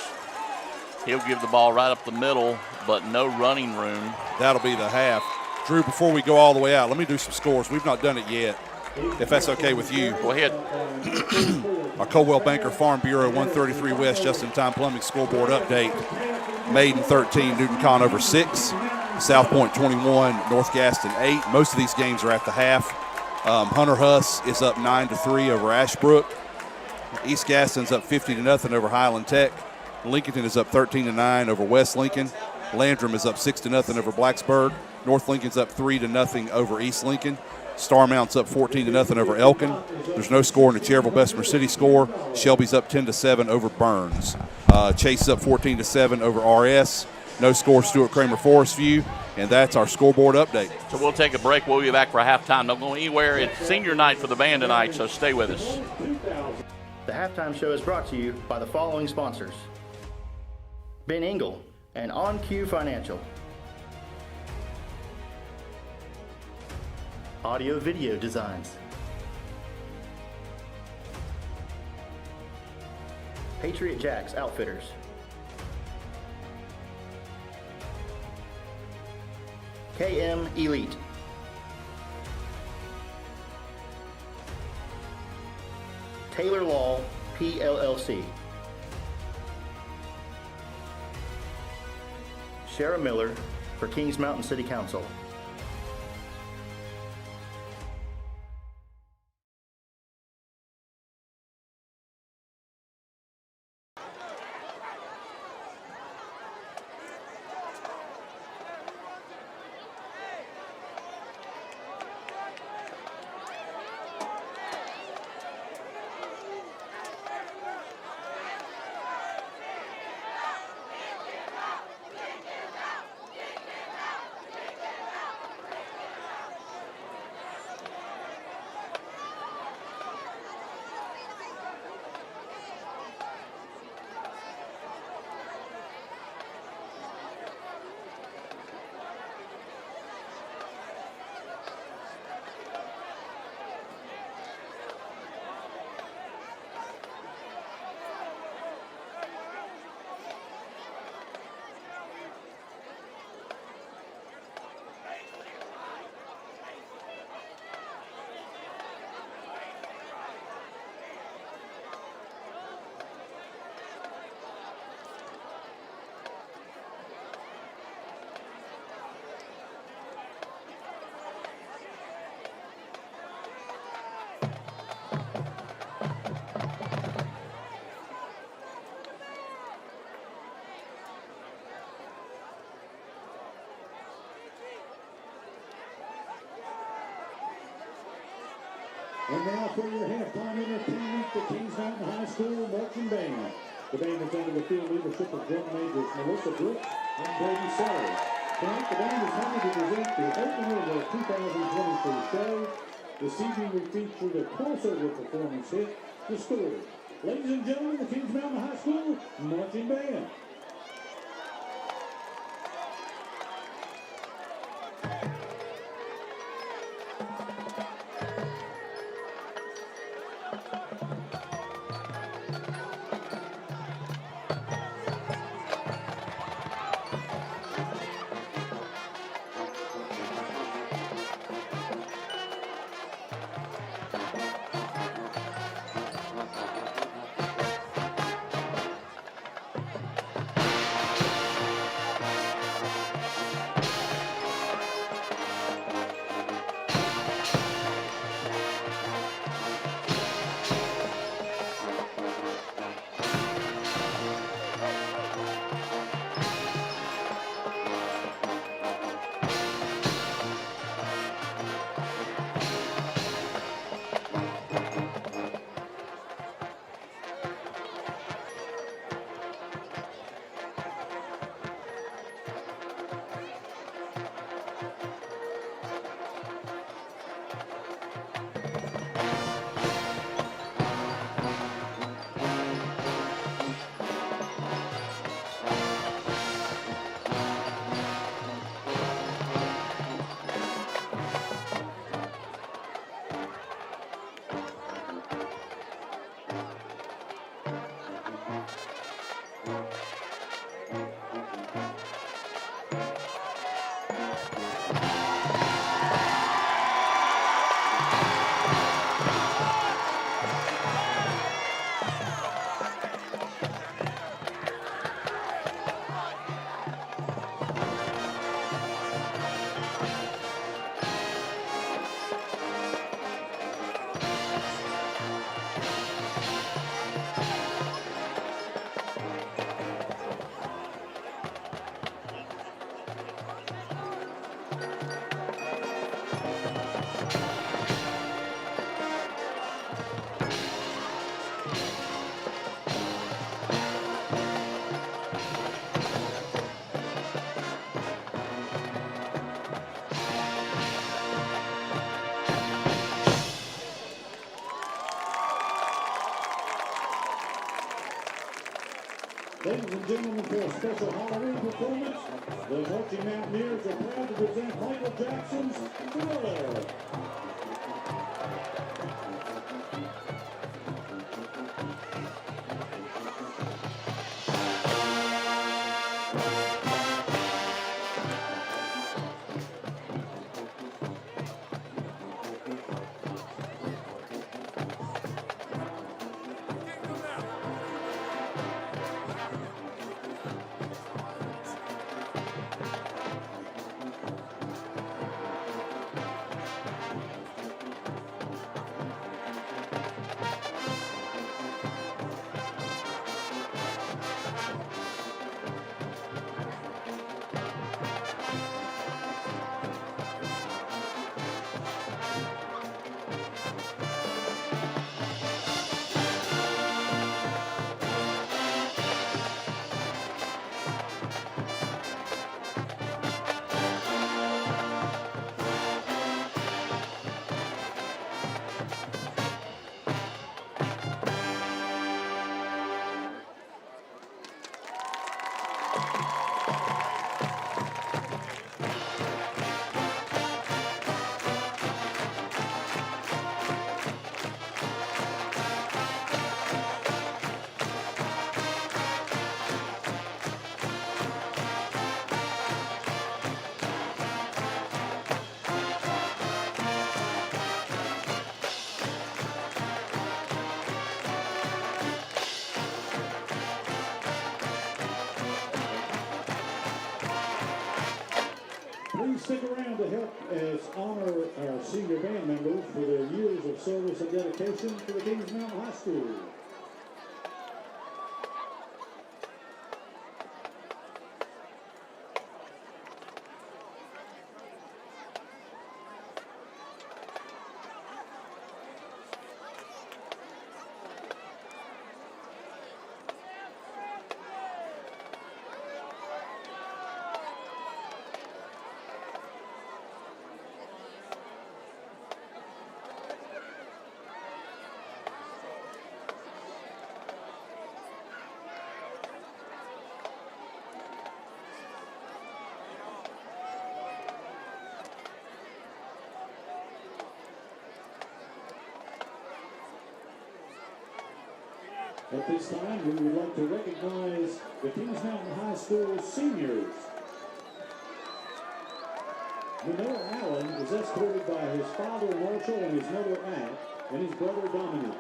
He'll give the ball right up the middle, but no running room. That'll be the half. Drew, before we go all the way out, let me do some scores. We've not done it yet, if that's okay with you. Go ahead. Our Coldwell Banker Farm Bureau 133 West just-in-time plumbing scoreboard update. Maiden 13, Newton Conover 6, South Point 21, North Gaston 8. Most of these games are at the half. Hunter Huss is up 9-3 over Ashbrook. East Gaston's up 50-0 over Highland Tech. Lincolnton is up 13-9 over West Lincoln. Landrum is up 6-0 over Blacksburg. North Lincoln's up 3-0 over East Lincoln. Starmount's up 14-0 over Elkin. There's no score in the Cherville-Bessemer City score. Shelby's up 10-7 over Burns. Chase is up 14-7 over RS. No score, Stuart Kramer Forest View. And that's our scoreboard update. So we'll take a break. We'll be back for halftime. Don't go anywhere. It's senior night for the band tonight, so stay with us. The halftime show is brought to you by the following sponsors: Ben Engel and On Cue Financial, Audio Video Designs, Patriot Jacks Outfitters, KM Elite, Taylor Law PLLC, Shara Miller for Kings Mountain City Council. And now for your halftime entertainment, the Kings Mountain High School Marching Band. The band is under the field leadership of drum majors Melissa Brooks and Brady Sellers. Tonight, the band is happy to present the opener of their 2023 show. This evening, we feature the crossover performance hit, The Story. Ladies and gentlemen, the Kings Mountain High School Marching Band. and gentlemen, for a special Halloween performance, the Marching Mountaineers are proud to present Michael Jackson's Thriller. Please stick around to help us honor our senior band members for their years of service and dedication to the Kings Mountain High School. At this time, we would like to recognize the Kings Mountain High School seniors. Manoa Allen is escorted by his father Marshall and his mother Ann and his brother Dominic.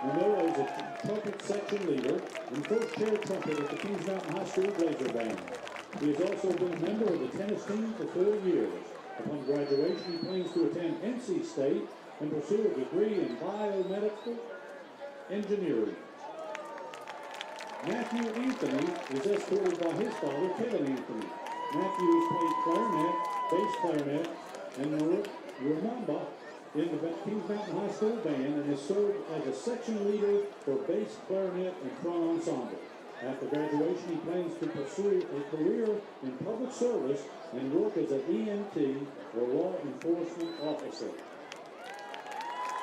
Manoa is a trumpet section leader and first chair trumpet at the Kings Mountain High School Blazer Band. He has also been a member of the tennis team for 4 years. Upon graduation, he plans to attend NC State and pursue a degree in biomedical engineering. Matthew Anthony is escorted by his father, Kevin Anthony. Matthew has played clarinet, bass clarinet, and rumba in the Kings Mountain High School Band and has served as a section leader for bass clarinet and front ensemble. After graduation, he plans to pursue a career in public service and work as an EMT or law enforcement officer.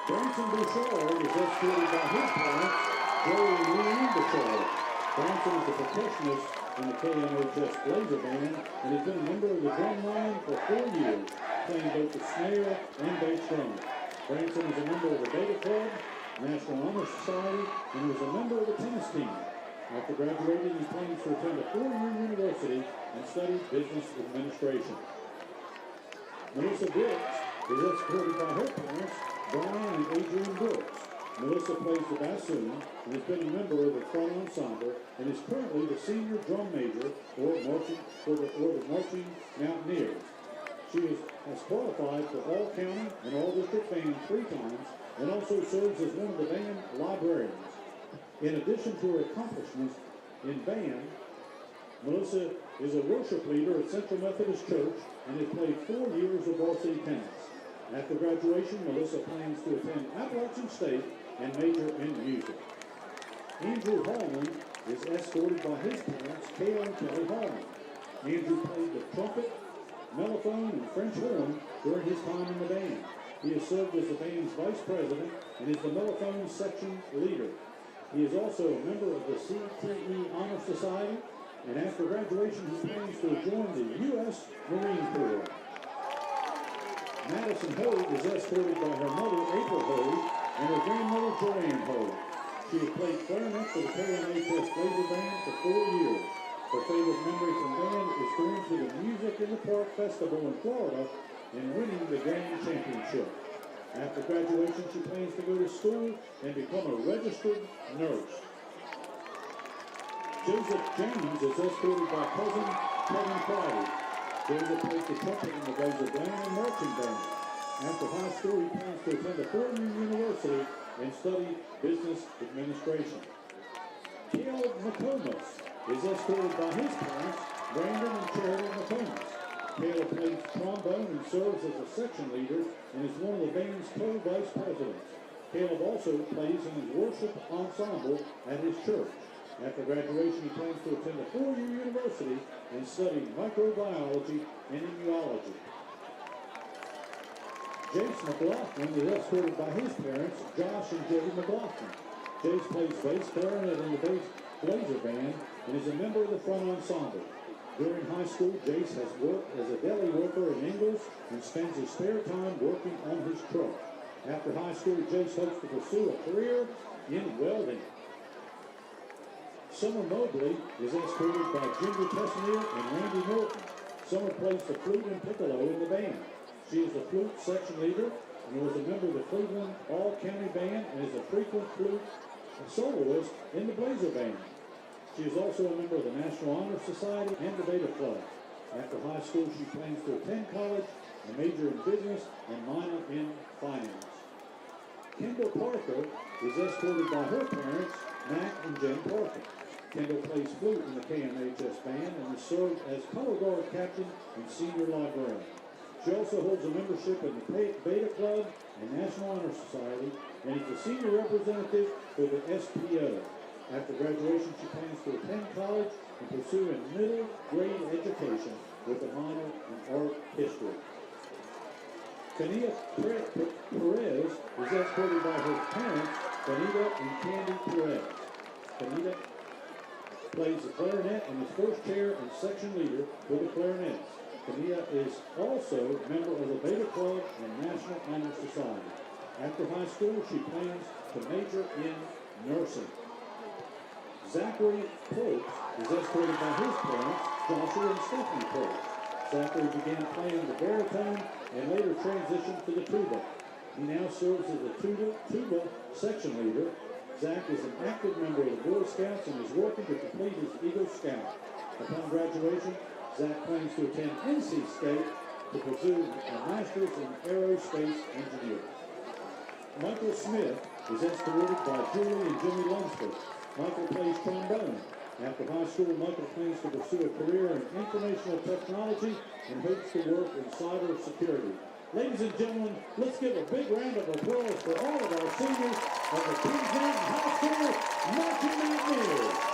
Branson Bouchard is escorted by his parents, Joey and Leanne Bouchard. Branson is a percussionist in the KMHS Blazer Band and has been a member of the drum line for 4 years, playing both the snare and bass drum. Branson is a member of the Beta Club, National Honor Society, and was a member of the tennis team. After graduating, he plans to attend a 4-year university and study business administration. Melissa Brooks is escorted by her parents, Brian and Adrian Brooks. Melissa plays the bassoon and has been a member of the front ensemble and is currently the senior drum major for the Marching Mountaineers. She has qualified for all county and all district band 3 times and also serves as one of the band librarians. In addition to her accomplishments in band, Melissa is a worship leader at Central Methodist Church and has played 4 years of varsity tennis. After graduation, Melissa plans to attend Appalachian State and major in music. Andrew Hallman is escorted by his parents, Kale and Kelly Hallman. Andrew played the trumpet, mellophone, and French horn during his time in the band. He has served as the band's vice president and is the mellophone section leader. He is also a member of the CTE Honor Society, and after graduation he plans to join the U.S. Marine Corps. Madison Hogue is escorted by her mother, April Hogue, and her grandmother, Joanne Hogue. She has played clarinet for the KMHS Blazer Band for 4 years. Her favorite memory from band is going to the Music in the Park Festival in Florida and winning the Grand Championship. After graduation, she plans to go to school and become a registered nurse. Joseph James is escorted by cousin Kevin Friday. Joseph plays the trumpet in the Blazer Band and marching band. After high school, he plans to attend a four-year university and study business administration. Caleb McComas is escorted by his parents, Brandon and Charity McComas. Caleb plays trombone and serves as a section leader and is one of the band's co-vice presidents. Caleb also plays in his worship ensemble at his church. After graduation, he plans to attend a four-year university and study microbiology and immunology. Jace McLaughlin is escorted by his parents, Josh and Jody McLaughlin. Jace plays bass clarinet in the Blazer Band and is a member of the front ensemble. During high school, Jace has worked as a deli worker in Ingles and spends his spare time working on his truck. After high school, Jace hopes to pursue a career in welding. Summer Mobley is escorted by Ginger Tessinier and Randy Norton. Summer plays the flute and piccolo in the band. She is the flute section leader and was a member of the Cleveland All-County Band and is a frequent flute soloist in the Blazer Band. She is also a member of the National Honor Society and the Beta Club. After high school, she plans to attend college and major in business and minor in finance. Kendall Parker is escorted by her parents, Matt and Jen Parker. Kendall plays flute in the KMHS Band and is served as color guard captain and senior librarian. She also holds a membership in the Beta Club and National Honor Society and is the senior representative for the SPO. After graduation, she plans to attend college and pursue a middle grade education with a minor in art history. Kania Perez is escorted by her parents, Benita and Candy Perez. Benita plays the clarinet and is first chair and section leader for the clarinets. Kania is also a member of the Beta Club and National Honor Society. After high school, she plans to major in nursing. Zachary Pope is escorted by his parents, Joshua and Stephanie Pope. Zachary began playing the baritone and later transitioned to the tuba. He now serves as a tuba section leader. Zach is an active member of the Boy Scouts and is working to complete his Eagle Scout. Upon graduation, Zach plans to attend NC State to pursue a master's in aerospace engineering. Michael Smith is escorted by Julie and Jimmy Lunsford. Michael plays trombone. After high school, Michael plans to pursue a career in informational technology and hopes to work in cyber security. Ladies and gentlemen, let's give a big round of applause for all of our seniors of the Kings Mountain High School Marching Mountaineers.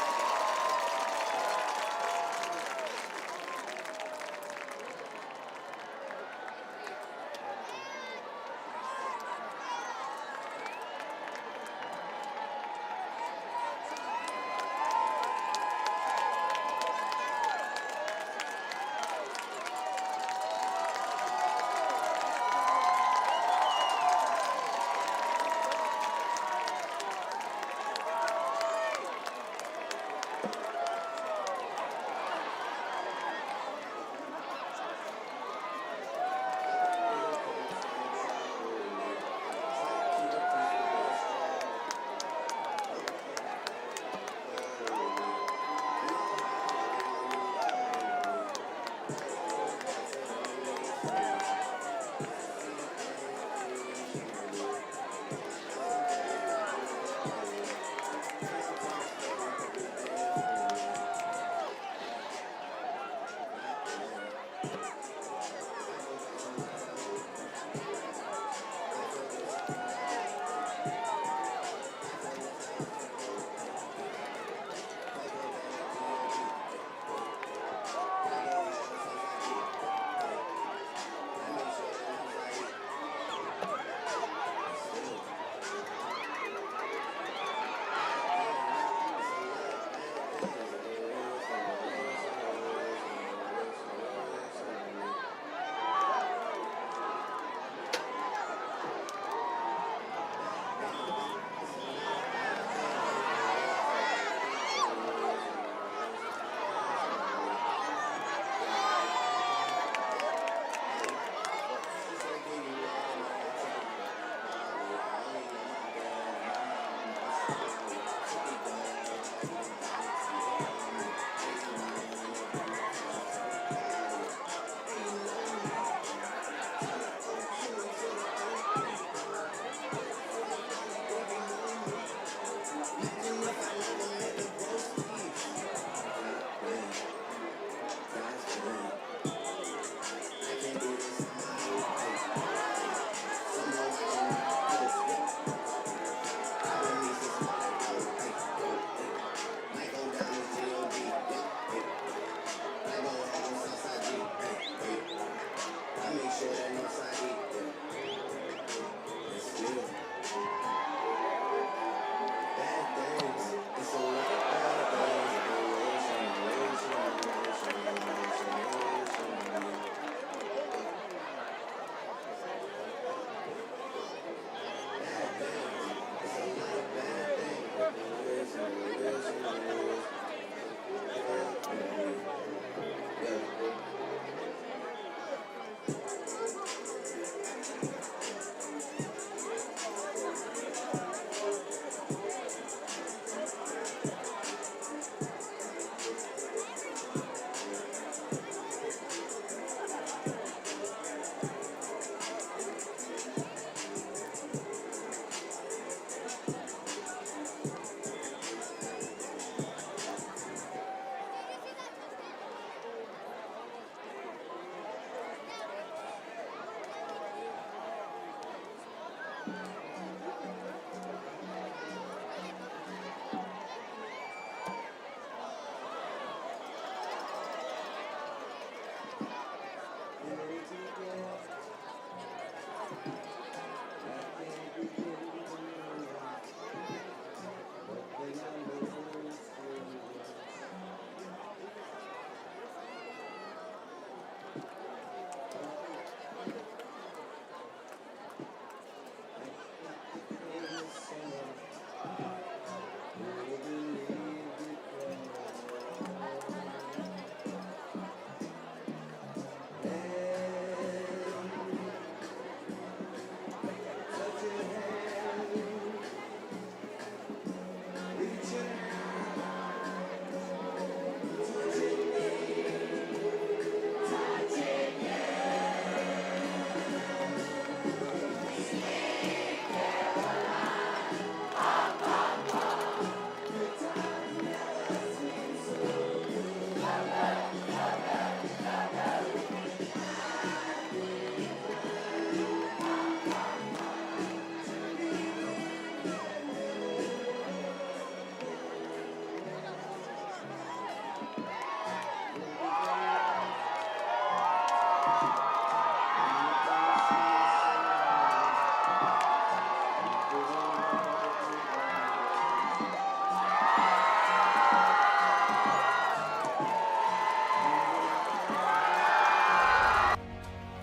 The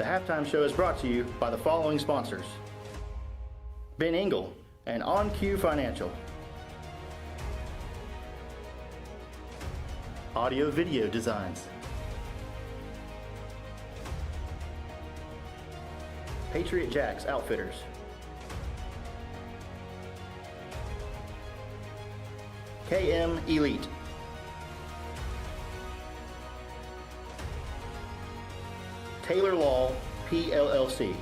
halftime show is brought to you by the following sponsors: Ben Engel and On Cue Financial, Audio Video Designs, Patriot Jacks Outfitters, KM Elite, Taylor Law, PLLC,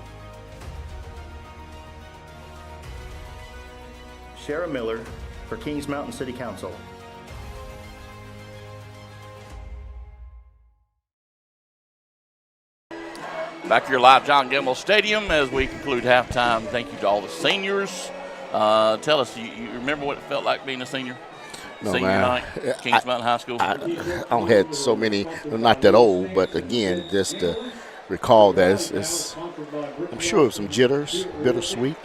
Shara Miller for Kings Mountain City Council. Back here live, John Gamble Stadium, as we conclude halftime. Thank you to all the seniors. Tell us, you remember what it felt like being a senior? No, Senior man. night, Kings Mountain High School. I don't had so many, I'm not that old, but again, just to recall that it's I'm sure it was some jitters, bittersweet.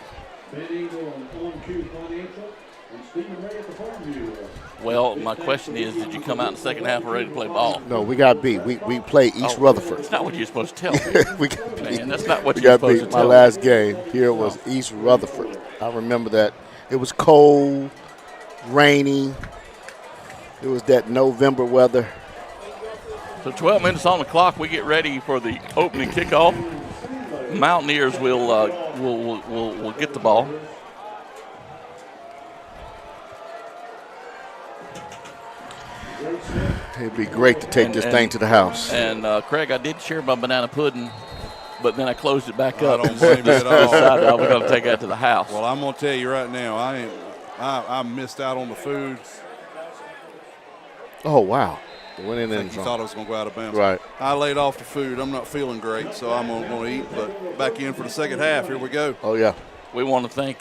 Well, my question is, did you come out in the second half ready to play ball? No, we got beat. We played East Rutherford. That's not what you're supposed to tell me. We got beat. Man, that's not what We you're got supposed beat. to My tell me. last game here was East Rutherford. I remember that. It was cold, rainy. It was that November weather. So 12 minutes on the clock. We get ready for the opening kickoff. Mountaineers will get the ball. It'd be great to take this thing to the house. And Craig, I did share my banana pudding, but then I closed it back I up. don't blame you at all. Decided I was going to take that to the house. Well, I'm going to tell you right now, I missed out on the food. Oh, wow. It went in I the think end you zone. thought I was going to go out of bounds. Right. I laid off the food. I'm not feeling great, so I'm going to eat. But back in for the second half. Here we go. Oh, yeah. We want to thank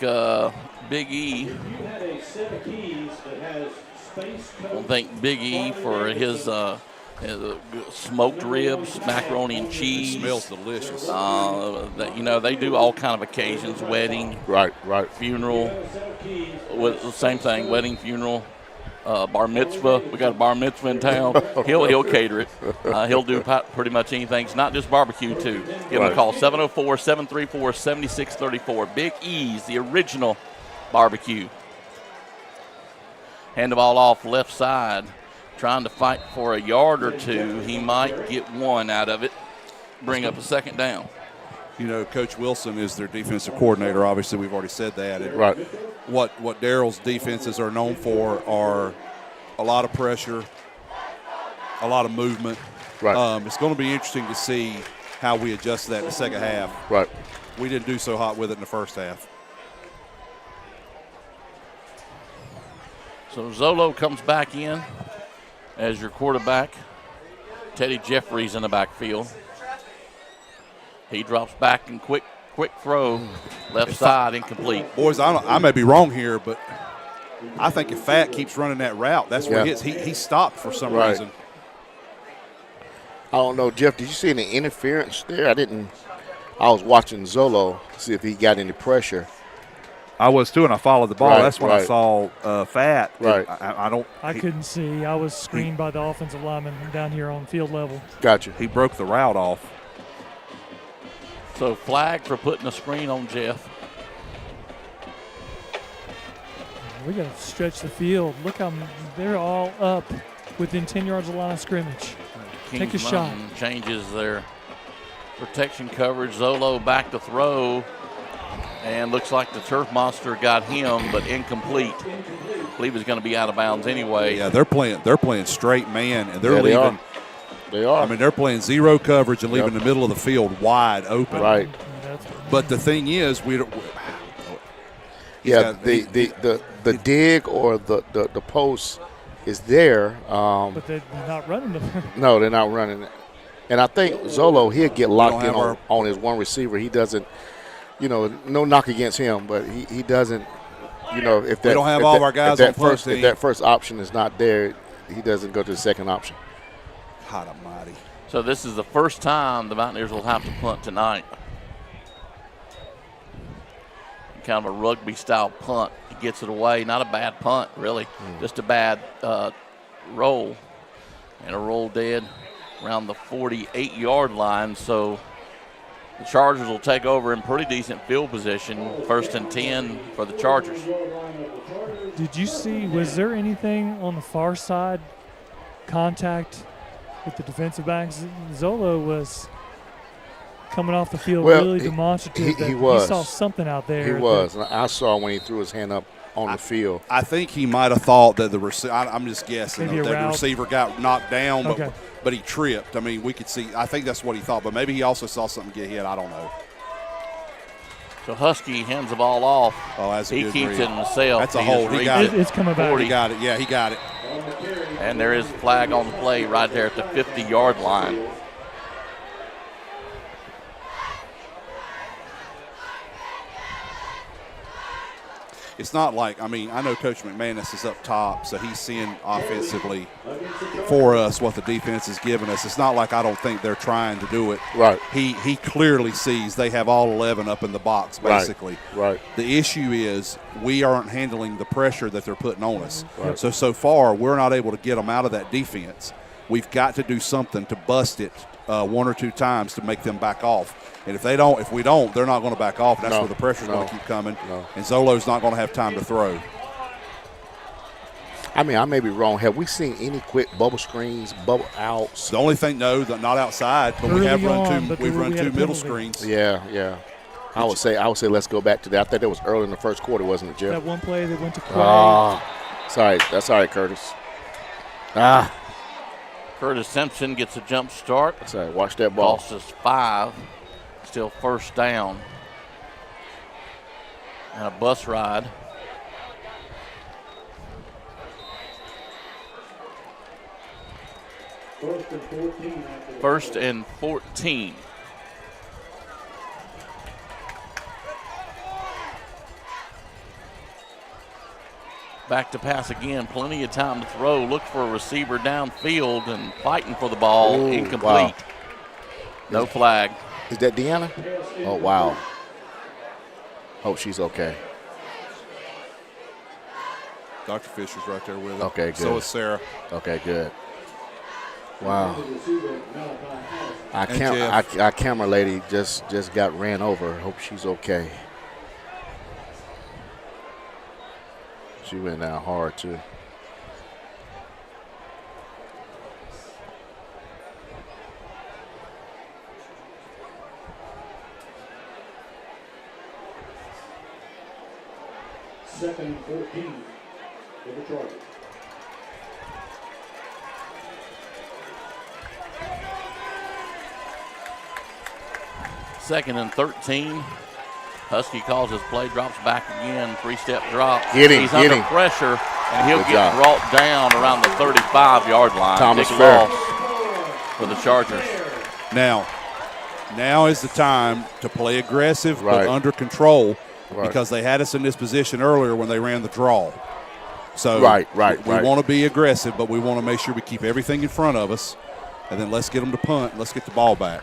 Big E. You had a set of keys that has space I want to thank Big E for his smoked ribs, macaroni and cheese. It smells delicious. They do all kind of occasions, wedding, Right. funeral, with the same thing, wedding, funeral, bar mitzvah. We got a bar mitzvah in town. He'll cater it. He'll do pretty much anything. It's not just barbecue too. Give him a call, 704-734-7634. Big E's, the original barbecue. Hand the ball off left side, trying to fight for a yard or two. He might get one out of it, bring up a second down. You know, Coach Wilson is their defensive coordinator. Obviously, we've already said that. And Right. What Daryl's defenses are known for are a lot of pressure, a lot of movement. Right. It's going to be interesting to see how we adjust that in the second half. Right. We didn't do so hot with it in the first half. So Zolo comes back in as your quarterback. Teddy Jeffries in the backfield. He drops back and quick throw, left side, incomplete. Boys, I may be wrong here, but I think if Fat keeps running that route, that's where he is. He stopped for some Right. reason. I don't know, Jeff, did you see any interference there? I was watching Zolo to see if he got any pressure. I was too, and I followed the ball. Right, That's when I right. saw Fat. Right. I couldn't see. I was screened by the offensive lineman down here on field level. Gotcha. He broke the route off. So flag for putting a screen on Jeff. We got to stretch the field. Look how they're all up within 10 yards of the line of scrimmage. Take a Kings shot. Mountain changes their protection coverage. Zolo back to throw. And looks like the turf monster got him, but incomplete. I believe he's going to be out of bounds anyway. Yeah, they're playing straight man, and they're Yeah, they leaving. They are. I mean, they're playing zero coverage and leaving the middle of the field wide open. Right. But the thing is, we don't. Yeah, the dig or the post is there. But they're not running them. No, they're not running it. And I think Zolo, he'll get locked in have on his one receiver. He doesn't, no knock against him, but he doesn't, if that, We don't have if all that, of our guys if that on punt first, team. if that first option is not there, he doesn't go to the second option. God almighty. So this is the first time the Mountaineers will have to punt tonight. Kind of a rugby-style punt. He gets it away. Not a bad punt, really. Just a bad roll. And a roll dead around the 48-yard line. So the Chargers will take over in pretty decent field position. 1st and 10 for the Chargers. Did you see, was there anything on the far side, contact with the defensive backs? Zolo was coming off the field really demonstrative. He was. He saw something out there. He was. I saw when he threw his hand up on the field. I think he might have thought that the receiver, I'm just guessing, Maybe that the receiver got knocked down, but he tripped. I mean, we could see, I think that's what he thought, but maybe he also saw something get hit. I don't know. So Husky hands the ball off. Oh, that's a he good keeps read. it himself. That's a hold. He got it. It's coming back. He got it. Yeah, he got it. And there is a flag on the play right there at the 50-yard line. It's not like, I mean, I know Coach McManus is up top, so he's seeing offensively for us what the defense is giving us. It's not like I don't think they're trying to do it. Right. He clearly sees they have all 11 up in the box, basically. Right. The issue is we aren't handling the pressure that they're putting on us. Right. So far, we're not able to get them out of that defense. We've got to do something to bust it 1 or 2 times to make them back off. And if we don't, they're not going to back off. That's where the pressure's going to keep coming. And Zolo's not going to have time to throw. I mean, I may be wrong. Have we seen any quick bubble screens, bubble outs? The only thing, no, not outside, but we have run two middle screens. Yeah. I would say let's go back to that. I think that was early in the first quarter, wasn't it, Jeff? That one play that went to Clay. Sorry. That's all right, Curtis. Curtis Simpson gets a jump start. That's all right. Watch that ball. Cost us 5. Still 1st down. And a bus ride. First and 14. Back to pass again. Plenty of time to throw. Look for a receiver downfield and fighting for the ball. Ooh, incomplete. Wow. No flag. Is that Deanna? Oh, wow. Hope she's okay. Dr. Fisher's right there with her. Okay, good. So is Sarah. Okay, good. Wow. Our camera lady just got ran over. Hope she's okay. She went down hard, too. Second and 14 for the Chargers. Second and 13. Husky calls his play, drops back again, 3-step drop. He's under pressure, and he'll get brought down around the 35-yard line. Thomas Big Fair. loss for the Chargers. Now is the time to play aggressive but under control. Right. Because they had us in this position earlier when they ran the draw. So we want to be aggressive, but we want to make sure we keep everything in front of us, and then let's get them to punt. Let's get the ball back.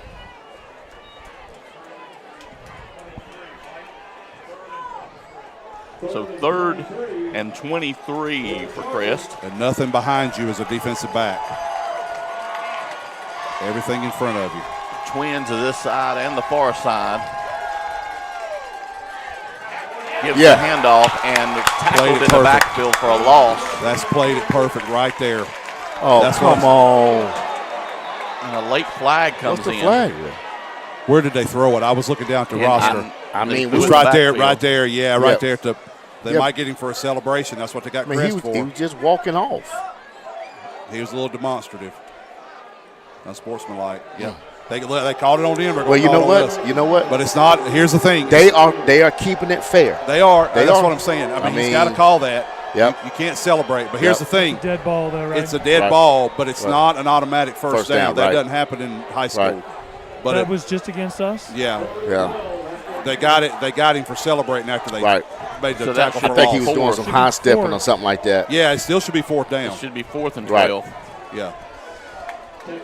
So 3rd and 23 for Crest. And nothing behind you as a defensive back. Everything in front of you. Twins to this side and the far side. Gives the handoff and tackled in the backfield for a loss. That's played it perfect right there. Oh, that's come on. And a late flag comes What's the in. Flag? Where did they throw it? I was looking down at the roster. I mean, it was right there. Yeah, right there. They might get him for a celebration. That's what they got Crest for. He was just walking off. He was a little demonstrative. Unsportsmanlike. Yeah. They called it on them. Well, you know what? But it's not. Here's the thing. They are keeping it fair. They are. That's what I'm saying. I mean he's got to call that. Yep. You can't celebrate. But here's the thing. It's a dead ball, though, right? It's a dead ball, but it's not an automatic first down. That doesn't happen in high school. Right. But that was just against us? Yeah. Yeah. They got it. They got him for celebrating after they made the tackle for I think he was doing some high stepping or something like that. Yeah, it still should be 4th down. It should be 4th and 12. Yeah.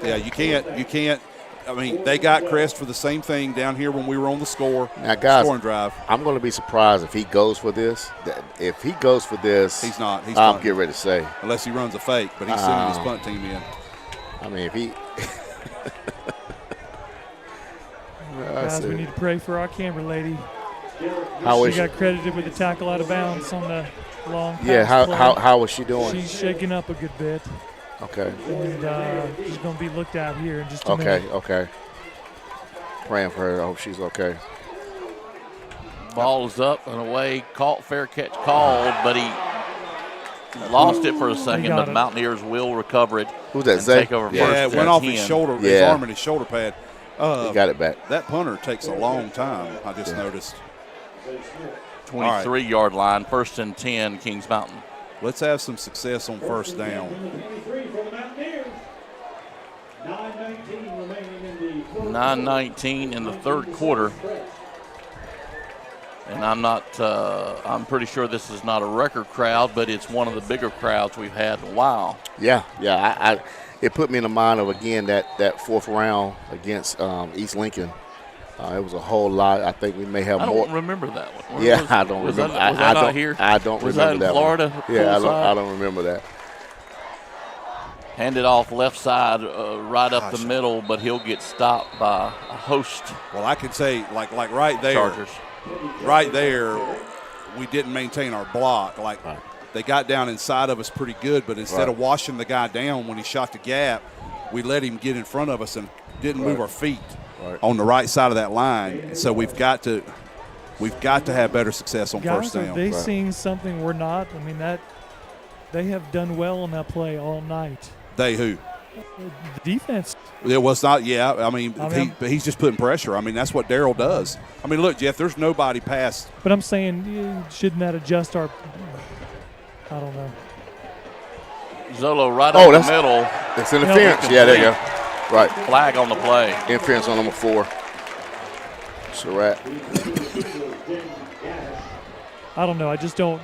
Yeah, you can't. I mean, they got Crest for the same thing down here when we were on the Now, guys, scoring drive. I'm going to be surprised if he goes for this. If he goes for this, He's not. He's I'm punting. getting ready to say. Unless he runs a fake, but he's sending his punt team in. I mean, if he Guys, we need to pray for our camera lady. how is She got credited with the tackle out of bounds on the long pass yeah, play. how was she doing? She's shaking up a good bit, Okay. and she's going to be looked at here in just a minute. Okay. Praying for her. I hope she's okay. Ball is up and away. Fair catch called, but he lost it for a second. got But the it. Mountaineers will recover it. Who's that, and Zay? take over Yeah, first it and went off 10. his shoulder, his Yeah. arm and his shoulder pad. He got it back. That punter takes a long time, I just noticed. 23-yard line, 1st and 10, Kings Mountain. Let's have some success on first down. 23 for the Mountaineers. 9:19 remaining in the 9:19 in the third quarter. And I'm pretty sure this is not a record crowd, but it's one of the bigger crowds we've had in a while. Yeah. It put me in the mind of, again, that fourth round against East Lincoln. It was a whole lot. I think we may have I more. don't remember that one. Yeah, I don't was remember. That, was that not here? I don't was remember that in Florida? one. Yeah, Poolside? I don't remember that. Handed off left side, right up the middle, but he'll get stopped by a host. Well, I could say, like right there, Chargers. right there, we didn't maintain our block. They got down inside of us pretty good, but instead of washing the guy down when he shot the gap, we let him get in front of us and didn't move our feet on the right side of that line. And so we've got to have better success on first Guys, down. have they seen something we're not? I mean, that they have done well on that play all night. They who? The defense. It was not. Yeah, I mean, but he's just putting pressure. I mean, that's what Darryl does. I mean, look, Jeff, there's nobody past. But I'm saying, shouldn't that adjust our? I don't know. Zolo right up the middle. It's interference. Yeah, there you go. Right. Flag on the play. Interference on number 4. Surratt. I don't know. I just don't.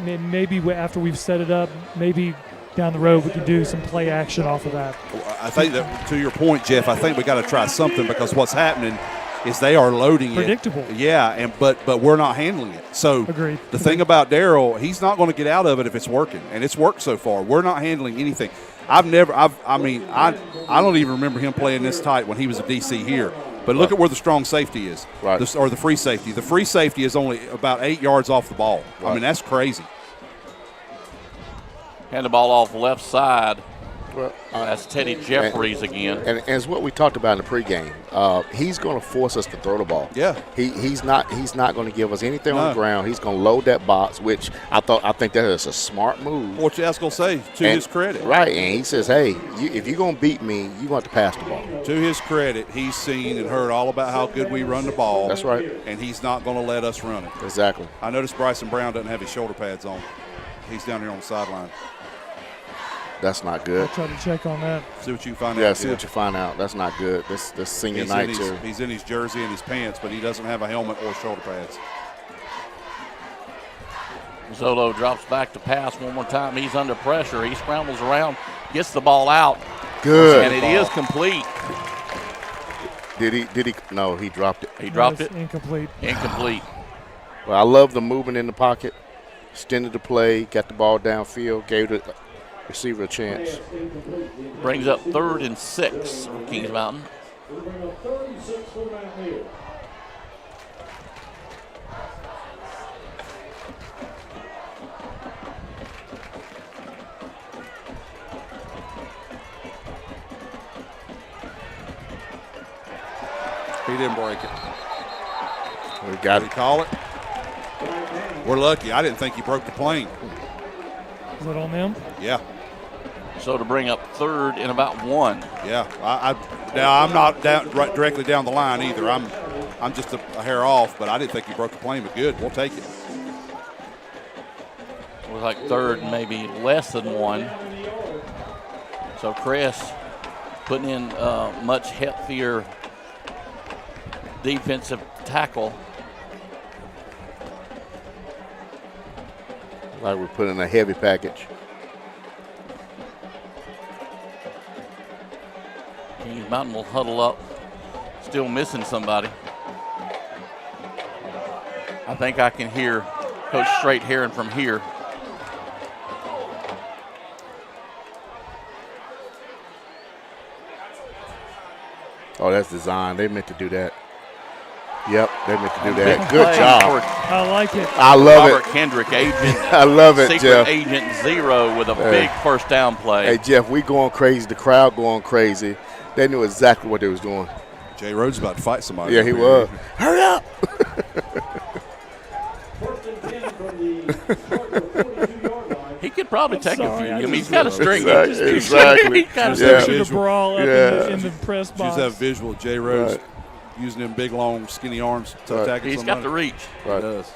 Maybe after we've set it up, maybe down the road we can do some play action off of that. I think that, to your point, Jeff, I think we got to try something because what's happening is they are loading Predictable. it. Yeah, but we're not handling it. So Agreed. The thing about Darryl, he's not going to get out of it if it's working, and it's worked so far. We're not handling anything. I don't even remember him playing this tight when he was a DC here. But look at where the strong safety is, or the free safety. The free safety is only about 8 yards off the ball. Right. I mean, that's crazy. Hand the ball off left side. That's Teddy Jeffries again. And as what we talked about in the pregame, he's going to force us to throw the ball. Yeah. He's not going to give us anything on the ground. He's going to load that box, which I think that is a smart move. What you was going to say, his credit. Right, and he says, hey, if you're going to beat me, you want to pass the ball. To his credit, he's seen and heard all about how good we run the ball. That's right. And he's not going to let us run it. Exactly. I noticed Bryson Brown doesn't have his shoulder pads on. He's down here on the sideline. That's not good. I'll try to check on that. See what you find out. Yeah, see what you find out. That's not good. This senior night, too. He's in his jersey and his pants, but he doesn't have a helmet or shoulder pads. Zolo drops back to pass one more time. He's under pressure. He scrambles around, gets the ball out. Good. And it is complete. Did he? No, he dropped it. He dropped it. Incomplete. Incomplete. Well, I love the movement in the pocket. Extended the play, got the ball downfield, gave the receiver a chance. Brings up 3rd and 6 for Kings Mountain. He didn't break it. We got Did he call it? We're lucky. I didn't think he broke the plane. Is that on them? Yeah. So to bring up 3rd and about 1. Yeah. Now I'm not directly down the line either. I'm just a hair off, but I didn't think he broke the plane. But good, we'll take it. Looks like 3rd, maybe less than 1. So Crest putting in much healthier defensive tackle. Like we're putting a heavy package. Kings Mountain will huddle up. Still missing somebody. I think I can hear Coach Straight Heron from here. Oh, that's design. They meant to do that. Yep, they meant to do Big that. Good play job. for I like it. I love Robert it. Kendrick, agent. I love it, Secret Jeff. agent 0 with a big first down play. Hey, Jeff, we going crazy. The crowd going crazy. They knew exactly what they was doing. Jay Rhodes about to fight somebody. Yeah, he was. Hurry up. He could probably take a few. sorry, I I mean, he's just- got a string. Exactly. He's got a Yeah. string. Should have brawl up Yeah. in the press Use box. that visual. Jay Rhodes Right. using them big, long, skinny arms to Right. attack He's somebody. got the reach. Right. He does.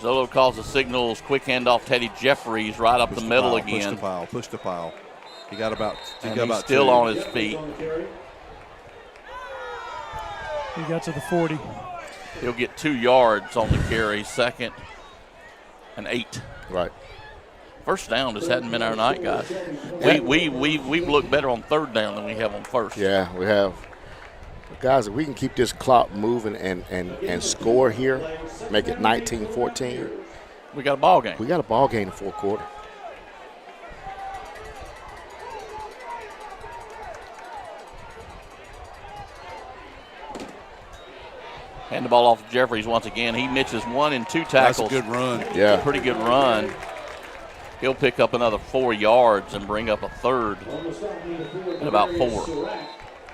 Zolo calls the signals. Quick handoff. Teddy Jeffries right up Push the middle pile, again. Push the pile. Push the pile. He got about. He And got he's about still 2. on his feet. He got to the 40. He'll get 2 yards on the carry. 2nd and 8. Right. First down just hadn't been our night, guys. We've looked better on 3rd down than we have on 1st. Yeah, we have. Guys, if we can keep this clock moving and score here, make it 19-14, We got a ball game. we got a ball game in the 4th quarter. Hand the ball off to Jeffries once again. He misses 1 and 2 That's tackles. a good run. Yeah. Pretty good run. He'll pick up another 4 yards and bring up a 3rd at about 4.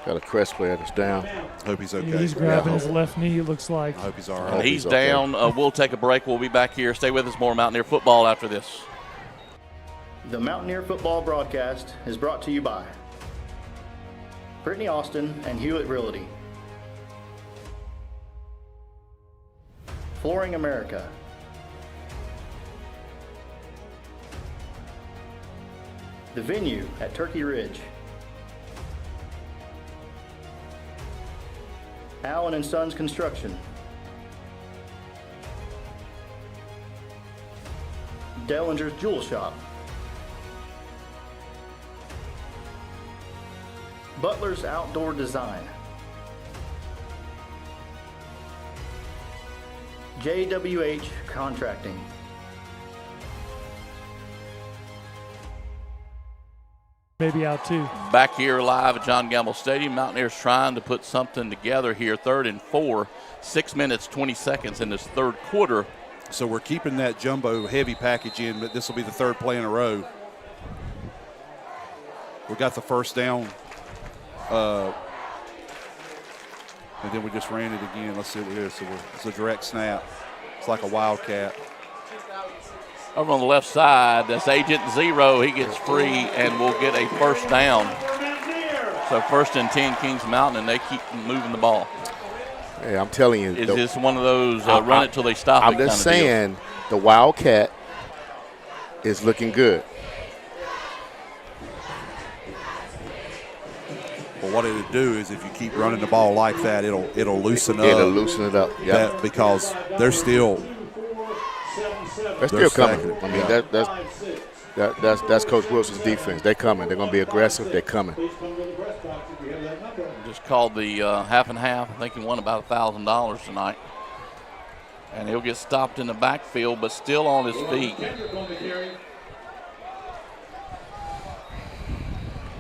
Got a Crest player that's down. Hope he's okay. He's grabbing his left knee, it looks like. I hope he's all And right. Hope he's he's okay. down. We'll take a break. We'll be back here. Stay with us. More Mountaineer football after this. The Mountaineer football broadcast is brought to you by Brittany Austin and Hewitt Realty, Flooring America, The Venue at Turkey Ridge, Allen and Sons Construction, Dellinger's Jewel Shop, Butler's Outdoor Design, JWH Contracting, Maybe out too. Back here live at John Gamble Stadium. Mountaineers trying to put something together here. 3rd and 4. 6 minutes, 20 seconds in this 3rd quarter. So we're keeping that jumbo heavy package in, but this will be the 3rd play in a row. We got the first down. And then we just ran it again. Let's see what it is. So it's a direct snap. It's like a wildcat. Over on the left side, that's Agent 0. He gets free and will get a first down. So 1st and 10, Kings Mountain, and they keep moving the ball. Hey, I'm telling you. Is this one of those run it till they stop I'm it just kind of deal? saying the Wildcat is looking good. Well, what it'll do is if you keep running the ball like that, it'll loosen up. It'll loosen it up. Yeah. That, because they're still They're still coming. stacking it. I mean, that's Coach Wilson's defense. They're coming. They're going to be aggressive. They're coming. Just called the half and half. I think he won about $1,000 tonight. And he'll get stopped in the backfield, but still on his feet.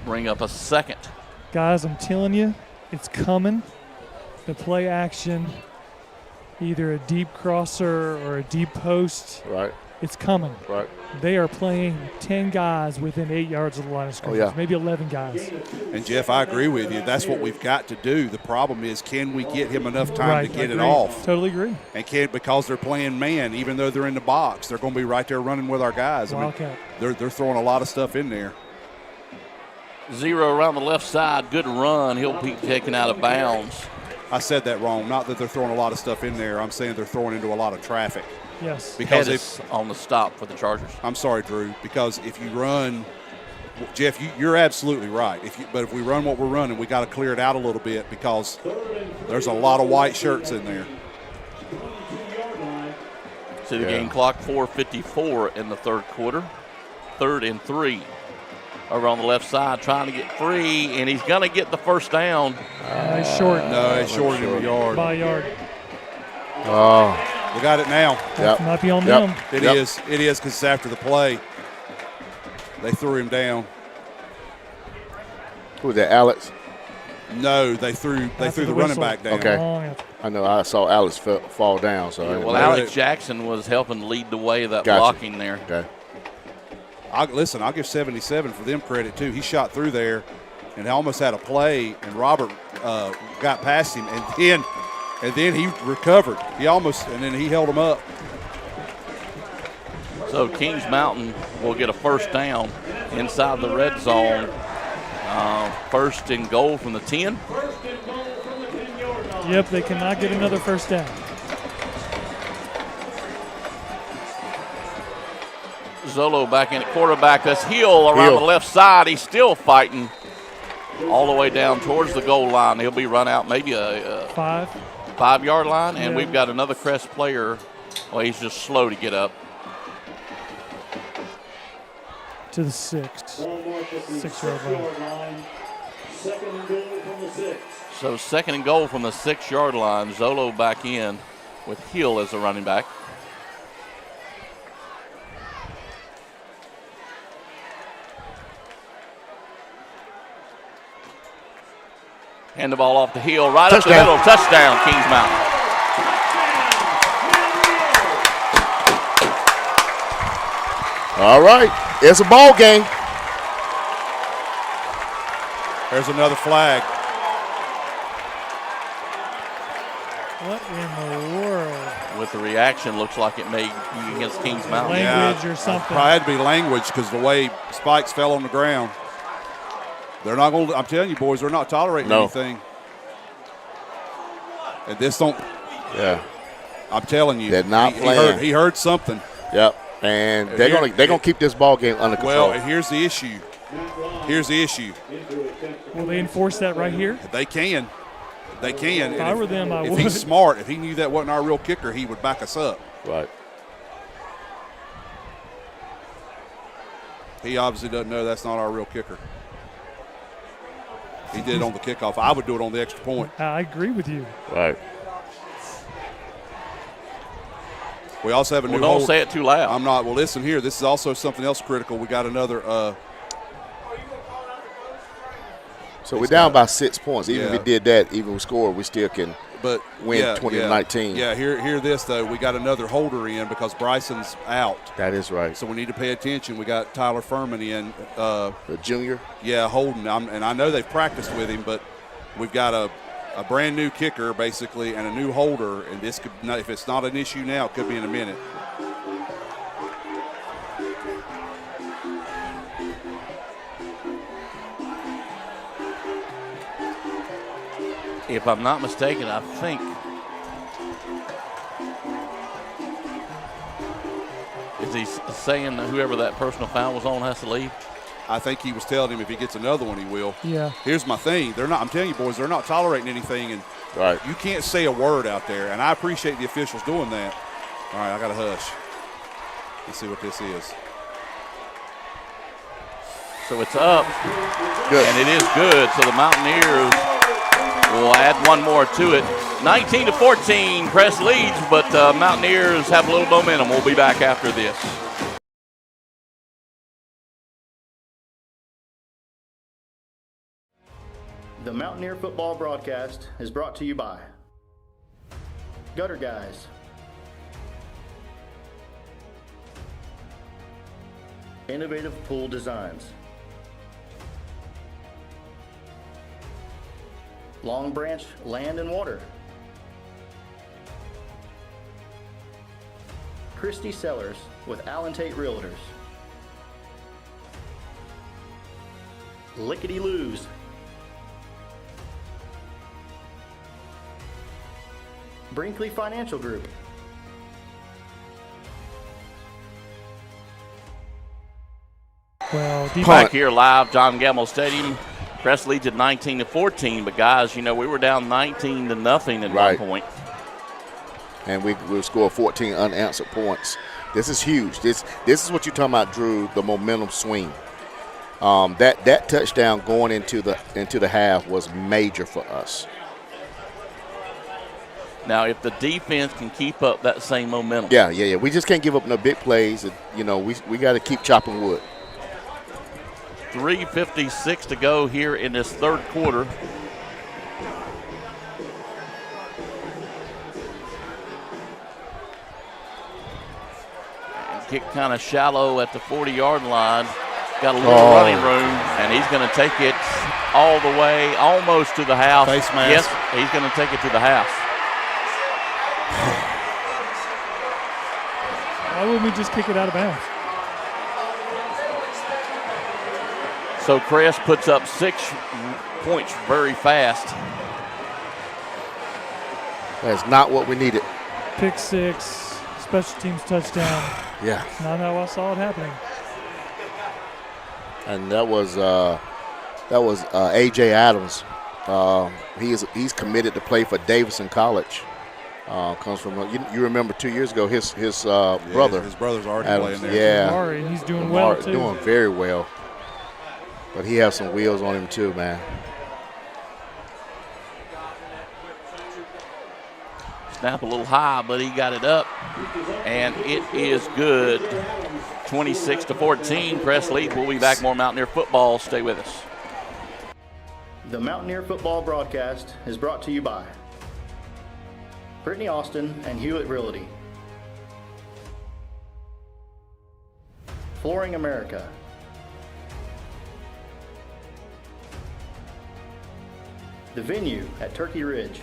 Bring up a 2nd. Guys, I'm telling you, it's coming. The play action, either a deep crosser or a deep post, Right. it's coming. Right. They are playing 10 guys within 8 yards of the line of scrimmage, yeah. maybe 11 guys. And, Jeff, I agree with you. That's what we've got to do. The problem is, can we get him enough time Right, to get it agree. off? Totally agree. And can't, because they're playing man, even though they're in the box, they're going to be right there running with our guys. I mean, Wildcat. they're throwing a lot of stuff in there. 0 around the left side. Good run. He'll be taken out of bounds. I said that wrong. Not that they're throwing a lot of stuff in there. I'm saying they're throwing into a lot of traffic. Yes. Because Pettis on the stop for the Chargers. I'm sorry, Drew, because if you run, Jeff, you're absolutely right. But if we run what we're running, we got to clear it out a little bit because there's a lot of white shirts in there. See the game clock, 4:54 in the 3rd quarter. 3rd and 3. over on the left side trying to get free, and he's going to get the first down. He's short. No, it's shorted him a yard. By a yard. We got it now. Yep. Might be on them. It is. It is because it's after the play. They threw him down. Who was that, Alex? No, they threw the running back down. Okay. I know. I saw Alex fall down. So Well, Alex Jackson was helping lead the way that blocking there. Okay. I'll give 77 for them credit too. He shot through there and almost had a play, and Robert got past him, and then he recovered. And then he held him up. So Kings Mountain will get a first down inside the red zone. First and goal from the 10. Yep, they cannot get another first down. Zolo back in at quarterback. That's Hill around the left side. He's still fighting all the way down towards the goal line. He'll be run out maybe a 5-yard line, and we've got another Crest player. Well, he's just slow to get up. To the 6. 6-yard line. Second and goal from the 6. So second and goal from the 6-yard line. Zolo back in with Hill as the running back. Hand the ball off to Hill, right up the middle. Touchdown, Kings Mountain. All right. It's a ball game. There's another flag. What in the world? With the reaction, looks like it may be against Kings Mountain. Language or something. Probably had to be language because the way Spikes fell on the ground. They're not going to, I'm telling you, boys, they're not tolerating anything. And this don't. Yeah. I'm telling you. They're not playing. He heard something. Yep. And they're gonna keep this ball game under control. Well, here's the issue. Will they enforce that right here? They can. If I were them, I would. If he's smart, if he knew that wasn't our real kicker, he would back us up. Right. He obviously doesn't know that's not our real kicker. He did it on the kickoff. I would do it on the extra point. I agree with you. Right. We also have a new Don't hold. say it too loud. I'm not. Well, listen here. This is also something else critical. We got another. So we're down by 6 points. Even if we did that, even if we score, we still can win 20-19. Yeah, hear this, though. We got another holder in because Bryson's out. That is right. So we need to pay attention. We got Tyler Furman in. The junior? Yeah, holding. And I know they've practiced with him, but we've got a brand new kicker, basically, and a new holder. And this could, if it's not an issue now, it could be in a minute. If I'm not mistaken, I think is he saying that whoever that personal foul was on has to leave? I think he was telling him if he gets another one, he will. Yeah. Here's my thing. They're not. I'm telling you, boys, they're not tolerating anything, and you can't say a word out there. And I appreciate the officials doing that. All right, I got to hush. Let's see what this is. So it's up, and it is good. So the Mountaineers will add one more to it. 19-14, Crest leads, but Mountaineers have a little momentum. We'll be back after this. The Mountaineer football broadcast is brought to you by Gutter Guys, Innovative Pool Designs, Long Branch Land and Water, Christie Sellers with Allen Tate Realtors, Lickety Loos, Brinkley Financial Group, Well, back here live, John Gamble Stadium. Crest leads at 19-14, but guys, you know, we were down 19-0 at one point. And we'll score 14 unanswered points. This is huge. This is what you're talking about, Drew, the momentum swing. That touchdown going into the half was major for us. Now, if the defense can keep up that same momentum. Yeah. We just can't give up no big plays. You know, we got to keep chopping wood. 3:56 to go here in this third quarter. And kick kind of shallow at the 40-yard line. Got a little running room, and he's going to take it all the way, almost to the house. Face mask. Yes, he's going to take it to the house. Why wouldn't we just kick it out of bounds? So Crest puts up 6 points very fast. That's not what we needed. Pick 6, special teams touchdown. Yeah. Not how I saw it happening. And that was A.J. Adams. He's committed to play for Davidson College. Comes from you remember 2 years ago his brother. His brother's already Adams, playing there. Yeah, Amari, he's doing well too. Doing very well. But he has some wheels on him too, man. Snap a little high, but he got it up, and it is good. 26-14, Crest lead. We'll be back. More Mountaineer football. Stay with us. The Mountaineer football broadcast is brought to you by Brittany Austin and Hewlett Realty, Flooring America, The Venue at Turkey Ridge,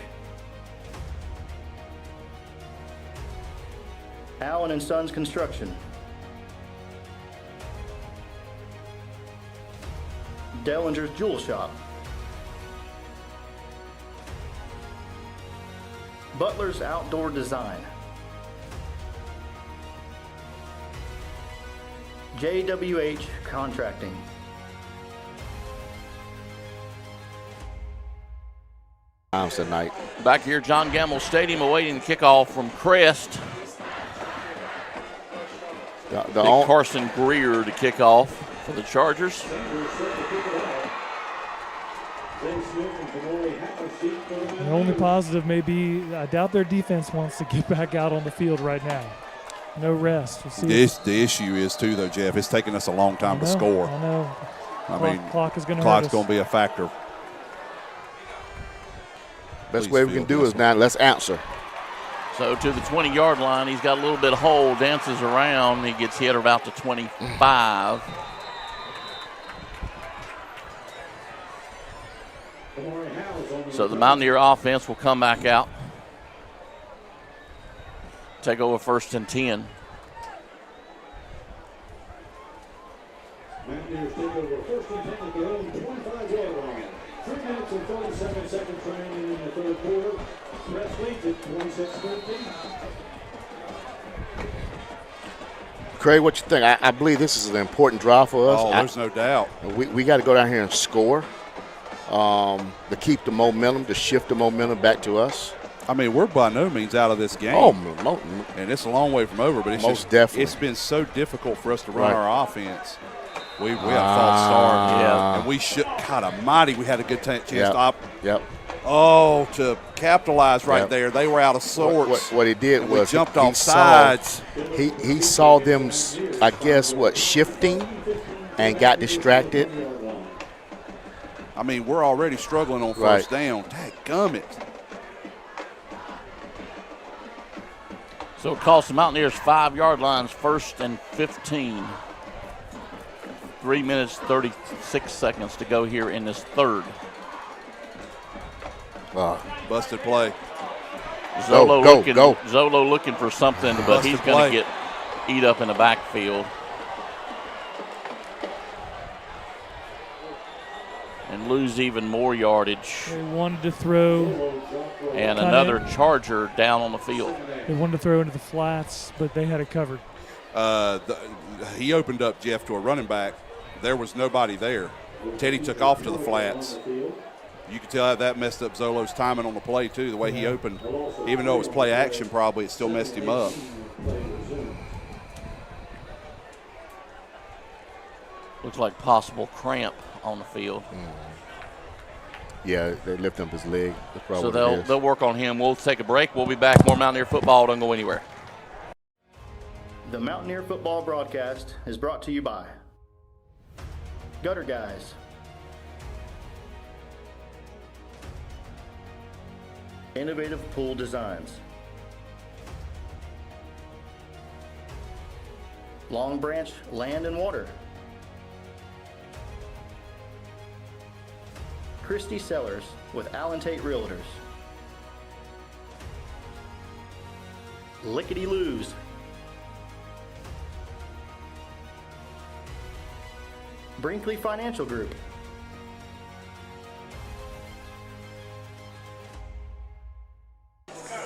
Allen & Sons Construction, Dellinger's Jewel Shop, Butler's Outdoor Design, JWH Contracting, Tonight. Back here, John Gamble Stadium, awaiting the kickoff from Crest. Carson Greer to kick off for the Chargers. The only positive may be I doubt their defense wants to get back out on the field right now. No rest. We'll see. The issue is too, though, Jeff. It's taking us a long time to score. I know. Clock is going to hurt Clock's us. going to be a factor. Best way we can do is now let's answer. So to the 20-yard line, he's got a little bit of hold, dances around, he gets hit about the 25. So the Mountaineer offense will come back out. Take over 1st and 10. Mountaineers take over 1st and 10 at their own 25-yard line. 3 minutes and 37 seconds remaining in the third quarter. Crest leads it 26-13. Craig, what you think? I believe this is an important drive for us. Oh, there's no doubt. We got to go down here and score to keep the momentum, to shift the momentum back to us. I mean, we're by no means out of this game. And it's a long way from over, but it's most definitely. It's been so difficult for us to run our offense. We had a false start. And we should, God almighty, we had a good chance to stop. Yep. Oh, to capitalize right there. They were out of sorts. What he did and was we jumped off sides. He saw them, I guess, shifting and got distracted. I mean, we're already struggling on first down. Dadgummit. So it costs the Mountaineers 5-yard lines, 1st and 15. 3 minutes, 36 seconds to go here in this third. Busted play. Zolo looking for something, but he's going to get eat up in the backfield. And lose even more yardage. They wanted to throw. And another Charger down on the field. They wanted to throw into the flats, but they had it covered. He opened up, Jeff, to a running back. There was nobody there. Teddy took off to the flats. You could tell that messed up Zolo's timing on the play, too, the way he opened. Even though it was play action, probably, it still messed him up. Looks looked like possible cramp on the field. Yeah, they lift up his leg. That's probably So what it is. they'll work on him. We'll take a break. We'll be back. More Mountaineer football. Don't go anywhere. The Mountaineer football broadcast is brought to you by Gutter Guys, Innovative Pool Designs, Long Branch Land and Water, Christie Sellers with Allen Tate Realtors, Lickety Loos, Brinkley Financial Group,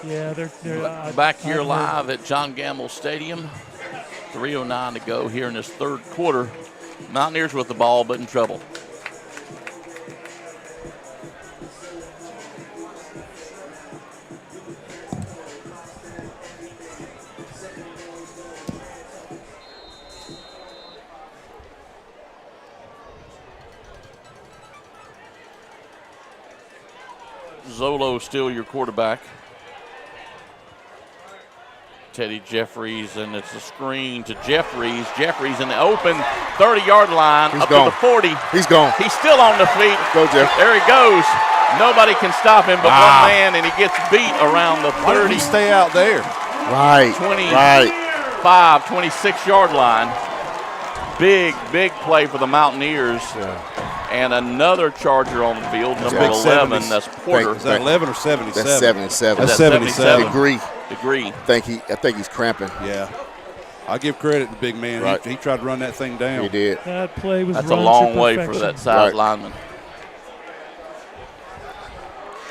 Yeah, they're Back here live at John Gamble Stadium. 3:09 to go here in this third quarter. Mountaineers with the ball, but in trouble. Zolo still your quarterback. Teddy Jeffries, and it's a screen to Jeffries. Jeffries in the open 30-yard line. He's up gone. to the 40. He's gone. He's still on the feet. Go, Jeff. There he goes. Nobody can stop him but Wow. one man, and he gets beat around the Why did 30, he stay out there? Right. 25, 26-yard line. Big play for the Mountaineers. And another Charger on the field, number big 11. 70s. That's Porter. Is that 11 or 77? That's 77. That's That's 77. Degree. Degree. I think he's cramping. Yeah. I give credit to big man. Right. He tried to run that thing down. He did. That play was That's a run long to way for perfection. that size Right. lineman.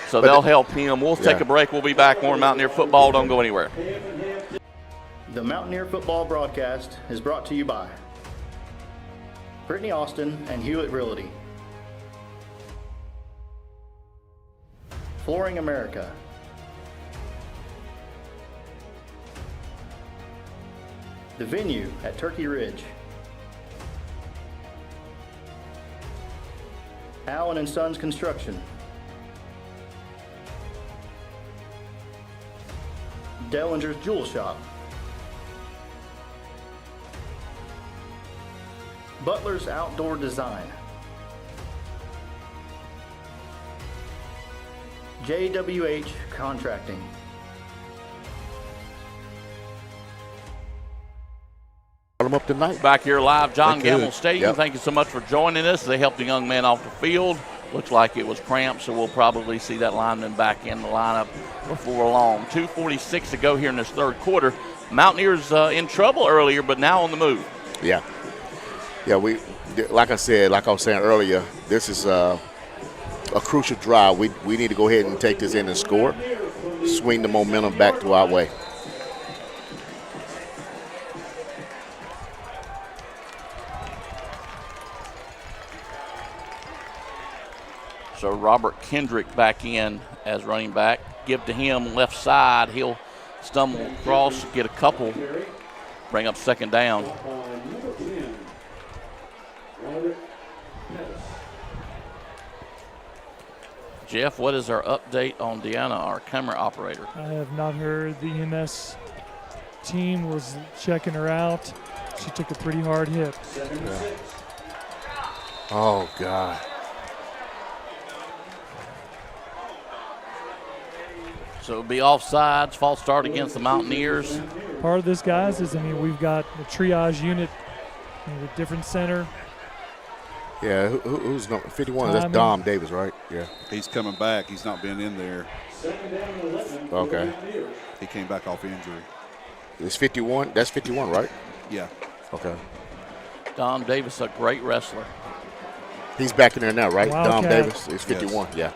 So But they'll help him. We'll take Yeah. a break. We'll be back. More Mountaineer football. Don't go anywhere. The Mountaineer football broadcast is brought to you by Brittany Austin and Hewitt Realty, Flooring America, The Venue at Turkey Ridge, Allen and Sons Construction, Dellinger's Jewel Shop, Butler's Outdoor Design, JWH Contracting, Brought him up tonight. Back here live, John They could. Gamble Stadium. Yep. Thank you so much for joining us. They helped the young man off the field. Looks like it was cramped, so we'll probably see that lineman back in the lineup before long. 2:46 to go here in this third quarter. Mountaineers in trouble earlier, but now on the move. Yeah. Yeah, like I was saying earlier, this is a crucial drive. We need to go ahead and take this in and score, swing the momentum back to our way. So Robert Kendrick back in as running back. Give to him left side. He'll stumble across, get a couple, bring up second down. Jeff, what is our update on Deanna, our camera operator? I have not heard. The EMS team was checking her out. She took a pretty hard hit. Oh, God. So it'll be offsides, false start against the Mountaineers. Part of this, guys, is we've got a triage unit with different center. Yeah, who's number 51? That's Timing. Dom Davis, right? Yeah. He's coming back. He's not been in there. Okay. He came back off injury. It's 51. That's 51, right? Yeah. Okay. Dom Davis, a great wrestler. He's back in there now, right? Dom Wildcat. Davis. It's 51. Yeah.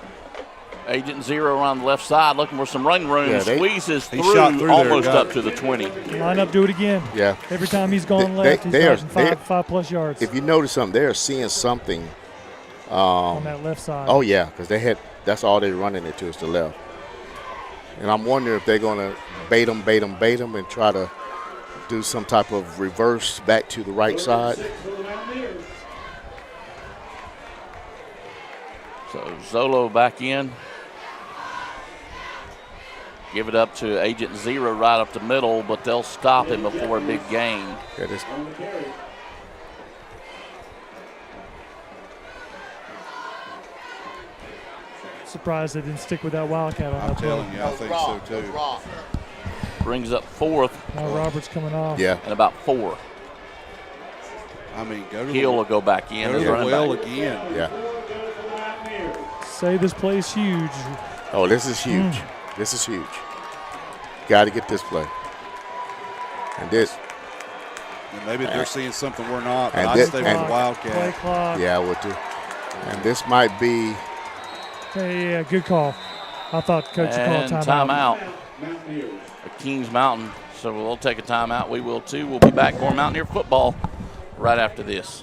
Agent zero around the left side, looking for some running room. Yeah, Squeezes he shot through there, almost got up it. to the 20. Line up, do it again. Yeah. Every time he's gone They- left, they are- he's gotten five plus yards If you notice something, they're seeing something. on that left side. Oh, yeah, because that's all they're running it to is the left. And I'm wondering if they're going to bait them, and try to do some type of reverse back to the right side. So Zolo back in. Give it up to Agent Zero right up the middle, but they'll stop him before a big gain. Yeah, this, Surprised they didn't stick with that Wildcat on I'm that play. telling you, I think so too. Brings up fourth Now Roberts coming off. yeah. and about 4. I mean, go to Hill the, will go back in go as to the running well back. again. Yeah. Say this play's huge. Oh, this is huge. This is huge. Got to get this play. And this, And maybe they're seeing something we're not, but And I this- stay with the Play Wildcat. clock. yeah, I would do. And this might be, Yeah, good call. I thought Coach And called timeout. Mountaineers. Kings Mountain. So we'll take a timeout. We will too. We'll be back for Mountaineer football right after this.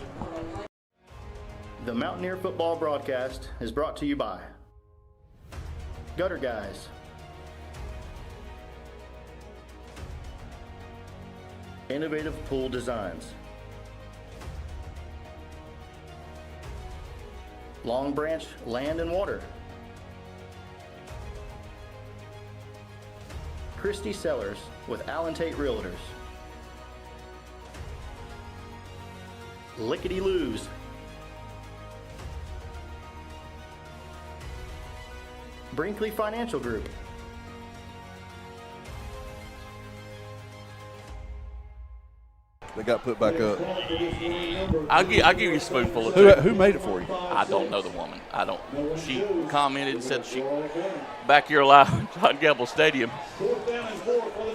The Mountaineer football broadcast is brought to you by Gutter Guys, Innovative Pool Designs, Long Branch Land and Water, Christie Sellers with Allen Tate Realtors, Lickety Loos, Brinkley Financial Group, They got put back up. I'll give you a spoonful of two. Who made it for you? I don't know the woman. I don't. She commented and said she back here live at John Gamble Stadium.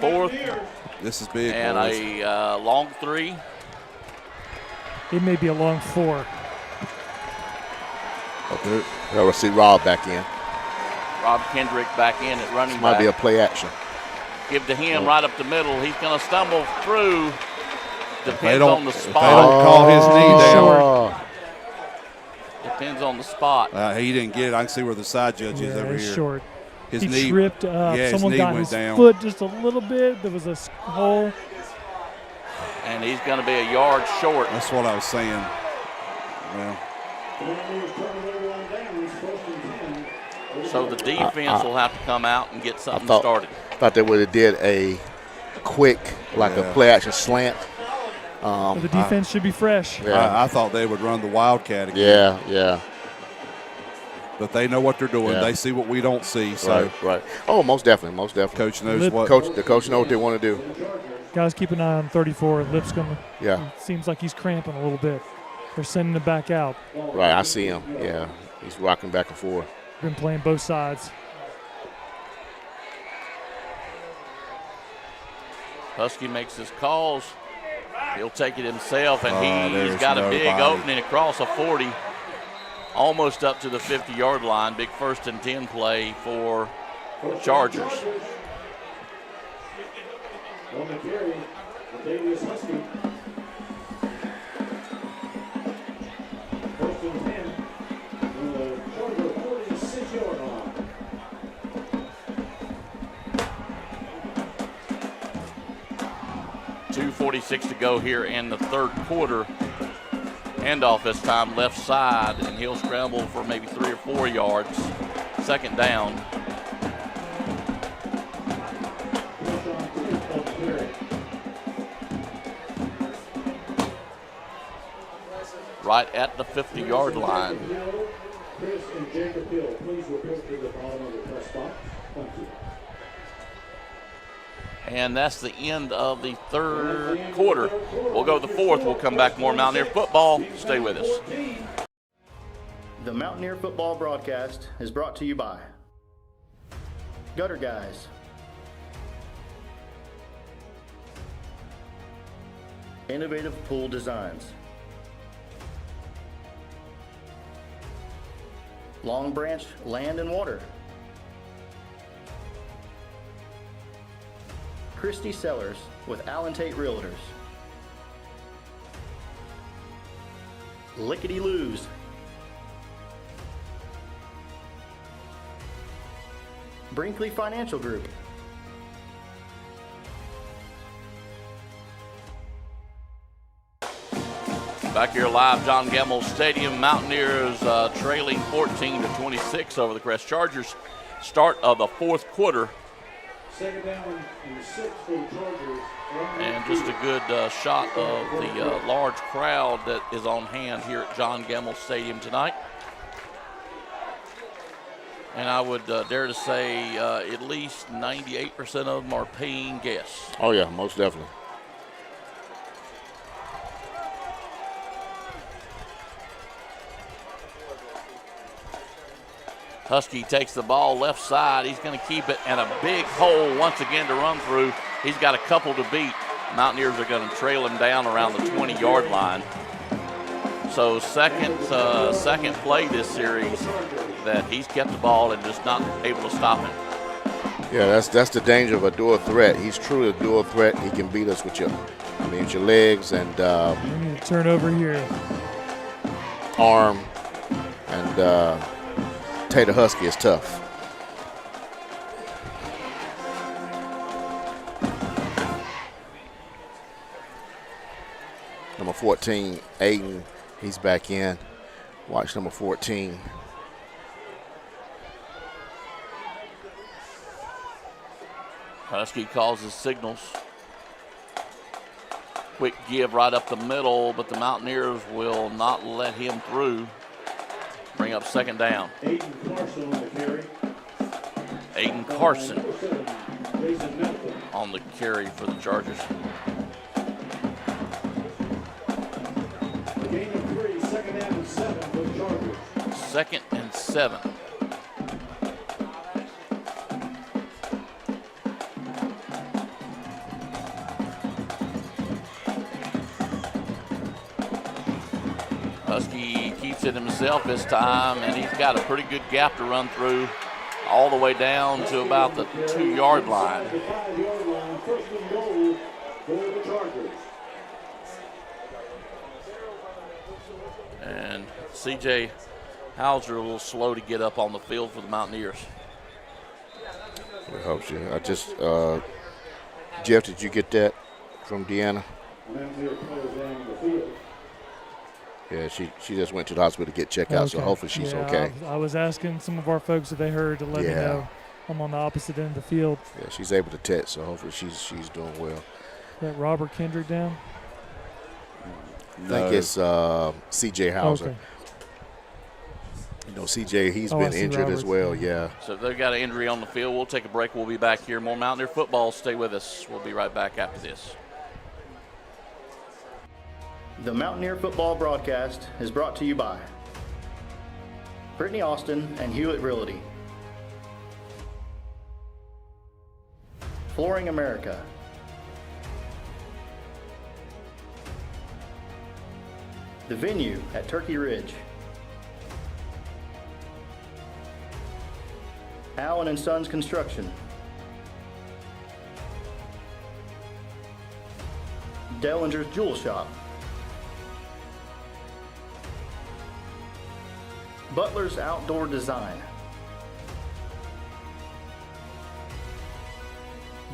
Fourth This is big. and boys. a long 3. It may be a long 4. okay. We'll see Rob back in. Rob Kendrick back in at running Might back. be a play action. Give to him right up the middle. He's going to stumble through. They Depends don't, on the if they spot. don't call his knee down. Oh, Depends on the spot. He didn't get it. I can see where the side judge is Yeah, over it's here. short. His He knee tripped up. Yeah, his Someone knee got went his down. foot just a little bit. There was a hole. And he's going to be a yard short. That's what I was saying. Well, So the defense will have to come out and get something thought- started. thought they would have did a quick, like a Yeah. play action slant. But the defense should be fresh. Yeah. I thought they would run the Wildcat again. Yeah. But they know what they're doing. Yeah. They see what we don't see. So Right. Oh, most definitely. coach knows Lip- what. The coach knows what they want to do. Guys, keep an eye on 34. Lipscomb. Yeah. Seems like he's cramping a little bit. They're sending him back out. Right. I see him. Yeah. He's rocking back and forth. Been playing both sides. Husky makes his calls. He'll take it himself, and he's there's got a big nobody. opening across a 40, almost up to the 50-yard line. Big 1st and 10 play for the Chargers. On the carry, Davius Husky. First and 10 on the Charger 46-yard line. .246 to go here in the 3rd quarter. Handoff this time left side, and he'll scramble for maybe 3 or 4 yards. 2nd down. Right at the 50-yard line. Chris and Jacob Hill, please report to the bottom of the press box. Thank you. And that's the end of the 3rd quarter. We'll go to the 4th. We'll come back more Mountaineer football. Stay with us. The Mountaineer football broadcast is brought to you by Gutter Guys, Innovative Pool Designs, Long Branch Land and Water, Christie Sellers with Allen Tate Realtors, Lickety Loos, Brinkley Financial Group, Back here live, John Gamble Stadium. Mountaineers trailing 14-26 over the Crest Chargers. Start of the fourth quarter. Second down and 6 for the Chargers. And just a good shot of the large crowd that is on hand here at John Gamble Stadium tonight. And I would dare to say at least 98% of them are paying guests. Oh, yeah, most definitely. Husky takes the ball left side. He's going to keep it, and a big hole once again to run through. He's got a couple to beat. Mountaineers are going to trail him down around the 20-yard line. So second play this series that he's kept the ball and just not able to stop him. Yeah, that's the danger of a dual threat. He's truly a dual threat. He can beat us with your legs and turnover here. Arm, and Tater Husky is tough. Number 14, Aiden, he's back in. Watch number 14. Husky calls his signals. Quick give right up the middle, but the Mountaineers will not let him through. Bring up second down. Aiden Carson on the carry. Aiden Carson on the carry for the Chargers. Gain of 3, second down and 7 for the Chargers. 2nd and 7. Husky keeps it himself this time, and he's got a pretty good gap to run through all the way down to about the 2-yard line. The 5-yard line, first and goal for the Chargers. And C.J. Hauser a little slow to get up on the field for the Mountaineers. It helps you. I just, Jeff, did you get that from Deanna? Mountaineer players down the field. Yeah, she just went to the hospital to get checked out, so hopefully she's okay. I was asking some of our folks if they heard to let me know. I'm on the opposite end of the field. Yeah, she's able to text, so hopefully she's doing well. Is that Robert Kendrick down? I think it's C.J. Hauser. Okay. You know, C.J., he's been injured as well, yeah. So they've got an injury on the field. We'll take a break. We'll be back here. More Mountaineer football. Stay with us. We'll be right back after this. The Mountaineer football broadcast is brought to you by Brittany Austin and Hewlett Realty, Flooring America, the venue at Turkey Ridge, Allen and Sons Construction, Dellinger's Jewel Shop, Butler's Outdoor Design,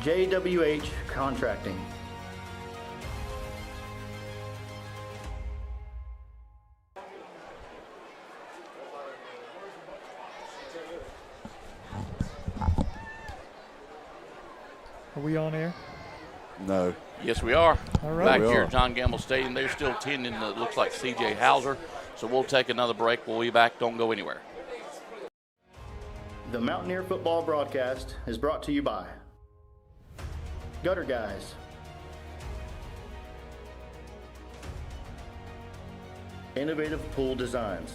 JWH Contracting, Are we on air? No. Yes, we are. All right. Back We here are. at John Gamble Stadium. They're still tending to, it looks like C.J. Hauser. So we'll take another break. We'll be back. Don't go anywhere. The Mountaineer football broadcast is brought to you by Gutter Guys, Innovative Pool Designs,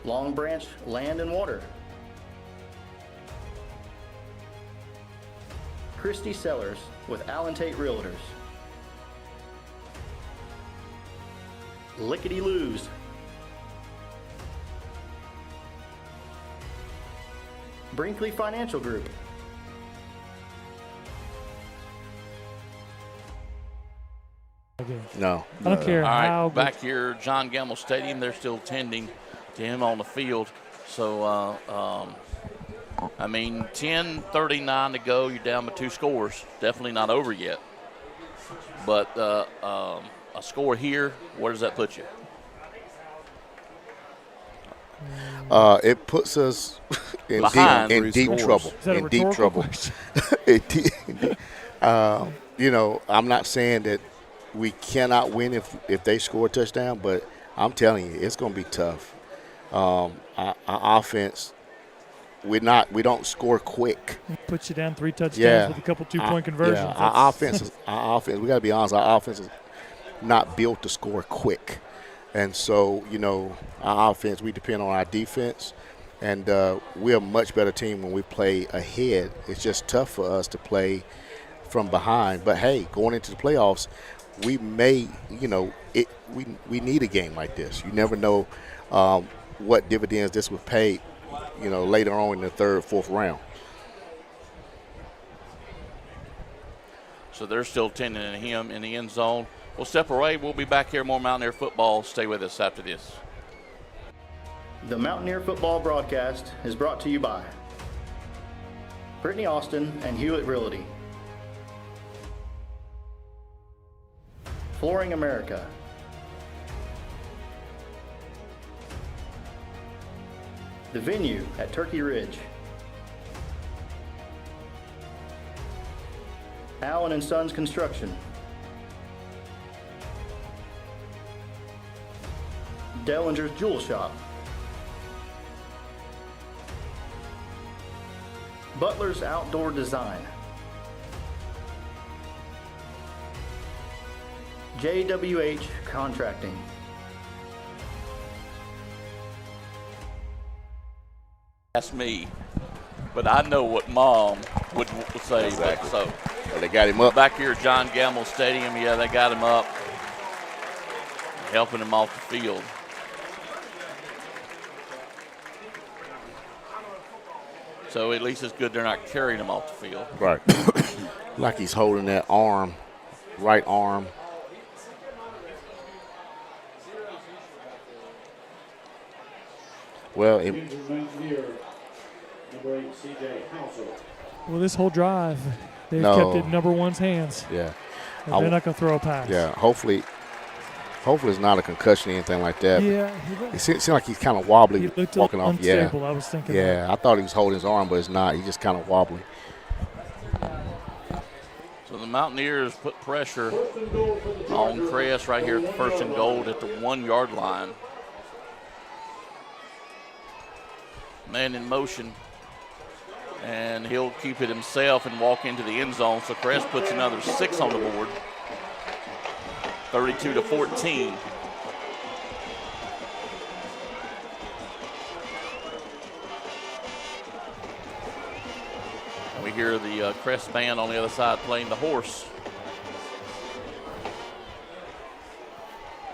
Long Branch Land and Water, Christie Sellers with Allen Tate Realtors, Lickety Loos, Brinkley Financial Group, Okay. No. I don't care All how right, back here, John Gamble Stadium. They're still tending to him on the field. So, 10:39 to go. You're down by 2 scores. Definitely not over yet. But a score here, where does that put you? It puts us in Behind deep trouble. Is that a In deep rhetorical trouble. You know, I'm not saying that we cannot win if they score a touchdown, but I'm telling you, it's going to be tough. Our offense, we don't score quick. Puts you down 3 touchdowns with a couple 2-point conversions. Yeah, our offense. We got to be honest. Our offense is not built to score quick, and so you know, our offense, we depend on our defense, and we're a much better team when we play ahead. It's just tough for us to play from behind. But hey, going into the playoffs, we may, you know, we need a game like this. You never know what dividends this would pay, you know, later on in the 3rd, 4th round. So they're still tending him in the end zone. We'll step away. We'll be back here. More Mountaineer football. Stay with us after this. The Mountaineer football broadcast is brought to you by Brittany Austin and Hewlett Realty, Flooring America, The Venue at Turkey Ridge, Allen & Sons Construction, Dellinger's Jewel Shop, Butler's Outdoor Design, JWH Contracting, That's me, but I know what Mom would say. Exactly. So Well, they got him up. back here at John Gamble Stadium, yeah, they got him up, helping him off the field. So at least it's good they're not carrying him off the field. Right. Like he's holding that arm, right arm. Well, Well, this whole drive, they've No. kept it in number one's hands. yeah. And they're not going to throw a pass. Yeah, hopefully it's not a concussion or anything like that. Yeah. It seemed like he's kind of wobbly He looked walking off. Yeah, unstable, I was thinking. yeah. I thought he was holding his arm, but it's not. He's just kind of wobbly. So the Mountaineers put pressure on Crest right here at the 1st and goal at the 1-yard line. Man in motion, and he'll keep it himself and walk into the end zone. So Crest puts another 6 on the board, 32-14. And we hear the Crest band on the other side playing the horse.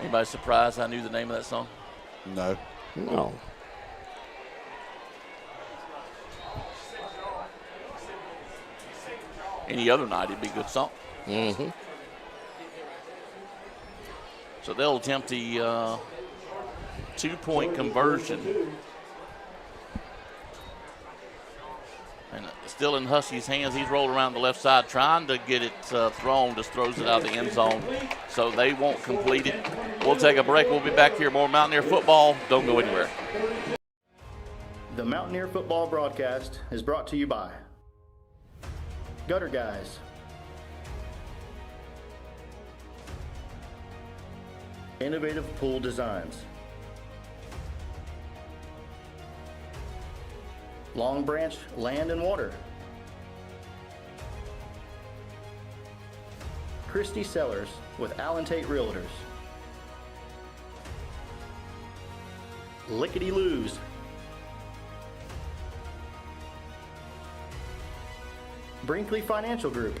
Anybody surprised I knew the name of that song? No. No. Any other night, it'd be a good song. Mm-hmm. So they'll attempt the 2-point conversion. And still in Husky's hands. He's rolled around the left side trying to get it thrown. Just throws it out of the end zone. So they won't complete it. We'll take a break. We'll be back here. More Mountaineer football. Don't go anywhere. The Mountaineer football broadcast is brought to you by Gutter Guys, Innovative Pool Designs, Long Branch Land and Water, Christie Sellers with Allen Tate Realtors, Lickety Loos, Brinkley Financial Group,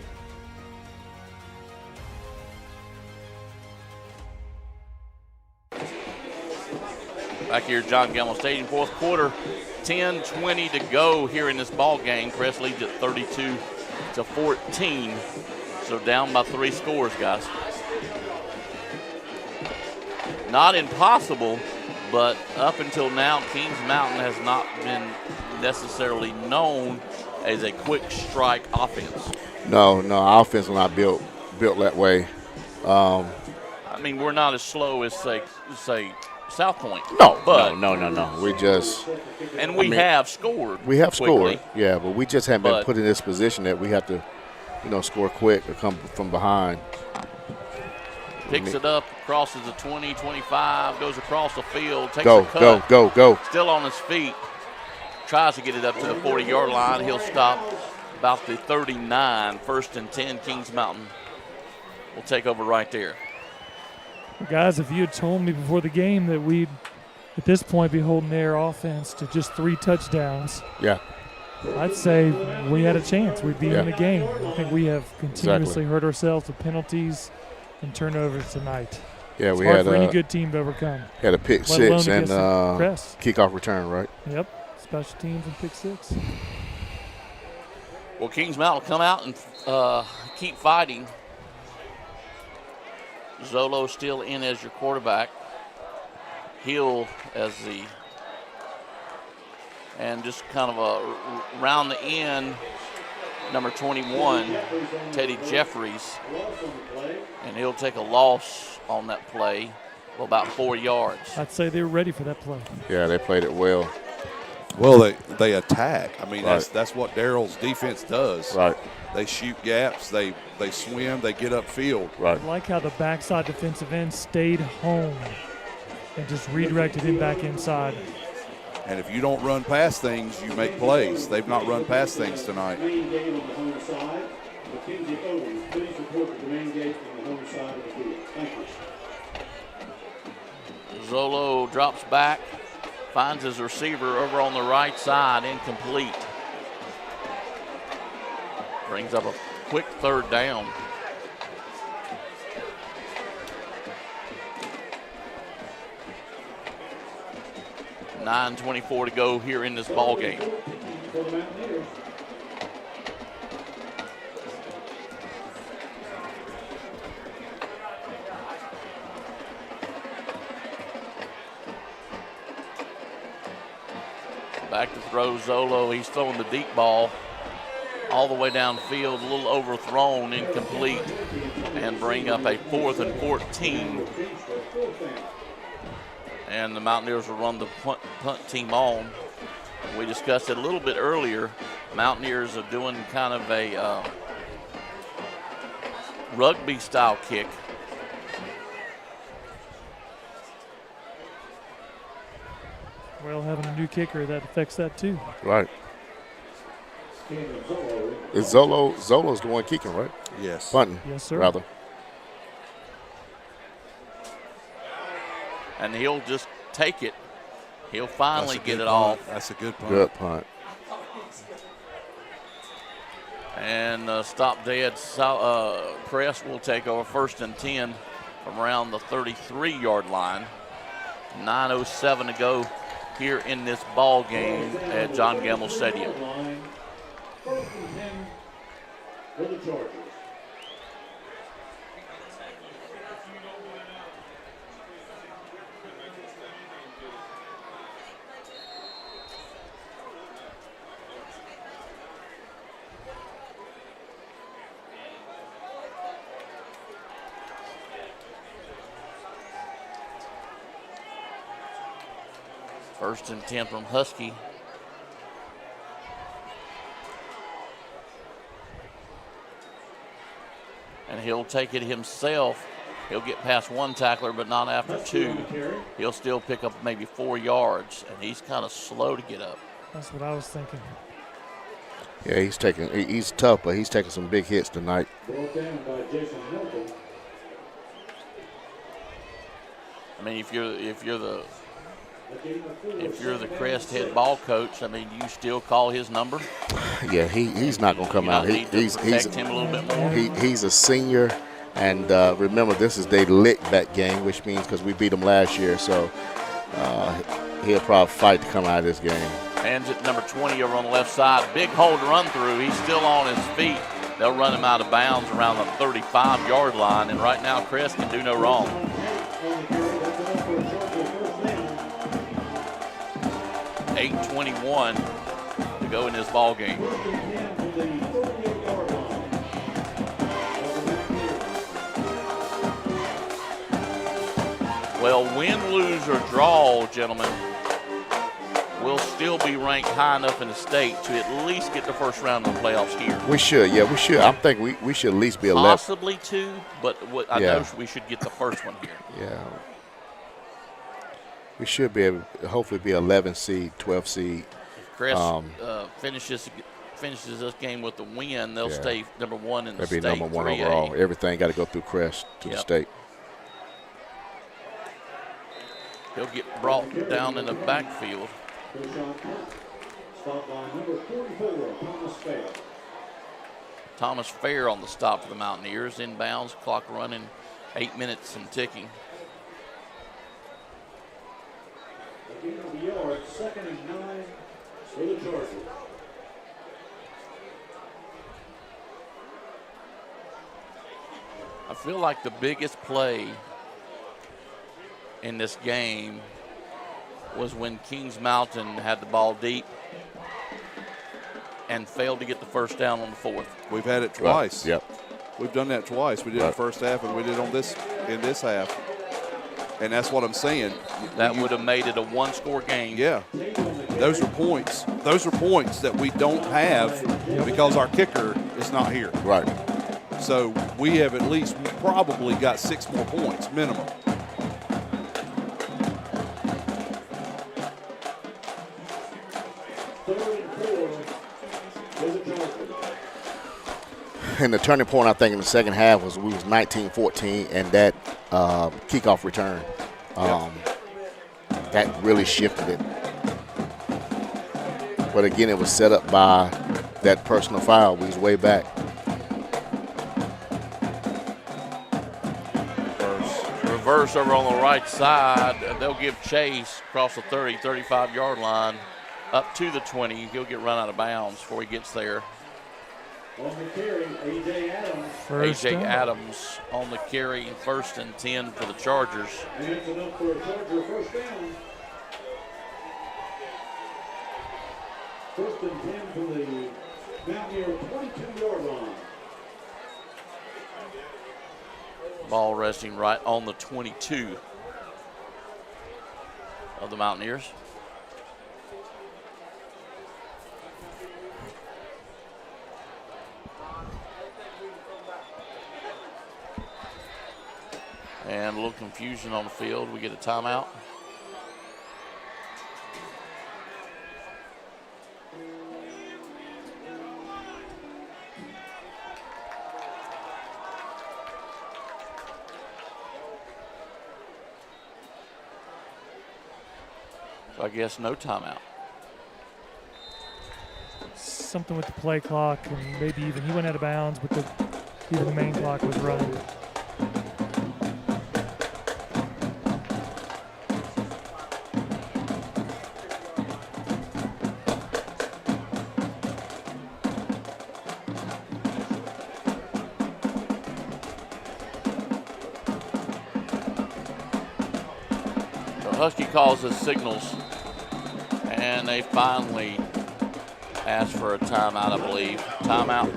Back here at John Gamble Stadium, 4th quarter, 10-20 to go here in this ball game. Crest leads at 32-14. So down by 3 scores, guys. Not impossible, but up until now, Kings Mountain has not been necessarily known as a quick strike offense. No, our offense was not built built that way. I mean, we're not as slow as say South Point. No. We just have scored. We have quickly. scored, yeah, but we just haven't been put in this position that we have to, score quick or come from behind. Picks it up, crosses the 20, 25, goes across the field, takes a cut. Go. Still on his feet. Tries to get it up to the 40-yard line. He'll stop about the 39. 1st and 10, Kings Mountain will take over right there. Guys, if you had told me before the game that we'd, at this point, be holding their offense to just 3 touchdowns, yeah, I'd say we had a chance. We'd be in the game. I think we have continuously hurt ourselves with penalties and turnovers tonight. Yeah, it's we hard had for any good team to overcome. Had a pick six and Crest. Kickoff return, right? Yep, special teams and pick 6. Well, Kings Mountain will come out and keep fighting. Zolo still in as your quarterback. Hill as and just kind of around the end, number 21, Teddy Jeffries. And he'll take a loss on that play of about 4 yards. I'd say they were ready for that play. Yeah, they played it well. Well, they attack. I mean, right. that's what Daryl's defense does. Right. They shoot gaps. They swim. They get upfield. Right. I like how the backside defensive end stayed home and just redirected him back inside. And if you don't run past things, you make plays. They've not run past things tonight. Zolo drops back, finds his receiver over on the right side, incomplete. Brings up a quick 3rd down. .24 to go here in this ball game. Back to throw Zolo. He's throwing the deep ball all the way downfield, a little overthrown, incomplete, and bring up a 4th and 14. And the Mountaineers will run the punt team on. We discussed it a little bit earlier. Mountaineers are doing kind of a rugby-style kick. Well, having a new kicker, that affects that too. Right. Is Zolo's the one kicking, right? Yes. Punting. Yes, sir. Rather. And he'll just take it. He'll finally get it off. That's a good punt. Good punt. And stop dead. Crest will take over 1st and 10 from around the 33-yard line. 9:07 to go here in this ball game at John Gamble Stadium. First and 10 from Husky. And he'll take it himself. He'll get past 1 tackler, but not after 2. He'll still pick up maybe 4 yards, and he's kind of slow to get up. That's what I was thinking. Yeah, he's tough, but he's taking some big hits tonight. I mean, if you're the Crest head ball coach, I mean, do you still call his number? Yeah, he's not going to come out. He's him a little bit more. He's a senior, and remember, this is their lick-back game, which means because we beat them last year, so he'll probably fight to come out of this game. Hands it number 20 over on the left side. Big hole to run through. He's still on his feet. They'll run him out of bounds around the 35-yard line, and right now Crest can do no wrong. .821 to go in this ball game. Well, win, lose, or draw, gentlemen, we'll still be ranked high enough in the state to at least get the first round of the playoffs here. We should, yeah, we should. I think we should at least be 11. Possibly 2, but I know we should get the first one here. Yeah. We should be able to hopefully be 11 seed, 12 seed. If Crest finishes this game with the win, they'll stay number 1 in the state. They'll be number 1 3A. overall. Everything got to go through Crest to the state. He'll get brought down in the backfield. Stop line number 44, Thomas Fair. Thomas Fair on the stop for the Mountaineers. Inbounds, clock running, 8 minutes and ticking. Gain of the yard, 2nd and 9 for the Chargers. I feel like the biggest play in this game was when Kings Mountain had the ball deep and failed to get the first down on the 4th. We've had it twice. Yep. We've done that twice. We did it the first half, and we did in this half. And that's what I'm saying. That would have made it a 1-score game. Yeah. Those are points. Those are points that we don't have because our kicker is not here. Right. So we have at least probably got 6 more points minimum. And the turning point, I think, in the second half was we was 19-14, and that kickoff return. That really shifted it. But again, it was set up by that personal foul. We was way back. Reverse over on the right side. They'll give chase across the 30, 35-yard line up to the 20. He'll get run out of bounds before he gets there. On the carry, A.J. Adams. A.J. Adams on the carry, 1st and 10 for the Chargers. And it's enough for a Charger first down. 1st and 10 from the Mountaineer 22-yard line. Ball resting right on the 22 of the Mountaineers. And a little confusion on the field. We get a timeout. So I guess no timeout. Something with the play clock, and maybe even he went out of bounds, but even the main clock was running. Husky calls his signals, and they finally asked for a timeout, I believe. Timeout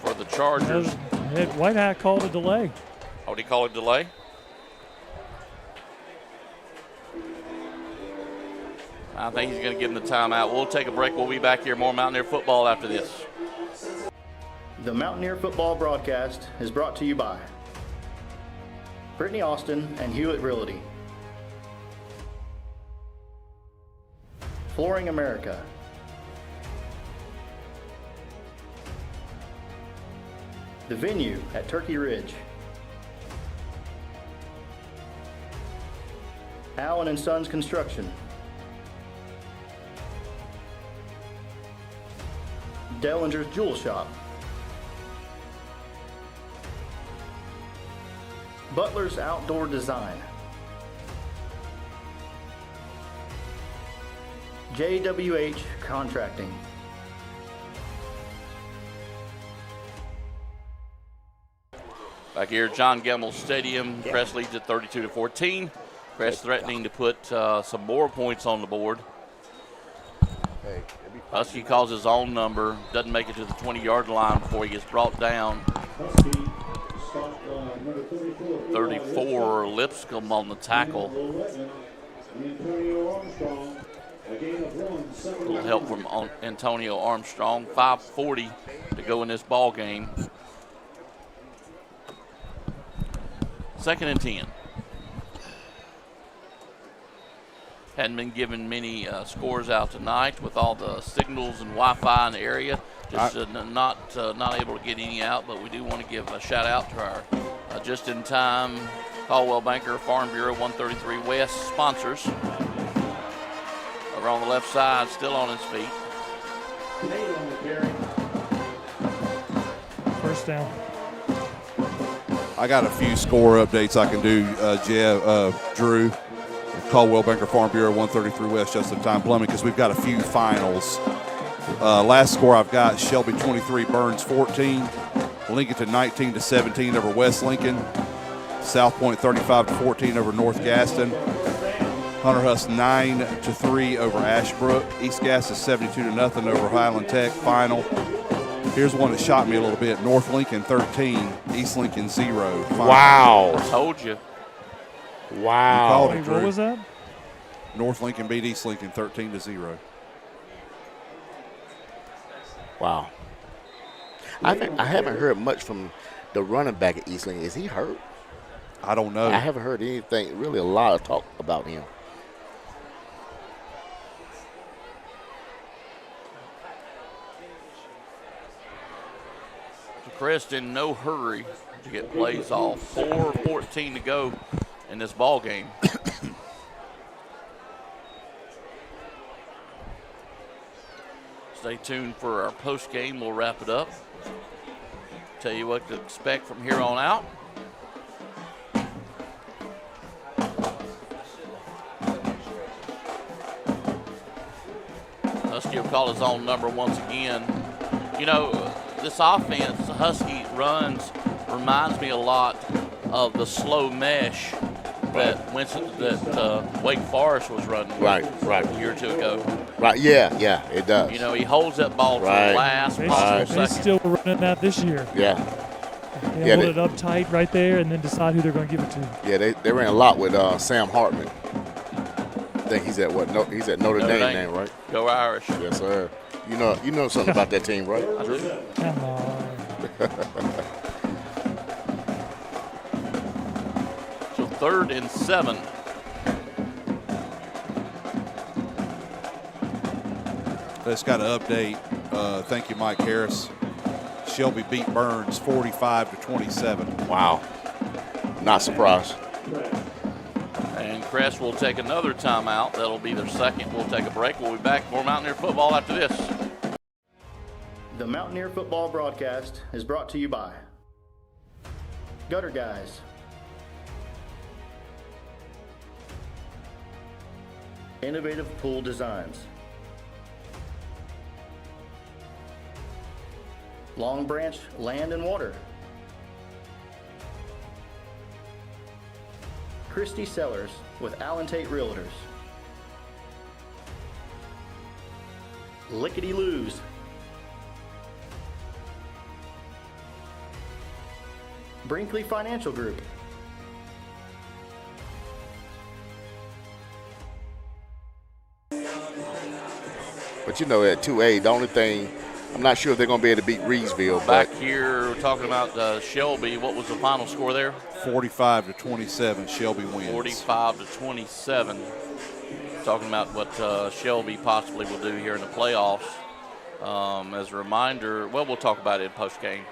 for the Chargers. White Hat called a delay. Oh, did he call a delay? I think he's going to give him the timeout. We'll take a break. We'll be back here. More Mountaineer football after this. The Mountaineer football broadcast is brought to you by Brittany Austin and Hewitt Realty, Flooring America, the venue at Turkey Ridge, Allen and Sons Construction, Dellinger's Jewel Shop, Butler's Outdoor Design, JWH Contracting. Back here at John Gemmel Stadium, Crest leads at 32-14. Crest threatening to put some more points on the board. Husky calls his own number, doesn't make it to the 20-yard line before he gets brought down. Husky stop 34, Lipscomb on the tackle. A little help from Antonio Armstrong. 5:40 to go in this ball game. 2nd and 10. Hadn't been given many scores out tonight with all the signals and Wi-Fi in the area. Just not able to get any out, but we do want to give a shout out to our just-in-time Caldwell Banker Farm Bureau 133 West sponsors. Over on the left side, still on his feet. First down. I got a few score updates I can do, Drew. Caldwell Banker Farm Bureau 133 West just-in-time plumbing, because we've got a few finals. Last score I've got: Shelby 23, Burns 14, Lincoln 19-17 over West Lincoln, South Point 35-14 over North Gaston, Hunter Huss 9-3 over Ashbrook, East Gaston 72-0 over Highland Tech. Final. Here's one that shocked me a little bit: North Lincoln 13, East Lincoln 0. Final. Wow. I told you. Wow. Wait, what was that? North Lincoln beat East Lincoln 13-0. Wow. I haven't heard much from the running back at East Lincoln. Is he hurt? I don't know. I haven't heard anything, really a lot of talk about him. Crest in no hurry to get plays off. 4:14 to go in this ball game. Stay tuned for our post game. We'll wrap it up. Tell you what to expect from here on out. Husky will call his own number once again. You know, this offense, the Husky runs, reminds me a lot of the slow mesh that Wake Forest was running Right. a year or two ago. Right, yeah, it does. You know, he holds that ball to Right. the last They're possible second. still running that this year. Yeah, They Yeah, hold they- it up tight right there and then decide who they're going to give it to. yeah, they ran a lot with Sam Hartman. I think he's at what? No, he's at Notre Dame now, right? Go Irish. Yes, sir. You know something about that team, right? I do. Come on. So 3rd and 7. Just got an update. Thank you, Mike Harris. Shelby beat Burns 45-27. Wow. Not surprised. And Crest will take another timeout. That'll be their second. We'll take a break. We'll be back. More Mountaineer football after this. The Mountaineer football broadcast is brought to you by Gutter Guys, Innovative Pool Designs, Long Branch Land and Water, Christie Sellers with Allen Tate Realtors, Lickety Loos, Brinkley Financial Group, But you know, at 2A, the only thing, I'm not sure if they're going to be able to beat Reedsville. Back But here, we're talking about Shelby. What was the final score there? 45-27. Shelby wins. 45-27. Talking about what Shelby possibly will do here in the playoffs. As a reminder, well, we'll talk about it in post game.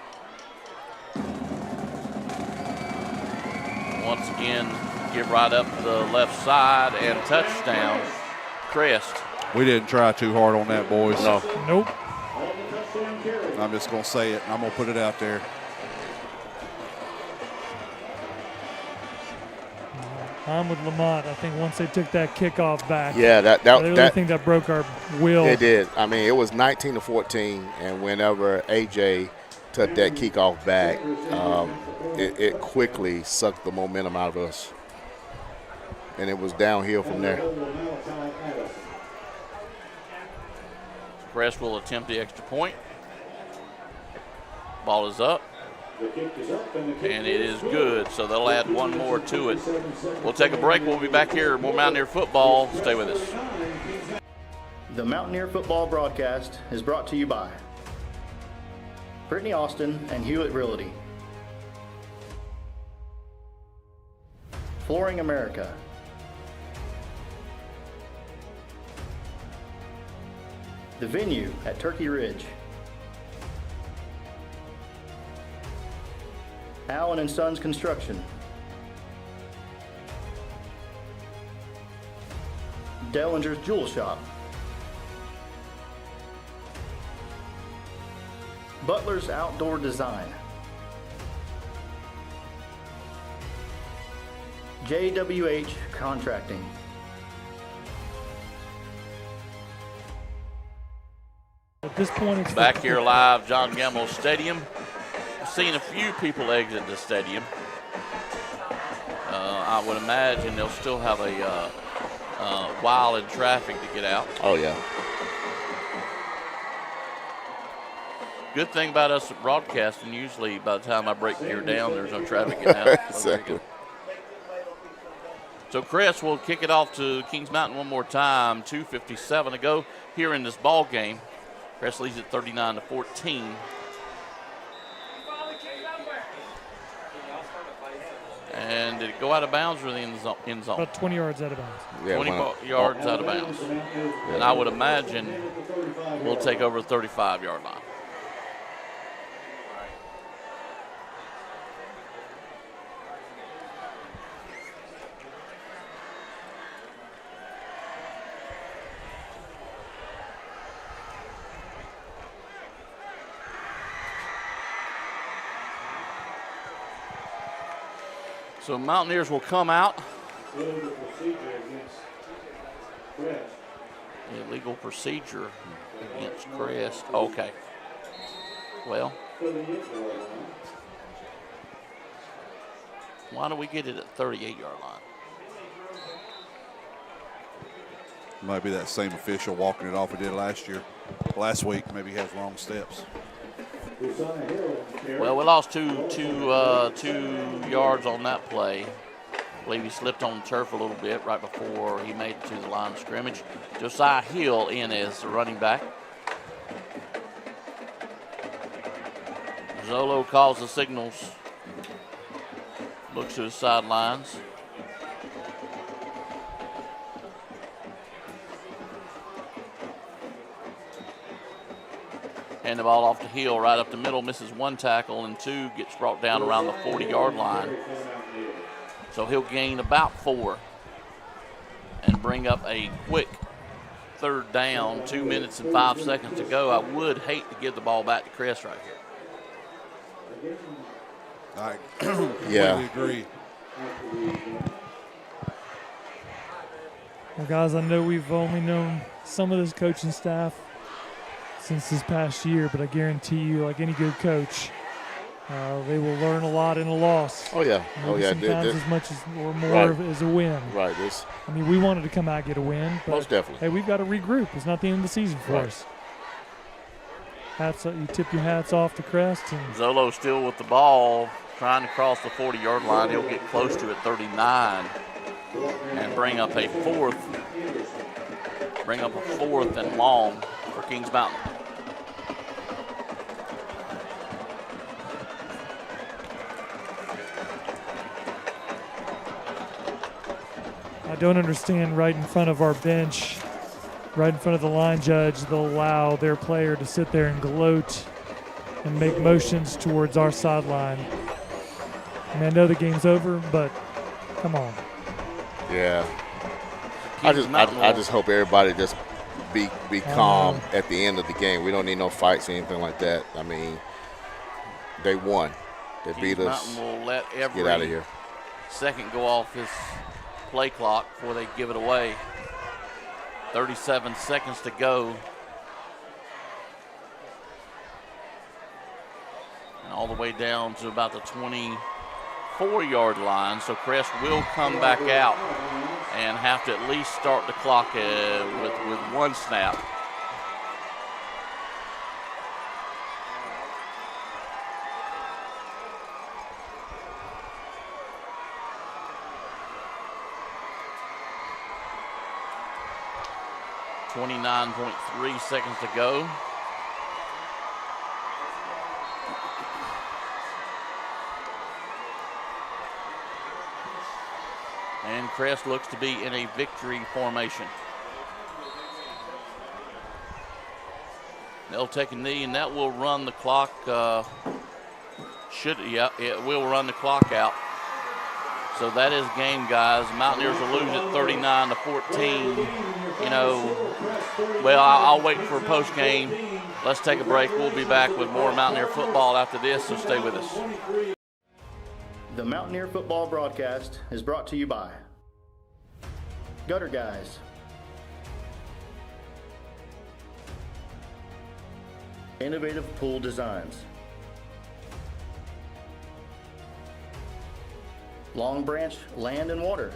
Once again, give right up the left side and touchdown, Crest. We didn't try too hard on that, boys. no, Nope. I'm just going to say it, and I'm going to put it out there. I'm with Lamont. I think once they took that kickoff back, yeah, I really that think that broke our will. it did. I mean, it was 19-14, and whenever AJ took that kickoff back, it quickly sucked the momentum out of us, and it was downhill from there. Crest will attempt the extra point. Ball is up. The kick is up and the kick And it is good, so they'll add one more to it. We'll take a break. We'll be back here. More Mountaineer football. Stay with us. The Mountaineer football broadcast is brought to you by Brittany Austin and Hewlett Realty, Flooring America, The Venue at Turkey Ridge, Allen & Sons Construction, Dellinger's Jewel Shop, Butler's Outdoor Design, JWH Contracting. At this point, it's Back here live, John Gamble Stadium. Seen a few people exit the stadium. I would imagine they'll still have a while in traffic to get out. Oh, yeah. Good thing about us broadcasting, usually by the time I break gear down, there's no traffic getting out. Exactly. So Crest will kick it off to Kings Mountain one more time. 2:57 to go here in this ball game. Crest leads at 39-14. And did it go out of bounds or the end zone? about 20 yards out of bounds. Yeah, 20 yards out of bounds. And I would imagine we'll take over the 35-yard line. So Mountaineers will come out. Illegal procedure against Crest. Okay. Well, why do we get it at 38-yard line? Might be that same official walking it off he did last week. Maybe he has wrong steps. Well, we lost two yards on that play. I believe he slipped on the turf a little bit right before he made it to the line of scrimmage. Josiah Hill in as the running back. Zolo calls the signals. Looks to his sidelines. Hand the ball off to Hill, right up the middle, misses one tackle, and two gets brought down around the 40-yard line. So he'll gain about 4 and bring up a quick third down, 2 minutes and 5 seconds to go. I would hate to give the ball back to Crest right here. I Yeah. completely agree. Well, guys, I know we've only known some of this coaching staff since this past year, but I guarantee you, like any good coach, they will learn a lot in a loss. Oh, yeah. Maybe sometimes as much as or more Right. as a win. Right. I mean, we wanted to come out and get a win, but Most definitely. hey, we've got to regroup. It's not the end of the season for Right. us. You tip your hats off to Crest, and Zolo still with the ball, trying to cross the 40-yard line. He'll get close to it, 39, and bring up a fourth and long for Kings Mountain. I don't understand right in front of our bench, right in front of the line judge, they'll allow their player to sit there and gloat and make motions towards our sideline. I mean, I know the game's over, but come on. Yeah. I just hope everybody just be calm at the end of the game. We don't need no fights or anything like that. I mean, they won. They beat us. Mountain will let every Get out of here. second go off his play clock before they give it away. 37 seconds to go. And all the way down to about the 24-yard line. So Crest will come back out and have to at least start the clock with one snap. 29.3 seconds to go. And Crest looks to be in a victory formation. They'll take a knee, and that will run the clock. It will run the clock out. So that is game, guys. Mountaineers will lose at 39-14. You know, well, I'll wait for post-game. Let's take a break. We'll be back with more Mountaineer football after this, so stay with us. The Mountaineer football broadcast is brought to you by Gutter Guys, Innovative Pool Designs, Long Branch Land and Water,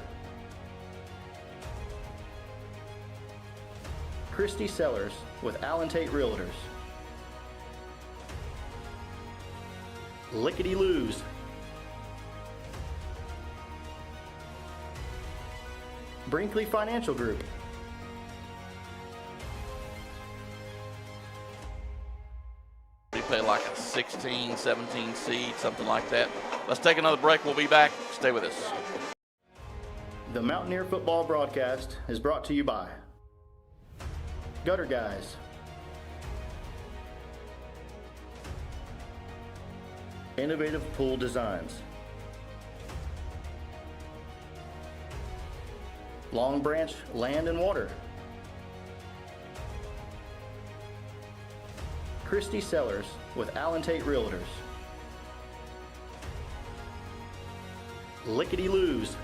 Christie Sellers with Allen Tate Realtors, Lickety Loos, Brinkley Financial Group, We play like a 16, 17 seed, something like that. Let's take another break. We'll be back. Stay with us. The Mountaineer football broadcast is brought to you by Gutter Guys, Innovative Pool Designs, Long Branch Land and Water, Christie Sellers with Allen Tate Realtors, Lickety Loos,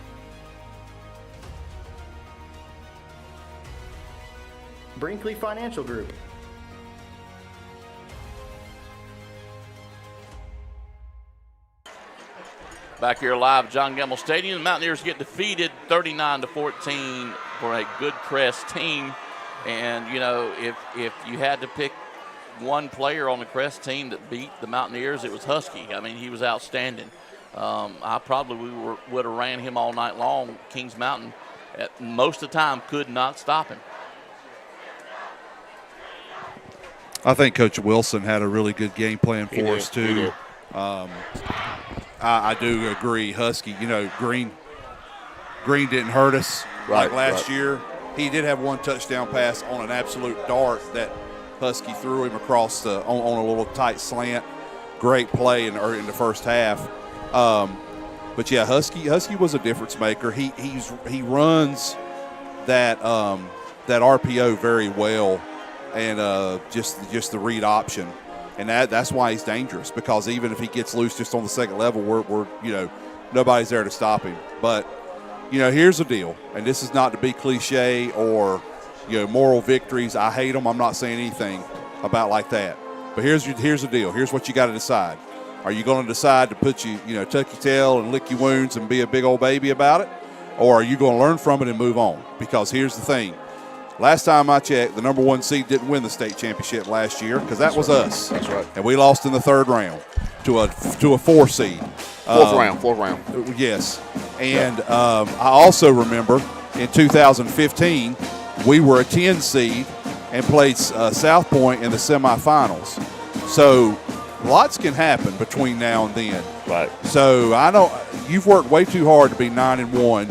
Brinkley Financial Group, Back here live at John Gamble Stadium. The Mountaineers get defeated 39-14 for a good Crest team. And, you know, if you had to pick one player on the Crest team that beat the Mountaineers, it was Husky. I mean, he was outstanding. I probably would have ran him all night long. Kings Mountain, at most of the time, could not stop him. I think Coach Wilson had a really good game plan for us, too. I do agree. Husky, you know, Green didn't hurt us like last year. He did have one touchdown pass on an absolute dart that Husky threw him across on a little tight slant. Great play in the first half. But yeah, Husky was a difference maker. He runs that RPO very well, and just the read option. And that's why he's dangerous, because even if he gets loose just on the second level, we're you know, nobody's there to stop him. But, you know, here's the deal, and this is not to be cliche or, you know, moral victories. I hate them. I'm not saying anything about like that. But here's the deal. Here's what you got to decide. Are you going to decide to tuck your tail and lick your wounds and be a big old baby about it? Or are you going to learn from it and move on? Because here's the thing. Last time I checked, the number one seed didn't win the state championship last year, because that was us. That's right. And we lost in the third round to a 4 seed. Fourth round. Yes. And I also remember in 2015, we were a 10 seed and played South Point in the semifinals. So lots can happen between now and then. Right. So I know you've worked way too hard to be 9-1,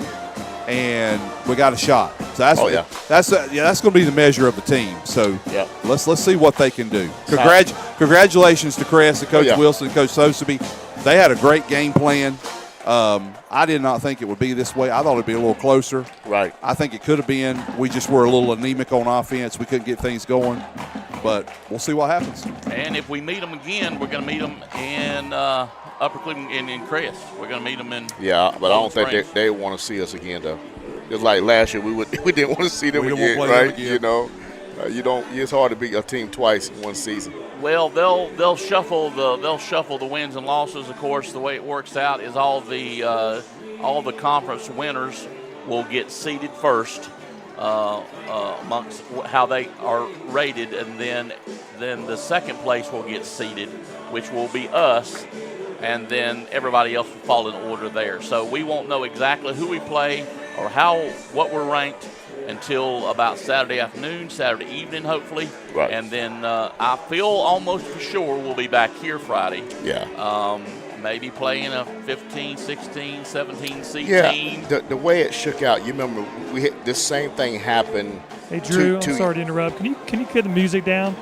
and we got a shot. So that's going to be the measure of the team. So let's see what they can do. Congratulations to Crest and Coach Wilson and Coach Soseby. They had a great game plan. I did not think it would be this way. I thought it would be a little closer. Right. I think it could have been. We just were a little anemic on offense. We couldn't get things going. But we'll see what happens. And if we meet them again, we're going to meet them in Upper Cleveland in Crest. We're going to meet them in. Yeah, but I don't think they want to see us again, though. Just like last year, we didn't want to see them again, right? You know, it's hard to beat a team twice in one season. Well, they'll shuffle the wins and losses. Of course, the way it works out is all the conference winners will get seeded first amongst how they are rated, and then the second place will get seeded, which will be us, and then everybody else will fall in order there. So we won't know exactly who we play or what we're ranked until about Saturday afternoon, Saturday evening, hopefully. Right. And then I feel almost for sure we'll be back here Friday. Yeah. Maybe playing a 15, 16, 17 seed team. The way it shook out, you remember this same thing happened. Hey, Drew, I'm sorry to interrupt. Can you get the music down?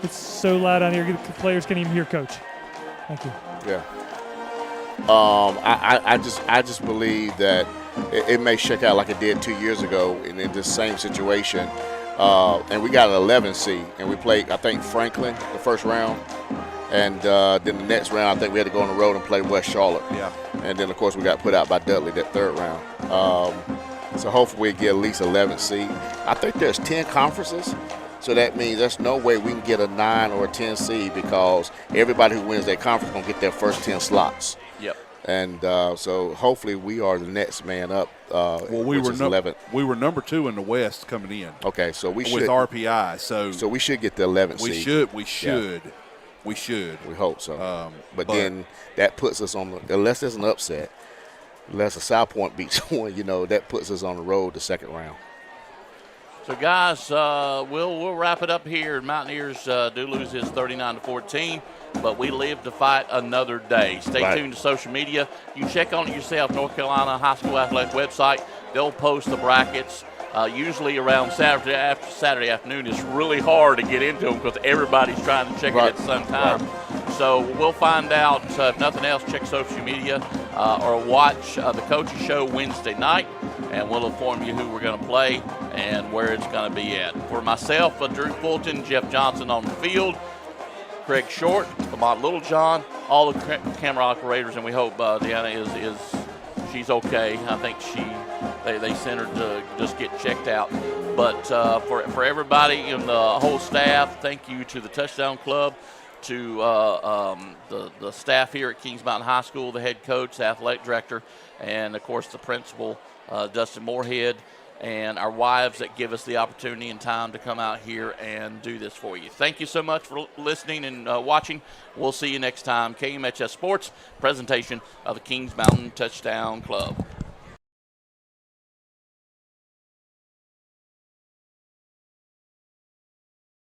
It's so loud down here. The players can't even hear Coach. Thank you. Yeah. I just believe that it may shake out like it did 2 years ago in this same situation. And we got an 11 seed, and we played, I think, Franklin the first round. And then the next round, I think we had to go on the road and play West Charlotte. Yeah. And then, of course, we got put out by Dudley that third round. So hopefully we get at least 11 seed. I think there's 10 conferences. So that means there's no way we can get a 9 or a 10 seed because everybody who wins that conference is going to get their first 10 slots. Yep. And so hopefully we are the next man up. We were 11th. We were number 2 in the West coming in. Okay, so we should with RPI. So we should get the 11th seed. We should. Yeah. We should. We hope so. But then that puts us on the, unless there's an upset, unless a South Point beats one, that puts us on the road the second round. So, guys, we'll wrap it up here. Mountaineers do lose his 39-14, but we live to fight another day. Stay tuned to social media. You can check on it yourself, North Carolina High School Athletic website. They'll post the brackets. Usually around Saturday afternoon. It's really hard to get into them because everybody's trying to check it at the same time. So we'll find out. If nothing else, check social media or watch the coaches show Wednesday night, and we'll inform you who we're going to play and where it's going to be at. For myself, Drew Fulton, Jeff Johnson on the field, Craig Short, Lamont Littlejohn, all the camera operators, and we hope Deanna she's okay. I think they sent her to just get checked out. But for everybody and the whole staff, thank you to the Touchdown Club, to the staff here at Kings Mountain High School, the head coach, the athletic director, and, of course, the principal, Dustin Moorhead, and our wives that give us the opportunity and time to come out here and do this for you. Thank you so much for listening and watching. We'll see you next time. KMHS Sports, presentation of the Kings Mountain Touchdown Club.